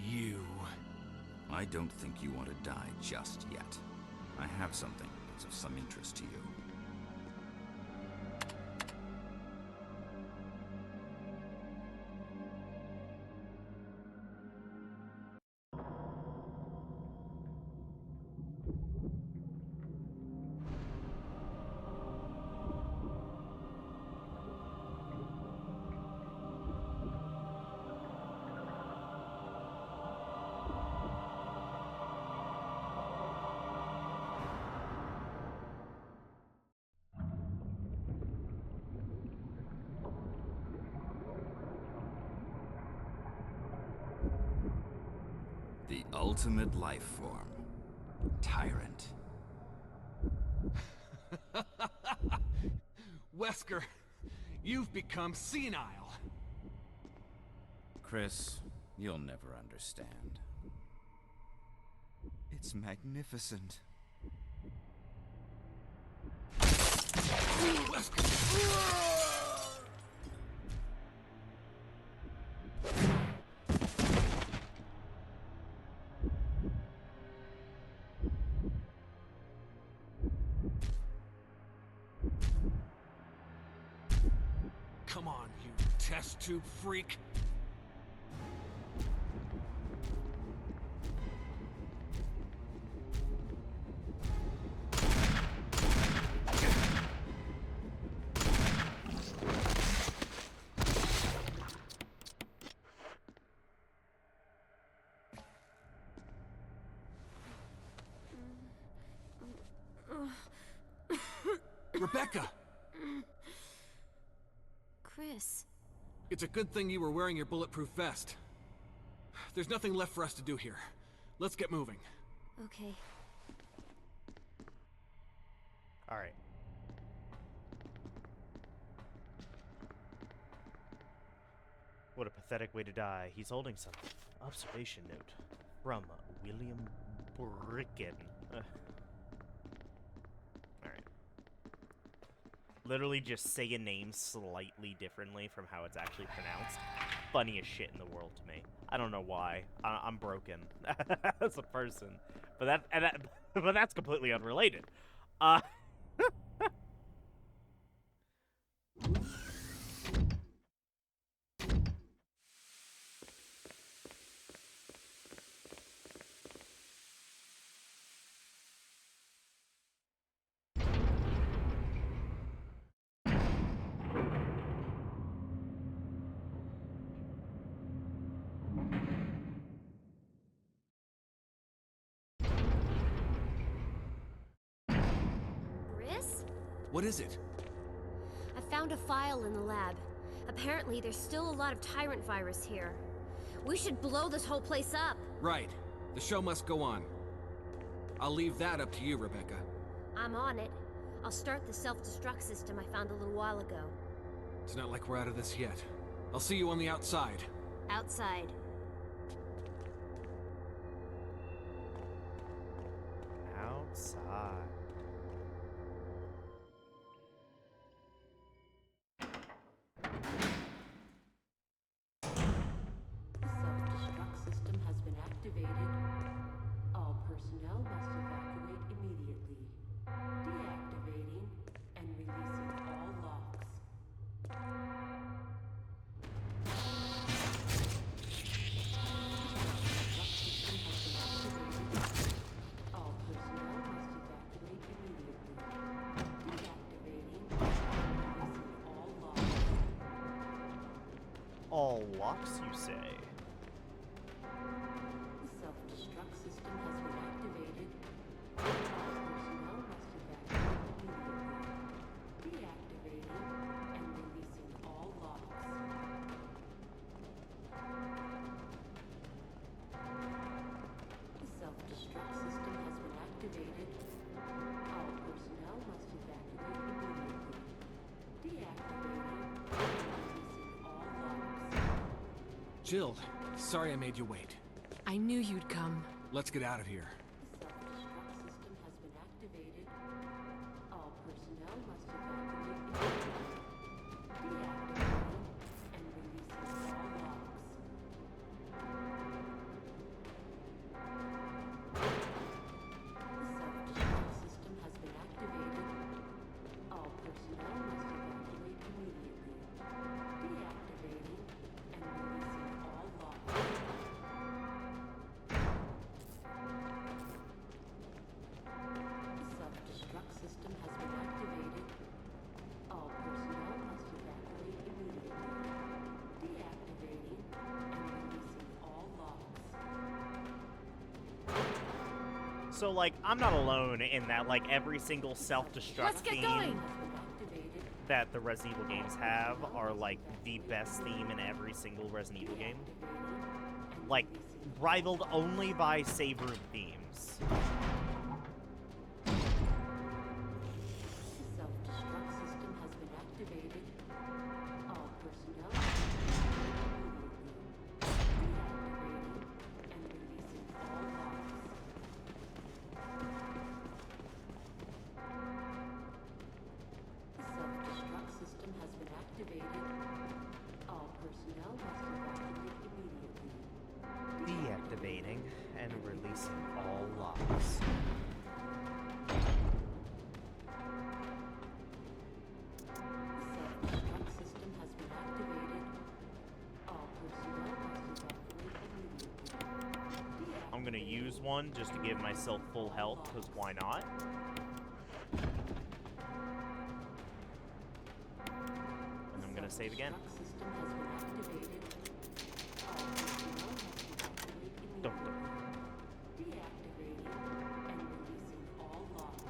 You... I don't think you want to die just yet. I have something that's of some interest to you. The ultimate life form. Tyrant. Wesker, you've become senile. Chris, you'll never understand. It's magnificent. Come on, you test tube freak. Rebecca! Chris. It's a good thing you were wearing your bulletproof vest. There's nothing left for us to do here. Let's get moving. Okay. Alright. What a pathetic way to die. He's holding some observation note from William Bricken. Alright. Literally just say a name slightly differently from how it's actually pronounced. Funniest shit in the world to me. I don't know why. I'm broken as a person, but but that's completely unrelated. Uh, Briss? What is it? I found a file in the lab. Apparently, there's still a lot of tyrant virus here. We should blow this whole place up. Right. The show must go on. I'll leave that up to you, Rebecca. I'm on it. I'll start the self-destruct system I found a little while ago. It's not like we're out of this yet. I'll see you on the outside. Outside. outside. The self-destruct system has been activated. All personnel must evacuate immediately. Deactivating and releasing all locks. All personnel must evacuate immediately. Deactivating and releasing all locks. All locks, you say? The self-destruct system has been activated. All personnel must evacuate immediately. Deactivating and releasing all locks. The self-destruct system has been activated. All personnel must evacuate immediately. Deactivating and releasing all locks. Jill, sorry I made you wait. I knew you'd come. Let's get out of here. The self-destruct system has been activated. All personnel must evacuate immediately. Deactivating and releasing all locks. The self-destruct system has been activated. All personnel must evacuate immediately. Deactivating and releasing all locks. The self-destruct system has been activated. All personnel must evacuate immediately. Deactivating and releasing all locks. So, like, I'm not alone in that, like, every single self-destruct Let's get theme going! Has been activated. that the Resident Evil games have are, like, the best theme in every single Resident Evil game. Deactivating and Like, releasing rivaled only by save room themes. The self-destruct system has been activated. All personnel must evacuate immediately. Deactivating and releasing all locks. The self-destruct system has been activated. All personnel must evacuate immediately. Deactivating and releasing all locks. The self-destruct system has been activated. All personnel must evacuate immediately. I'm gonna use one just to give myself full health, because why not? And I'm gonna save again. The system has been activated. All personnel must evacuate Dum, immediately. dum. Deactivating and releasing all locks.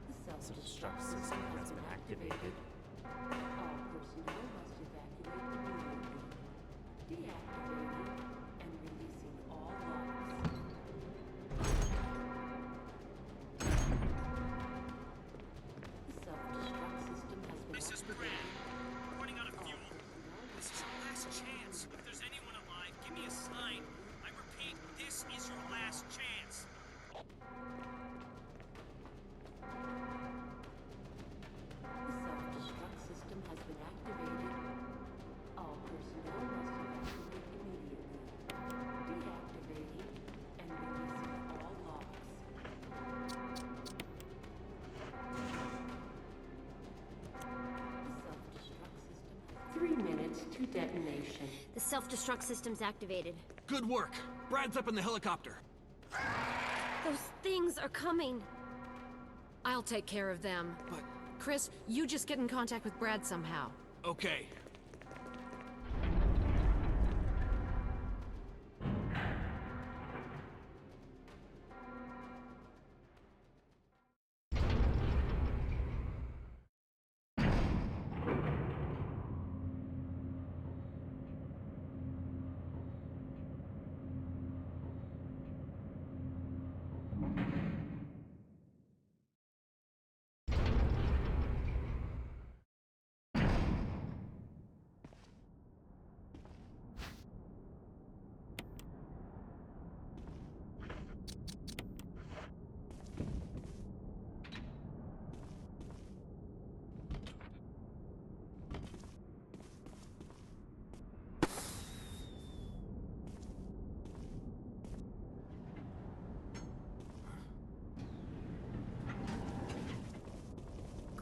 The self-destruct system has been activated. All personnel must evacuate immediately. Deactivating and releasing all locks. The self-destruct system has been This is activated. Brad. We're running out of All fuel. personnel This must is your last chance. If there's anyone alive, give me a sign. I repeat, this is your last chance. detonation. The self-destruct system's activated. Good work. Brad's up in the helicopter. Those things are coming. I'll take care of them. But, Chris, you just get in contact with Brad somehow. okay.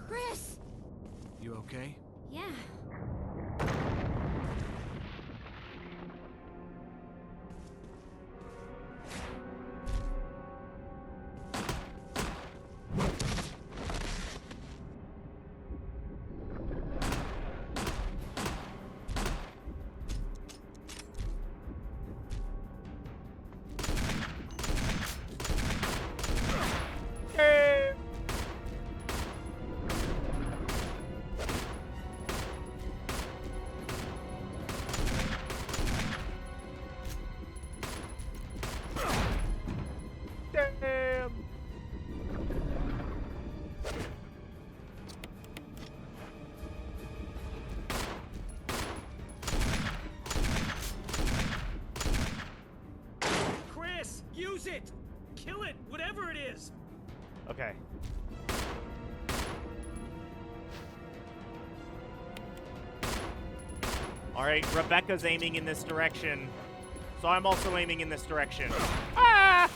Chris! You okay? Yeah. Damn. Chris, use it! Kill it, whatever it is! Okay. Alright, Rebecca's aiming in this direction. So I'm also aiming in this direction. Ah!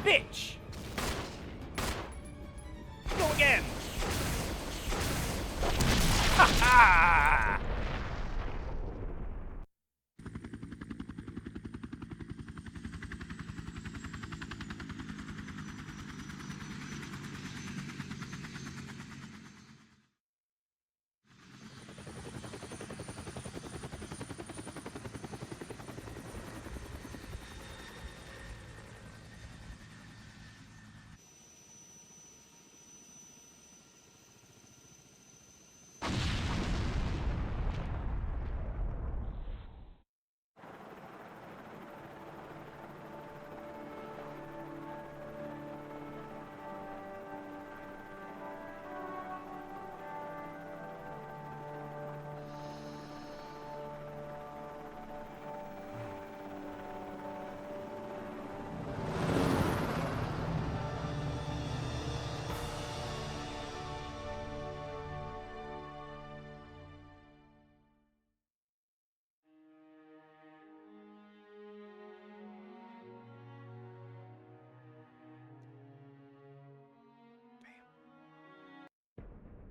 Bitch! Go again! Ha ha!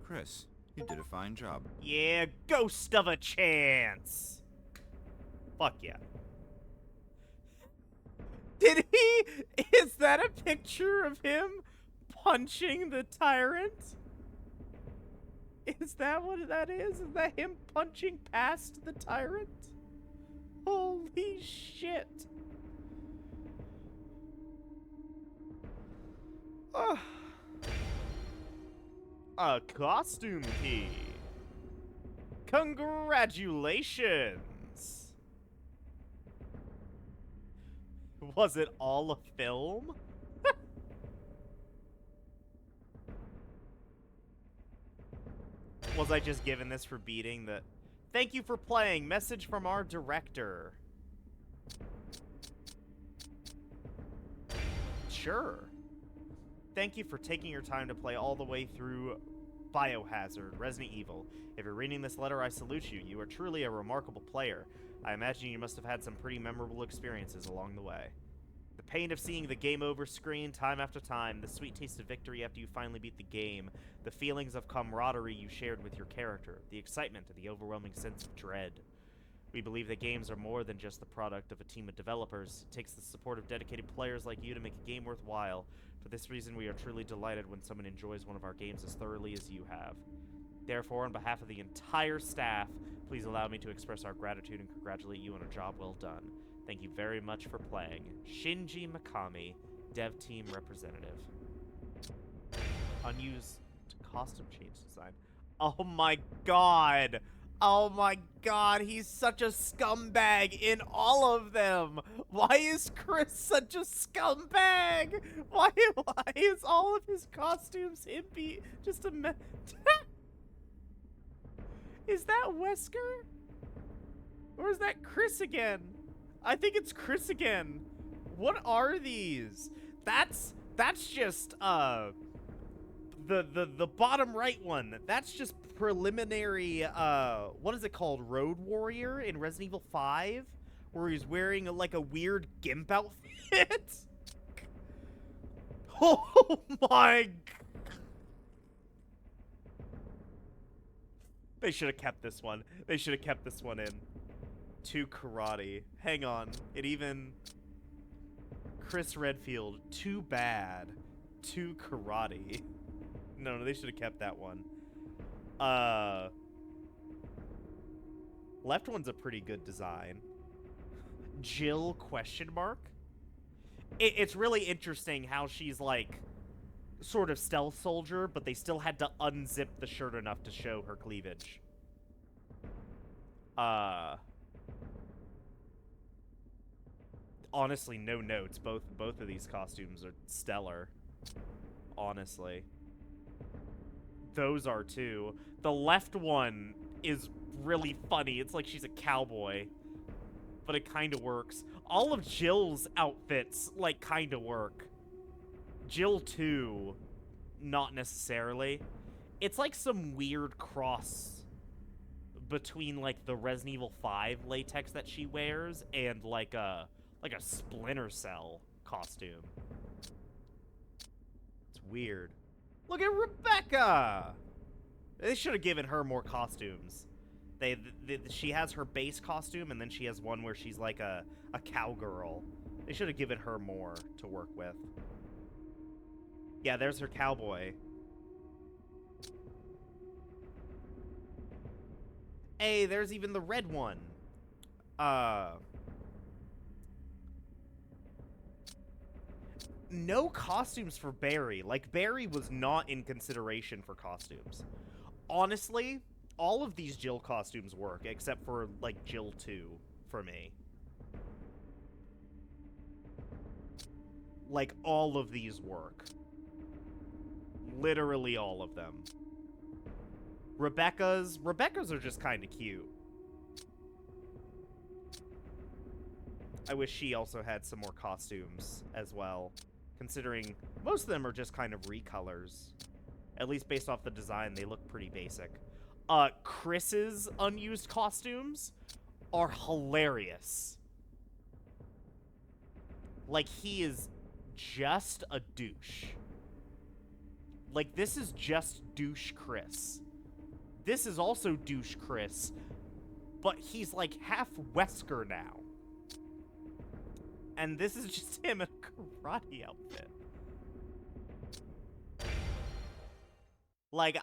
Chris, you did a fine job. Yeah, ghost of a chance. Fuck yeah. Did he? Is that a picture of him punching the tyrant? Is that what that is? Is that him punching past the tyrant? Holy shit. Ugh. A costume key. Congratulations. Was it all a film? Was I just given this for beating the... Thank you for playing. Message from our director. Sure. Thank you for taking your time to play all the way through Biohazard, Resident Evil. If you're reading this letter, I salute you. You are truly a remarkable player. I imagine you must have had some pretty memorable experiences along the way. The pain of seeing the game over screen time after time, the sweet taste of victory after you finally beat the game, the feelings of camaraderie you shared with your character, the excitement and the overwhelming sense of dread. We believe that games are more than just the product of a team of developers. It takes the support of dedicated players like you to make a game worthwhile. For this reason, we are truly delighted when someone enjoys one of our games as thoroughly as you have. Therefore, on behalf of the entire staff, please allow me to express our gratitude and congratulate you on a job well done. Thank you very much for playing. Shinji Mikami, Dev Team Representative. Unused costume change design. Oh my god! Oh my god, he's such a scumbag in all of them! Why is Chris such a scumbag? Why is all of his costumes him be just a me- Is that Wesker? Or is that Chris again? I think it's Chris again. What are these? That's just the bottom right one. That's just preliminary what is it called? Road Warrior in Resident Evil 5, where he's wearing like a weird gimp outfit. Oh my. They should have kept this one. They should have kept this one in. To karate. Hang on. It even... Chris Redfield. Too bad. To karate. No, they should have kept that one. Left one's a pretty good design. Jill question mark? It's really interesting how she's like sort of stealth soldier, but they still had to unzip the shirt enough to show her cleavage. Honestly, no notes. Both of these costumes are stellar. Honestly. Those are too. The left one is really funny. It's like she's a cowboy. But it kind of works. All of Jill's outfits, like, kind of work. Jill 2, not necessarily. It's like some weird cross between, like, the Resident Evil 5 latex that she wears and, like a Splinter Cell costume. It's weird. Look at Rebecca! They should have given her more costumes. She has her base costume, and then she has one where she's like a cowgirl. They should have given her more to work with. Yeah, there's her cowboy. Hey, there's even the red one. No costumes for Barry. Like, Barry was not in consideration for costumes. Honestly, all of these Jill costumes work, except for, like, Jill 2 for me. Like, all of these work. Literally all of them. Rebecca's are just kind of cute. I wish she also had some more costumes as well, considering most of them are just kind of recolors. At least based off the design, they look pretty basic. Chris's unused costumes are hilarious. Like, he is just a douche. Like, this is just douche Chris. This is also douche Chris, but he's like half Wesker now. And this is just him in a karate outfit. Like,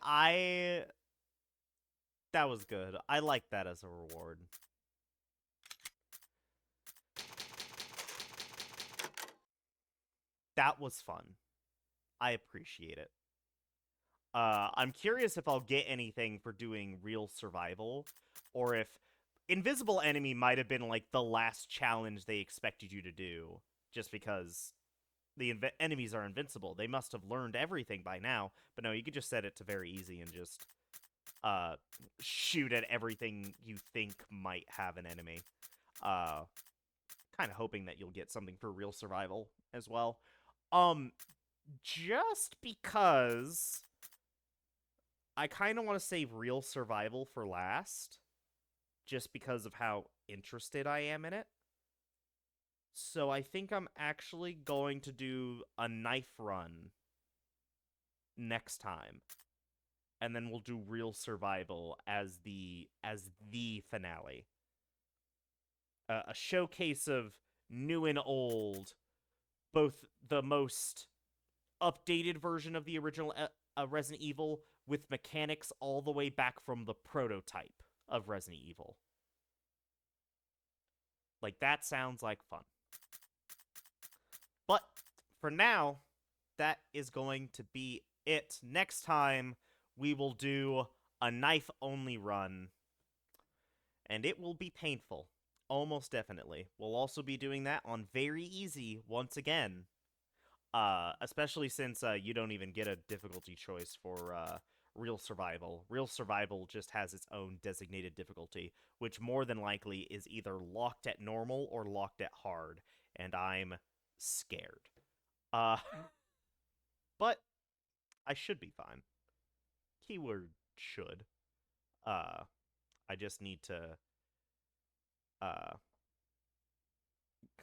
that was good. I like that as a reward. That was fun. I appreciate it. I'm curious if I'll get anything for doing real survival, or if Invisible Enemy might have been like the last challenge they expected you to do, just because the enemies are invincible. They must have learned everything by now, but no, you could just set it to very easy and just shoot at everything you think might have an enemy. Kind of hoping that you'll get something for real survival as well. Just because I kind of want to save real survival for last, just because of how interested I am in it. So I think I'm actually going to do a knife run next time. And then we'll do real survival as the finale. A showcase of new and old, both the most updated version of the original Resident Evil with mechanics all the way back from the prototype of Resident Evil. Like, that sounds like fun. But for now, that is going to be it. Next time, we will do a knife-only run, and it will be painful. Almost definitely. We'll also be doing that on very easy once again. Especially since you don't even get a difficulty choice for Real Survival. Real Survival just has its own designated difficulty, which more than likely is either locked at normal or locked at hard, and I'm scared. But I should be fine. Keyword should. I just need to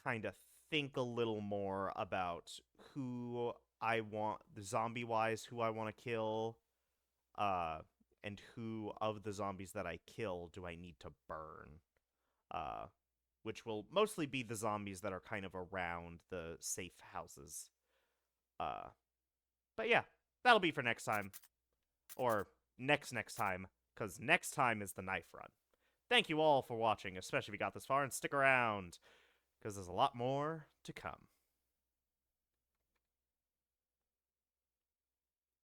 kind of think a little more about who I want, zombie-wise, who I want to kill, and who of the zombies that I kill do I need to burn, which will mostly be the zombies that are kind of around the safe houses. But yeah, that'll be for next time, or next time, because next time is the knife run. Thank you all for watching, especially if you got this far, and stick around, because there's a lot more to come.